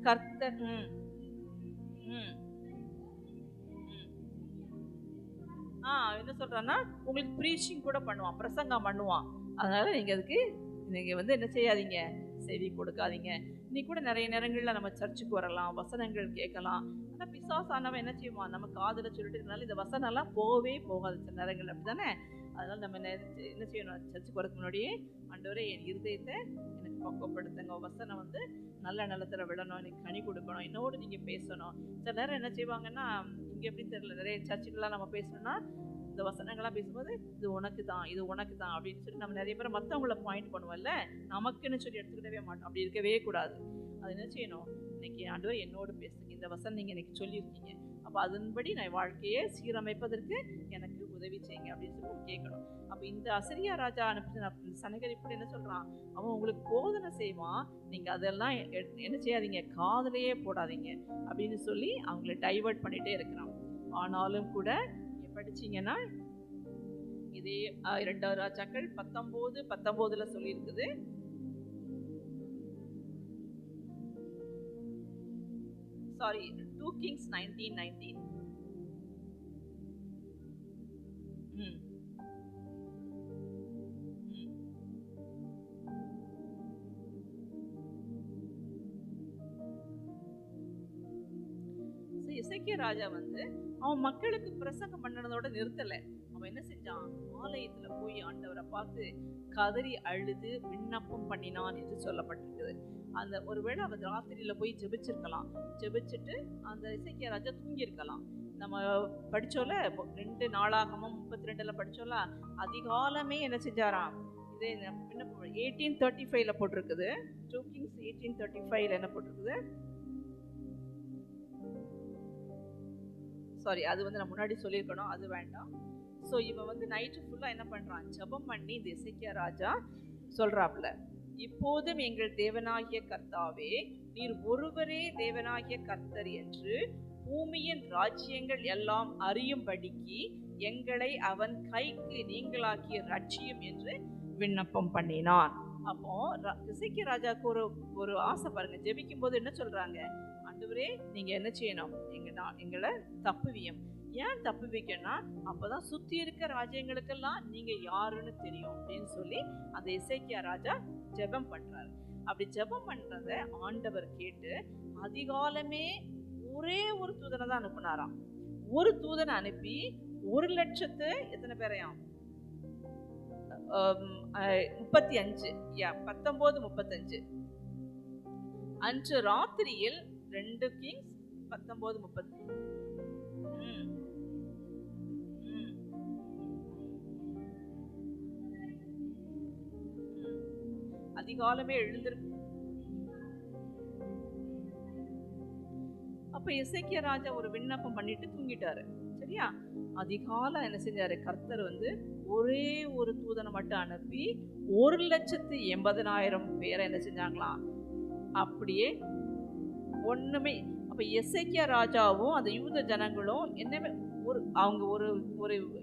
கர்த்தர் என்ன சொல்றான்னா, உங்களுக்கு ப்ரீச்சிங் கூட பண்ணுவான், பிரசங்கம் பண்ணுவான். அதனால நீங்க அதுக்கு நீங்க வந்து என்ன செய்யாதீங்க, செவி கொடுக்காதீங்க. இன்னைக்கு கூட நிறைய நேரங்களில் நம்ம சர்ச்சுக்கு வரலாம், வசனங்கள் கேட்கலாம். ஆனால் பிசாசானவன் என்ன செய்வான்? நம்ம காதில் சொல்லிட்டு இருக்கனால இந்த வசனம்லாம் போகவே போகாது சில நேரங்கள், அப்படி தானே? அதனால நம்ம என்ன செய்யணும்? சர்ச்சுக்கு வரதுக்கு முன்னாடியே, ஆண்டவரே என் இருதயத்தை எனக்கு பக்குவப்படுத்துங்க, வசனம் வந்து நல்ல நிலத்தில் விடணும், எனக்கு கனி கொடுக்கணும், என்னோடு நீங்கள் பேசணும். சில நேரம் என்ன செய்வாங்கன்னா, இங்கே எப்படி தெரியல, நிறைய சர்ச்சுக்கெல்லாம் நம்ம பேசணும்னா இந்த வசனங்கள்லாம் பேசும்போது இது உனக்கு தான், இது உனக்கு தான் அப்படின்னு சொல்லி நம்ம நிறைய பேர் மற்றவங்கள பாயிண்ட் பண்ணுவோம்ல, நமக்குன்னு சொல்லி எடுத்துக்கிட்டவே மாட்டோம். அப்படி இருக்கவே கூடாது. அது என்ன செய்யணும்? இன்னைக்கு ஆண்டவர் என்னோடு பேசுங்க, இந்த வசனம் நீங்கள் எனக்கு சொல்லியிருக்கீங்க, அப்போ அதன்படி நான் வாழ்க்கையை சீரமைப்பதற்கு எனக்கு உதவி செய்யுங்க அப்படின்னு சொல்லி நம்ம கேட்கணும். அப்போ இந்த அசிரியா ராஜா அனுப்பின சனகரிப்பு என்ன சொல்கிறான்? அவன் உங்களுக்கு போதனை செய்வான், நீங்கள் அதெல்லாம் என்ன செய்யாதீங்க, காதலையே போடாதீங்க அப்படின்னு சொல்லி அவங்கள டைவர்ட் பண்ணிகிட்டே இருக்கிறான். ஆனாலும் கூட படிச்சீங்கன்னா இதே 2 ராஜாக்கள் 19:19 சொல்லியிருக்குது. Sorry, 2 Kings 19:19. எசேக்கியா ராஜா வந்து அவன் மக்களுக்கு பிரசங்கம் பண்ணனதோட நிறுத்தலை. அவன் என்ன செஞ்சான்? ஆலயத்துல போய் ஆண்டவரை பார்த்து கதறி அழுது விண்ணப்பம் பண்ணினான் என்று சொல்லப்பட்டிருக்குது. அந்த ஒருவேளை அவன் ராத்திரியில போய் ஜெபிச்சிருக்கலாம், ஜெபிச்சுட்டு அந்த எசேக்கியா ராஜா தூங்கியிருக்கலாம். நம்ம படிச்சோல 2 நாளாகமும் 32ல படிச்சோல, அதிகாலமே என்ன செஞ்சாராம்? இதே 1835 போட்டிருக்குது. 2 Kings 1835 என்ன போட்டிருக்குது? சாரி, அது வந்து நான் முன்னாடி சொல்லியிருக்கணும், அது வேண்டாம். ஸோ இவன் வந்து நைட்டு ஃபுல்லாக என்ன பண்ணுறான்? ஜெபம் பண்ணி இந்த எசேக்கியா ராஜா சொல்கிறாப்புல, இப்போதும் எங்கள் தேவனாகிய கர்த்தாவே, நீர் ஒருவரே தேவனாகிய கர்த்தர் என்று பூமியின் ராஜ்யங்கள் எல்லாம் அறியும்படிக்கு எங்களை அவன் கைக்கு நீங்களாக்கிய ரட்சியும் என்று விண்ணப்பம் பண்ணினான். அப்போ எசேக்கியா ராஜாவுக்கு ஒரு ஆசை பாருங்க. ஜெபிக்கும் போது என்ன சொல்றாங்க? ஆண்டவரே, நீங்க என்ன செய்யணும்? எங்களை தப்புவியும். ஏன் தப்புவிக்கன்னா, அப்பதான் சுத்தி இருக்க ராஜ்யங்களுக்கெல்லாம் நீங்க யாருன்னு தெரியும் அப்படின்னு சொல்லி அந்த எசேக்கியா ராஜா ஜெபம் பண்றாரு. அப்படி ஜெபம் பண்றத ஆண்டவர் கேட்டு அதிகாலமே ஒரே ஒரு தூதனை தான் அனுப்புனாராம். ஒரு தூதனை அனுப்பி 1,00,000 எத்தனை பேரையாம்? 35 19:35. அன்று ராத்திரியில் 2 கிங்ஸ் 19:30. அதிகாலமே எழுந்திருக்கு. அப்ப எசேக்கியா ராஜா ஒரு விண்ணப்பம் பண்ணிட்டு தூங்கிட்டாரு. சரியா? அதிகாலை என்ன செஞ்சாரு? கர்த்தர் வந்து ஒரே ஒரு தூதனை மட்டும் அனுப்பி 1,80,000 பேரை என்ன செஞ்சாங்களாம்? அப்படியே ஒண்ணுமே. அப்ப எசேக்கியா ராஜாவும் அந்த யூத ஜனங்களும் என்னவே அவங்க ஒரு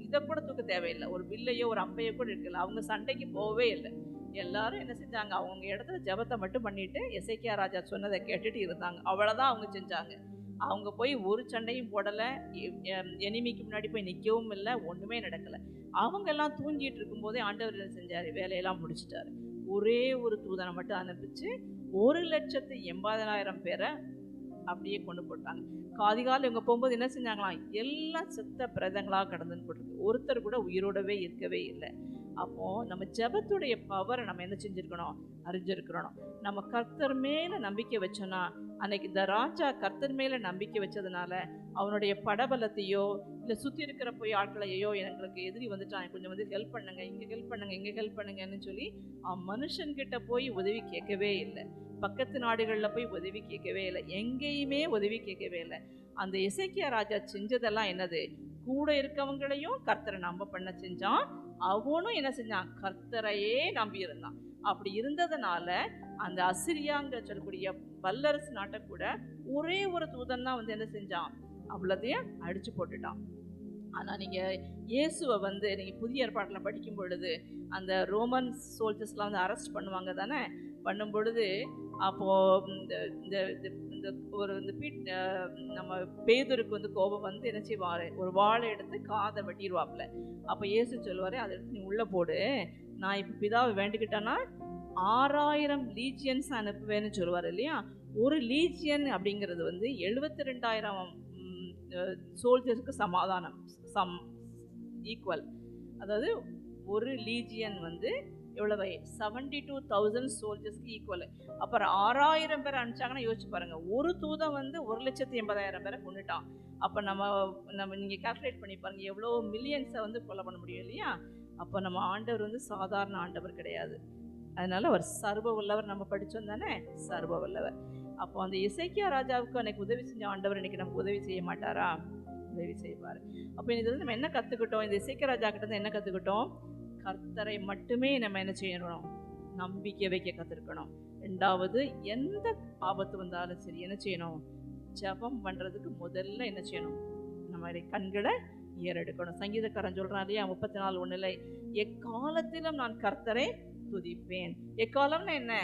இதை கூட தூக்க தேவையில்லை. ஒரு வில்லையோ ஒரு அம்பையோ கூட இருக்கல. அவங்க சண்டைக்கு போகவே இல்லை. எல்லாரும் என்ன செஞ்சாங்க? அவங்க இடத்துல ஜபத்தை மட்டும் பண்ணிட்டு எசேக்கியா ராஜா சொன்னதை கேட்டுட்டு இருந்தாங்க. அவ்வளவுதான் அவங்க செஞ்சாங்க. அவங்க போய் ஒரு சண்டையும் போடலை. எனிமிக்கு முன்னாடி போய் நிற்கவும் இல்லை. ஒன்றுமே நடக்கலை. அவங்க எல்லாம் தூங்கிட்டு இருக்கும்போதே ஆண்டவர் என்ன செஞ்சார்? வேலையெல்லாம் முடிச்சிட்டாரு. ஒரே ஒரு தூதனை மட்டும் அனுப்பிச்சு 1,80,000 பேரை அப்படியே கொண்டு போட்டாங்க. காதிகாலம் இவங்க போகும்போது என்ன செஞ்சாங்களாம்? எல்லாம் செத்த பிரதங்களாக கடந்துன்னு போட்டிருக்கு. ஒருத்தர் கூட உயிரோடவே இருக்கவே இல்லை. அப்போ நம்ம ஜெபத்துடைய பவரை நம்ம என்ன செஞ்சிருக்கணும்? அறிஞ்சிருக்கிறோம். நம்ம கர்த்தர் மேல நம்பிக்கை வச்சோன்னா, அன்னைக்கு இந்த ராஜா கர்த்தர் மேல நம்பிக்கை வச்சதுனால அவனுடைய படபலத்தையோ இல்லை சுற்றி இருக்கிற போய் ஆட்களையோ, எங்களுக்கு எதிரி வந்துட்டான், கொஞ்சம் வந்து ஹெல்ப் பண்ணுங்க, இங்கே ஹெல்ப் பண்ணுங்க, இங்கே ஹெல்ப் பண்ணுங்கன்னு சொல்லி அவன் மனுஷன்கிட்ட போய் உதவி கேட்கவே இல்லை. பக்கத்து நாடுகளில் போய் உதவி கேட்கவே இல்லை. எங்கேயுமே உதவி கேட்கவே இல்லை. அந்த எசேக்கியா ராஜா செஞ்சதெல்லாம் என்னது? கூட இருக்கவங்களையும் கர்த்தரை நம்ப பண்ண செஞ்சான். அவனும் என்ன செஞ்சான்? கர்த்தரையே நம்பி இருந்தான். அப்படி இருந்ததுனால அந்த அசிரியாங்கிற சொல்லக்கூடிய வல்லரசு நாட்டை கூட ஒரே ஒரு தூதன் தான் வந்து என்ன செஞ்சான்? அவ்வளோதையும் அடிச்சு போட்டுட்டான். ஆனால் நீங்கள் இயேசுவை வந்து நீங்கள் புதிய ஏற்பாட்டில் படிக்கும் பொழுது அந்த ரோமன் சோல்ஜர்ஸ்லாம் வந்து அரெஸ்ட் பண்ணுவாங்க தானே. பண்ணும் பொழுது அப்போது நம்ம பேதுருக்கு வந்து கோபம் வந்து என்ன செய்வார்? ஒரு வாழை எடுத்து காதை வெட்டிடுவாப்புல. அப்போ இயேசு சொல்லுவார், அதை எடுத்து நீ உள்ளே போடு, நான் இப்போ பிதாவை வேண்டிக்கிட்டேன்னா 6,000 லீஜியன்ஸ் அனுப்புவேன்னு சொல்லுவார் இல்லையா. ஒரு லீஜியன் அப்படிங்கிறது வந்து 72,000 சோல்ஜர்ஸ்க்கு ஈக்குவல். அதாவது ஒரு லீஜியன் வந்து எவ்வளவு? 72,000 சோல்ஜர்ஸ்க்கு ஈக்குவல். அப்புறம் 6,000 பேர் அனுப்பிச்சாங்கன்னா யோசிச்சு பாருங்க. ஒரு தூதன் வந்து 1,80,000 பேரை கொண்டுட்டான். அப்போ நம்ம நீங்கள் கால்குலேட் பண்ணி பாருங்க, எவ்வளோ மில்லியன்ஸை வந்து கொலை பண்ண முடியும் இல்லையா. அப்போ நம்ம ஆண்டவர் வந்து சாதாரண ஆண்டவர் கிடையாது. அதனால அவர் சர்வ வல்லவர். நம்ம படித்தோம் தானே, சர்வ வல்லவர். அப்போ அந்த எசேக்கியா ராஜாவுக்கு அன்னைக்கு உதவி செஞ்ச ஆண்டவர் இன்னைக்கு நமக்கு உதவி செய்ய மாட்டாரா? உதவி செய்வார். அப்போ இது நம்ம என்ன கற்றுக்கிட்டோம்? இந்த எசேக்கியா ராஜா கிட்ட இருந்து என்ன கற்றுக்கிட்டோம்? கர்த்தரை மட்டுமே நம்ம என்ன செய்யணும்? நம்பிக்கை வைக்க கற்றுக்கணும். ரெண்டாவது, எந்த ஆபத்து வந்தாலும் சரி என்ன செய்யணும்? ஜெபம் பண்ணுறதுக்கு முதல்ல என்ன செய்யணும்? நம்மளுடைய கண்களை ஏறெடுக்கணும். சங்கீதக்காரன் சொல்கிறான் இல்லையா 34:1, எக்காலத்திலும் நான் கர்த்தரை துதிப்பேன். எக்காலம்னா என்ன?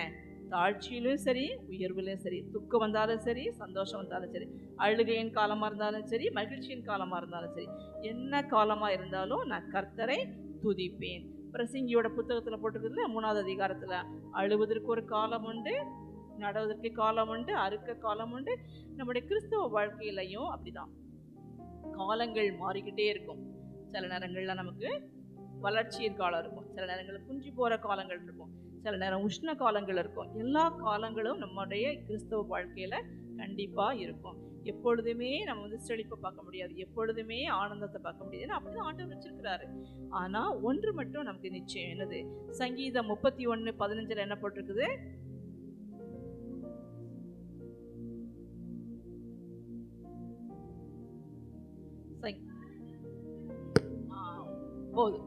தாழ்ச்சியிலும் சரி, உயர்விலும் சரி, துக்கம் வந்தாலும் சரி, சந்தோஷம் வந்தாலும் சரி, அழுகையின் காலமாக இருந்தாலும் சரி, மகிழ்ச்சியின் காலமாக இருந்தாலும் சரி, என்ன காலமாக இருந்தாலும் நான் கர்த்தரை துதிப்பேன். பிரசங்கியோட புத்தகத்தில் போட்டிருக்குதுல 3வது அதிகாரத்தில், அழுவதற்கு ஒரு காலம் உண்டு, நடவதற்கு காலம் உண்டு, அறுக்க காலம் உண்டு. நம்முடைய கிறிஸ்தவ வாழ்க்கையிலையும் அப்படிதான் காலங்கள் மாறிக்கிட்டே இருக்கும். சில நேரங்களில் நமக்கு வளர்ச்சியின் காலம் இருக்கும், சில நேரங்களில் குஞ்சு போகிற காலங்கள் இருக்கும், சில நேரம் உஷ்ண காலங்கள் இருக்கும். எல்லா காலங்களும் நம்முடைய கிறிஸ்தவ வாழ்க்கையில் கண்டிப்பாக இருக்கும். எப்பொழுதுமே நம்ம வந்து செழிப்பை பார்க்க முடியாது, எப்பொழுதுமே ஆனந்தத்தை பார்க்க முடியாது. அப்படிதான் ஆண்டவர் வச்சிருக்கிறாரு. ஆனால் ஒன்று மட்டும் நமக்கு நிச்சயம், என்னது? சங்கீதம் 31:15 என்ன போட்டிருக்குது? போதும்.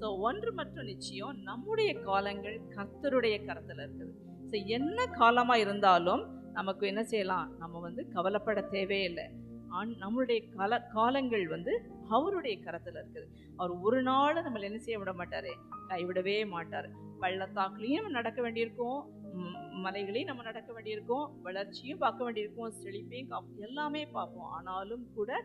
ஸோ ஒன்று மட்டும் நிச்சயம், நம்முடைய காலங்கள் கர்த்தருடைய கரத்தில் இருக்குது. ஸோ என்ன காலமாக இருந்தாலும் நமக்கு என்ன செய்யலாம்? நம்ம வந்து கவலைப்பட தேவையில்லை. நம்மளுடைய காலங்கள் வந்து அவருடைய கரத்தில் இருக்குது. அவர் ஒரு நாள் நம்மளை என்ன செய்ய விட மாட்டார், கைவிடவே மாட்டார். பள்ளத்தாக்குலையும் நடக்க வேண்டியிருக்கும், மலைகளையும் நம்ம நடக்க வேண்டியிருக்கும், வளர்ச்சியும் பார்க்க வேண்டியிருக்கும், செழிப்பையும் எல்லாமே பார்ப்போம். ஆனாலும் கூட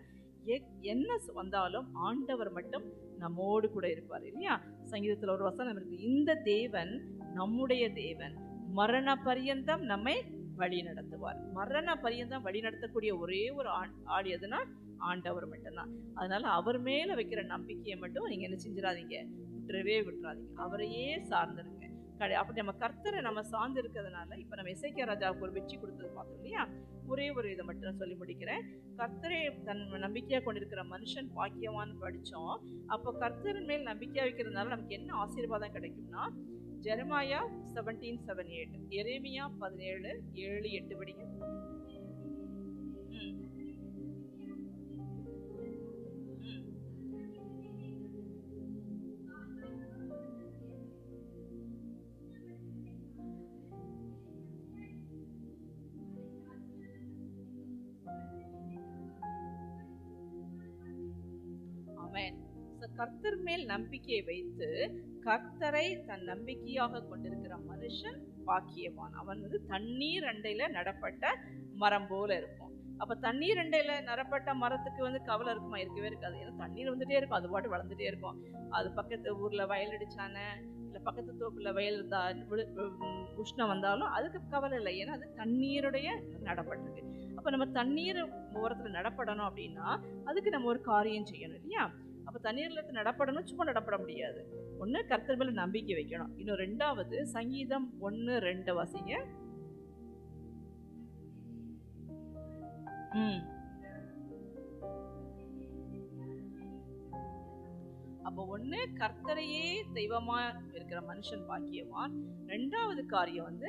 என்ன வந்தாலும் ஆண்டவர் மட்டும் நம்மோடு கூட இருப்பார் இல்லையா. சங்கீதத்தில் ஒரு வசனம் இருக்கு, இந்த தேவன் நம்முடைய தேவன், மரண பரியந்தம் நம்மை வழி நடத்துவார். மரண பரியந்தம் வழி நடத்தக்கூடிய ஒரே ஒரு ஆள் எதுனா ஆண்டவர் மட்டும்தான். அதனால அவர் மேல வைக்கிற நம்பிக்கையை மட்டும் நீங்க என்ன செஞ்சிடாதீங்க, விட்டுறவே விட்டுறாதீங்க. அவரையே சார்ந்திருங்க. அப்படி நம்ம கர்த்தரை நம்ம சார்ந்து இருக்கிறதுனால இப்போ நம்ம எசேக்கியா ராஜாவுக்கு ஒரு வெற்றி கொடுத்தது பார்த்தோம் இல்லையா? ஒரே ஒரு இதை மட்டும் நான் சொல்லி முடிக்கிறேன். கர்த்தரை தன் நம்பிக்கையாக கொண்டிருக்கிற மனுஷன் பாக்கியவான்னு படித்தோம். அப்போ கர்த்தரின் மேல் நம்பிக்கையாக வைக்கிறதுனால நமக்கு என்ன ஆசீர்வாதம் கிடைக்கும்னா, ஜெரமாயா 17:7-8, எரேமியா 17:7-8 படிங்க. கர்த்தர் மேல் நம்பிக்கையை வைத்து கர்த்தரை தன் நம்பிக்கையாக கொண்டிருக்கிற மனுஷன் பாக்கியவான். அவன் தண்ணீர் அண்டையில நடப்பட்ட மரம் போல இருக்கும். அப்ப தண்ணீர் அண்டையில நடப்பட்ட மரத்துக்கு கவலை இருக்குமா? இருக்கவே இருக்காது. ஏன்னா தண்ணீர் வந்துட்டே இருக்கும், அது பாட்டு வளர்ந்துட்டே இருக்கும். அது பக்கத்து ஊர்ல வயல் அடிச்சான இல்ல பக்கத்து தோப்புல வயல் இருந்தா உஷ்ணம் வந்தாலும் அதுக்கு கவலை இல்லை. ஏன்னா அது தண்ணீருடைய நடப்பட்டிருக்கு. அப்ப நம்ம தண்ணீர் ஓரத்துல நடப்படணும் அப்படின்னா அதுக்கு நம்ம ஒரு காரியம் செய்யணும் இல்லையா? அப்ப தண்ணீர்ல நடப்படணும், சும்மா நடப்பட முடியாது. ஒண்ணு கர்த்தர் மேல நம்பிக்கை வைக்கணும். இன்னும் ரெண்டாவது சங்கீதம் 1:2 வாசிங்க. அப்போ ஒண்ணு கர்த்தரையே தெய்வமா இருக்கிற மனுஷன் பாக்கியவான். ரெண்டாவது காரியம்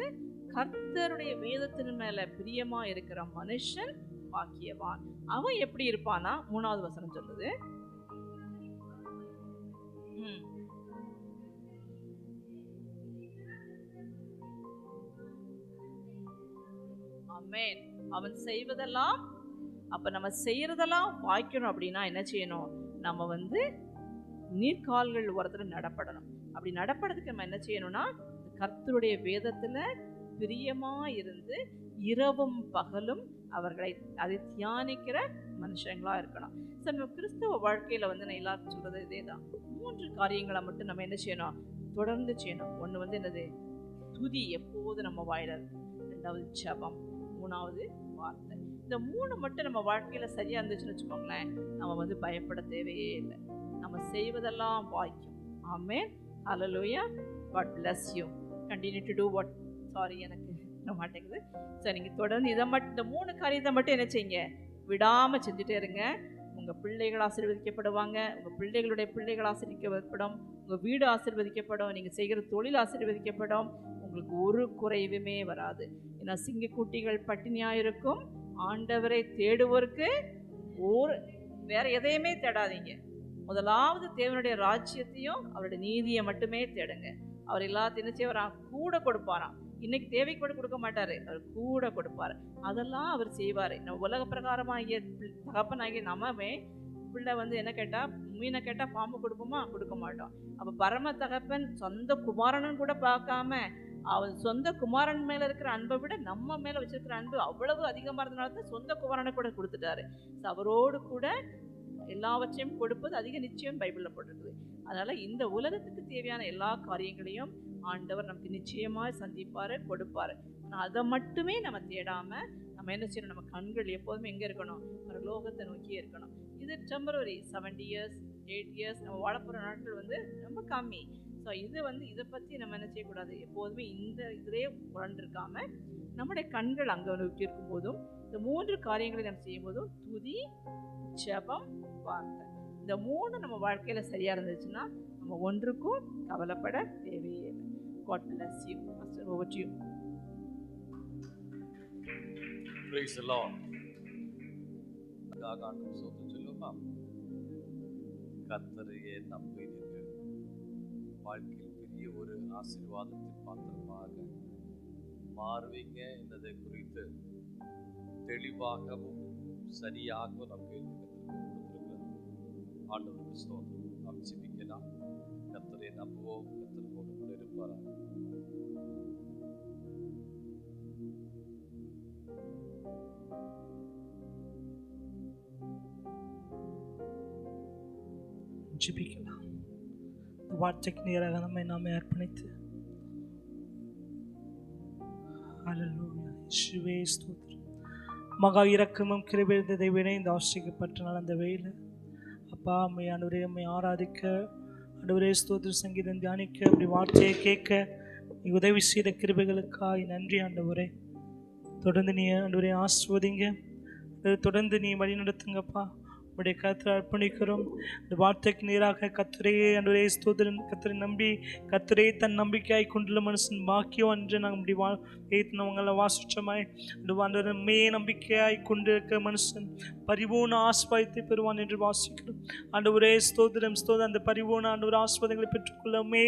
கர்த்தருடைய வேதத்தின் மேல பிரியமா இருக்கிற மனுஷன் பாக்கியவான். அவன் எப்படி இருப்பானா 3வது வசனம் சொல்லுது. ஆமென். அவன் செய்வதெல்லாம், அப்ப நம்ம செய்யறதெல்லாம் வாய்க்கணும் அப்படின்னா என்ன செய்யணும்? நம்ம நீர்கால்கள் ஓரத்துல நடப்படணும். அப்படி நடப்படுறதுக்கு நம்ம என்ன செய்யணும்னா கர்த்தருடைய வேதத்துல பிரியமா இருந்து இரவும் பகலும் அவர்களை அதை தியானிக்கிற மனுஷங்களா இருக்கணும். சரி, நம்ம கிறிஸ்தவ வாழ்க்கையில நான் எல்லாருக்கும் சொல்றது இதேதான். 3 காரியங்களை மட்டும் நம்ம என்ன செய்யணும்? தொடர்ந்து செய்யணும். ஒண்ணு என்னது? துதி எப்போது நம்ம வாயில இருக்கு. 2வது ஜெபம், 3வது வார்த்தை. இந்த 3 மட்டும் நம்ம வாழ்க்கையில சரியா இருந்துச்சுன்னு வச்சுக்கோங்களேன், நம்ம பயப்பட தேவையே இல்லை. நம்ம செய்வதெல்லாம் வாய்க்கும். ஆமென். ஹல்லேலூயா. God bless you. Continue to do what எனக்கு மாட்டேங்குது. சரி, நீங்க தொடர்ந்து இதை மட்டும், இந்த 3 காரியத்தை மட்டும் என்ன செய்யுங்க? விடாம செஞ்சுட்டே இருங்க. உங்க பிள்ளைகள் ஆசீர்வதிக்கப்படுவாங்க, உங்க பிள்ளைகளுடைய பிள்ளைகள் ஆசீர்வதிக்கப்படும், உங்க வீடு ஆசீர்வதிக்கப்படும், நீங்க செய்கிற தொழில் ஆசீர்வதிக்கப்படும். உங்களுக்கு ஒரு குறைவுமே வராது. ஏன்னா சிங்கக்குட்டிகள் பட்டினியா இருக்கும். ஆண்டவரை தேடுவோருக்கு வேற எதையுமே தேடாதீங்க. முதலாவது தேவனுடைய ராஜ்யத்தையும் அவருடைய நீதியை மட்டுமே தேடுங்க. அவர் எல்லாத்தையும் செய்வாராம், கூட கொடுப்பாராம். இன்னைக்கு தேவைக்கு கூட கொடுக்க மாட்டாரு, அவர் கூட கொடுப்பாரு. அதெல்லாம் அவர் செய்வாரு. நம்ம உலக பிரகாரமாகிய தகப்பனாகிய நம்மவே பிள்ளை என்ன கேட்டா, மீனை கேட்டா பாம்பு கொடுப்போமா? கொடுக்க மாட்டோம். அப்ப பரம தகப்பன் சொந்த குமாரனும் கூட பார்க்காம அவன் சொந்த குமாரன் மேல இருக்கிற அன்பை விட நம்ம மேல வச்சிருக்கிற அன்பு அவ்வளவு அதிகமா இருந்தனால தான் சொந்த குமாரனை கூட கொடுத்துட்டாரு. அவரோடு கூட எல்லாவற்றையும் கொடுப்பது அதிக நிச்சயம் பைபிள்ல போட்டிருக்குது. அதனால இந்த உலகத்துக்கு தேவையான எல்லா காரியங்களையும் ஆண்டவர் நமக்கு நிச்சயமாய் சந்திப்பாரு, கொடுப்பாரு. ஆனால் அதை மட்டுமே நம்ம தேடாம நம்ம என்ன செய்யணும்? நம்ம கண்கள் எப்போதுமே எங்க இருக்கணும்? பரலோகத்தை நோக்கியே இருக்கணும். இது டெம்பரரி 70 years 8 years நம்ம வாழப்போற நாட்கள் ரொம்ப கம்மி. ஸோ இது இதை பற்றி நம்ம என்ன செய்யக்கூடாது? எப்போதுமே இந்த இதிலே உழண்டிருக்காம நம்முடைய கண்கள் அங்கே நோக்கி இருக்கும் போதும் இந்த 3 காரியங்களை நம்ம செய்யும் போதும் துதி, ஜெபம், வார்த்தை, இந்த 3 நம்ம வாழ்க்கையில சரியா இருந்துச்சுன்னா நம்ம ஒன்றுக்கும் கவலைப்பட தேவையே இல்லை. God bless you. Pastor, over to you. Praise the Lord. ஆண்டவருக்கு ஸ்தோத்திரம் சொல்லுமா? கர்த்தரையே நம்பினீர்கள், வாழ்க்கையில் பெரிய ஒரு ஆசீர்வாதத்தின் பாத்திரமாக மாறுவீங்க என்பதை குறித்து தெளிவாகவும் சரியாகவும் நம் கேள்விகளுக்கு ஆண்டவருக்கு ஸ்தோத்திரம். நாம் ஜெபிக்கலாம். கர்த்தரை நம்புவோம். கர்த்தரோடு கூட இருப்பாராக. ஜெபிக்கலாம். வார்த்தைக்கு நேராக நம்மை நாமே அர்ப்பணித்து ஹல்லேலூயா. இயேசுவே ஸ்தோத்திரம். மகா இரக்கமும் கிருபையும் தேவனே, இந்த ஆசீர்வதிக்கப்பட்ட நாள் அந்த வேளை அப்பா அம்மை ஆண்டவரே, அம்மை ஆராதிக்க ஆண்டவரே ஸ்தோத்திர சங்கீதம் தியானிக்க அப்படி வார்த்தையை கேட்க நீ உதவி செய்த கிருபைகளுக்காய் நன்றி ஆண்டவரே. தொடர்ந்து நீ ஆண்டவரே ஆசிர்வதிங்க, தொடர்ந்து நீ வழி நடத்துங்கப்பா. உடைய கர்த்தரை அர்ப்பணிக்கிறோம். இந்த வார்த்தைக்கு நேராக கர்த்தரையே ஆண்டவரே ஸ்தோத்திரம், கர்த்தரை நம்பி கர்த்தரையே தன் நம்பிக்கையாய் கொண்டுள்ள மனுஷன் பாக்கியம் என்று நாங்கள் நம்மளை வாசிச்சோமாய். ஆண்டவரே மே நம்பிக்கையாய் கொண்டிருக்க மனுஷன் பரிபூர்ண ஆஸ்வாதத்தை பெறுவான் என்று வாசிக்கிறோம். ஆண்டவரே ஸ்தோத்திரம் ஸ்தோத்திரம். அந்த பரிபூர்ண ஆண்டவரே ஆஸ்வாதங்களை பெற்றுக்கொள்ளமே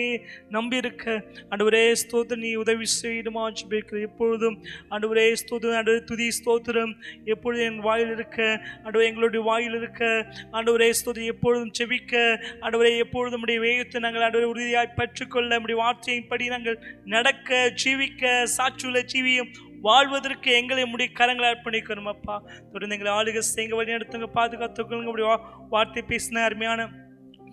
நம்பி இருக்க ஆண்டவரே ஸ்தோத்திரம் நீ உதவி செய்யுமா ஜெபிக்கிறேன். எப்பொழுதும் ஆண்டவரே ஸ்தோத்திரம், ஆண்டவரே துதி ஸ்தோத்திரம் எப்பொழுதும் என் வாயில் இருக்க, ஆண்டவரே எங்களுடைய வாயில் இருக்க ஆண்டவரே ஸ்தோத்திரம். எப்பொழுதும் செபிக்க ஆண்டவரே, எப்பொழுதும் உடைய வேகத்தை நாங்கள் ஆண்டவரே உறுதியாய் பெற்றுக்கொள்ள, நம்முடைய வார்த்தையின்படி நாங்கள் நடக்க, ஜீவிக்க, சாட்சியுள்ள ஜீவியம் வாழ்வதற்கு எங்களை முடிய கரங்களை அர்ப்பணிக்கிறோம் அப்பா. தொடர்ந்து எங்களை ஆளுகை செய்யுங்க, வழி நடத்துங்க, பாதுகாத்துக்கொள்ளுங்க. உடைய வார்த்தை பேசின அருமையான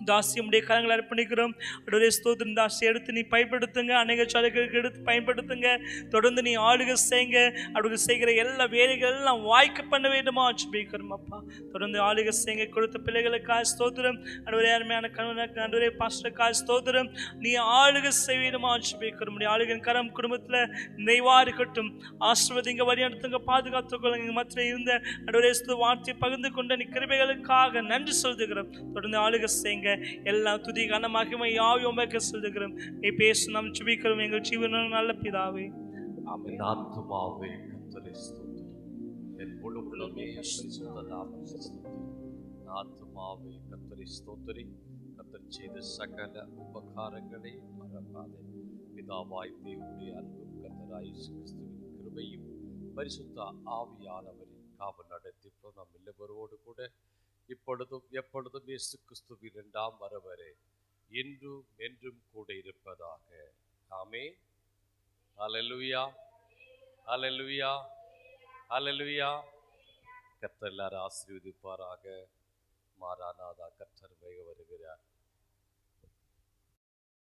தாசியமுடைய கரங்களை அர்ப்பணிக்கிறோம். ஆண்டவரே ஸ்தோத்திரம். தாசி எடுத்து நீ பயன்படுத்துங்க, அநேக சாலைகளுக்கு எடுத்து பயன்படுத்துங்க. தொடர்ந்து நீ ஆளுகை செய்யுங்க. அப்படி செய்கிற எல்லா வேலைகள் எல்லாம் வாய்க்க பண்ண வேண்டுமா ஜெபிக்கிறோம் அப்பா. தொடர்ந்து ஆளுகை செய்யுங்க. கொடுத்த பிள்ளைகளுக்காக ஸ்தோத்திரம். ஆண்டவரே அருமையான கணவனுக்கு ஆண்டவரே பாஸ்டருக்காக ஸ்தோத்திரம். நீ ஆளுகை செய்ய வேண்டுமா ஜெபிக்கிறோம். ஆளுகின் கரம் குடும்பத்தில் நிறைவா இருக்கட்டும். ஆசீர்வதிங்க, வழி நடத்துங்க, பாதுகாத்துக்கொள்ளுங்க. மற்ற இருந்த ஆண்டவரே வார்த்தையை பகிர்ந்து கொண்ட நீ கிருபைகளுக்காக நன்றி சொல்லுகிறோம். தொடர்ந்து ஆளுகை செய்யுங்க. எல்லாம் துதி கன மகிமை யாவையும் உமக்கு சொல்லுகிறோம். நீ பேசு, நாம் ஜெபிக்கிறோம் எங்கள் ஜீவனில் நல்ல பிதாவே. ஆமென். ஆத்துமாவே கர்த்தரை ஸ்தோத்திரி, என் முழு உள்ளமே பரிசுத்த நாமத்தை ஸ்தோத்திரி. ஆத்துமாவே கர்த்தரை ஸ்தோத்திரி. கர்த்தர் செய்த சகல உபகாரங்களை மறக்காதே. பிதாவாய் தேவனுடைய அன்பும் கர்த்தராய் இயேசு கிறிஸ்துவின் கிருபையும் பரிசுத்த ஆவியானவரின் காவல் நடத்திப்போ நம் எல்லோரோடு கூட இப்பொழுதும் எப்பொழுதும் இயேசு கிறிஸ்துவின் இரண்டாம் வரவரே என்றும் என்றும் கூட இருப்பதாக. ஆமென். ஹல்லேலூயா, ஹல்லேலூயா, ஹல்லேலூயா. கர்த்தர் எல்லாரும் ஆசீர்வதிப்பாராக. மாராநாதா, கர்த்தர் வேக வருகிறார்.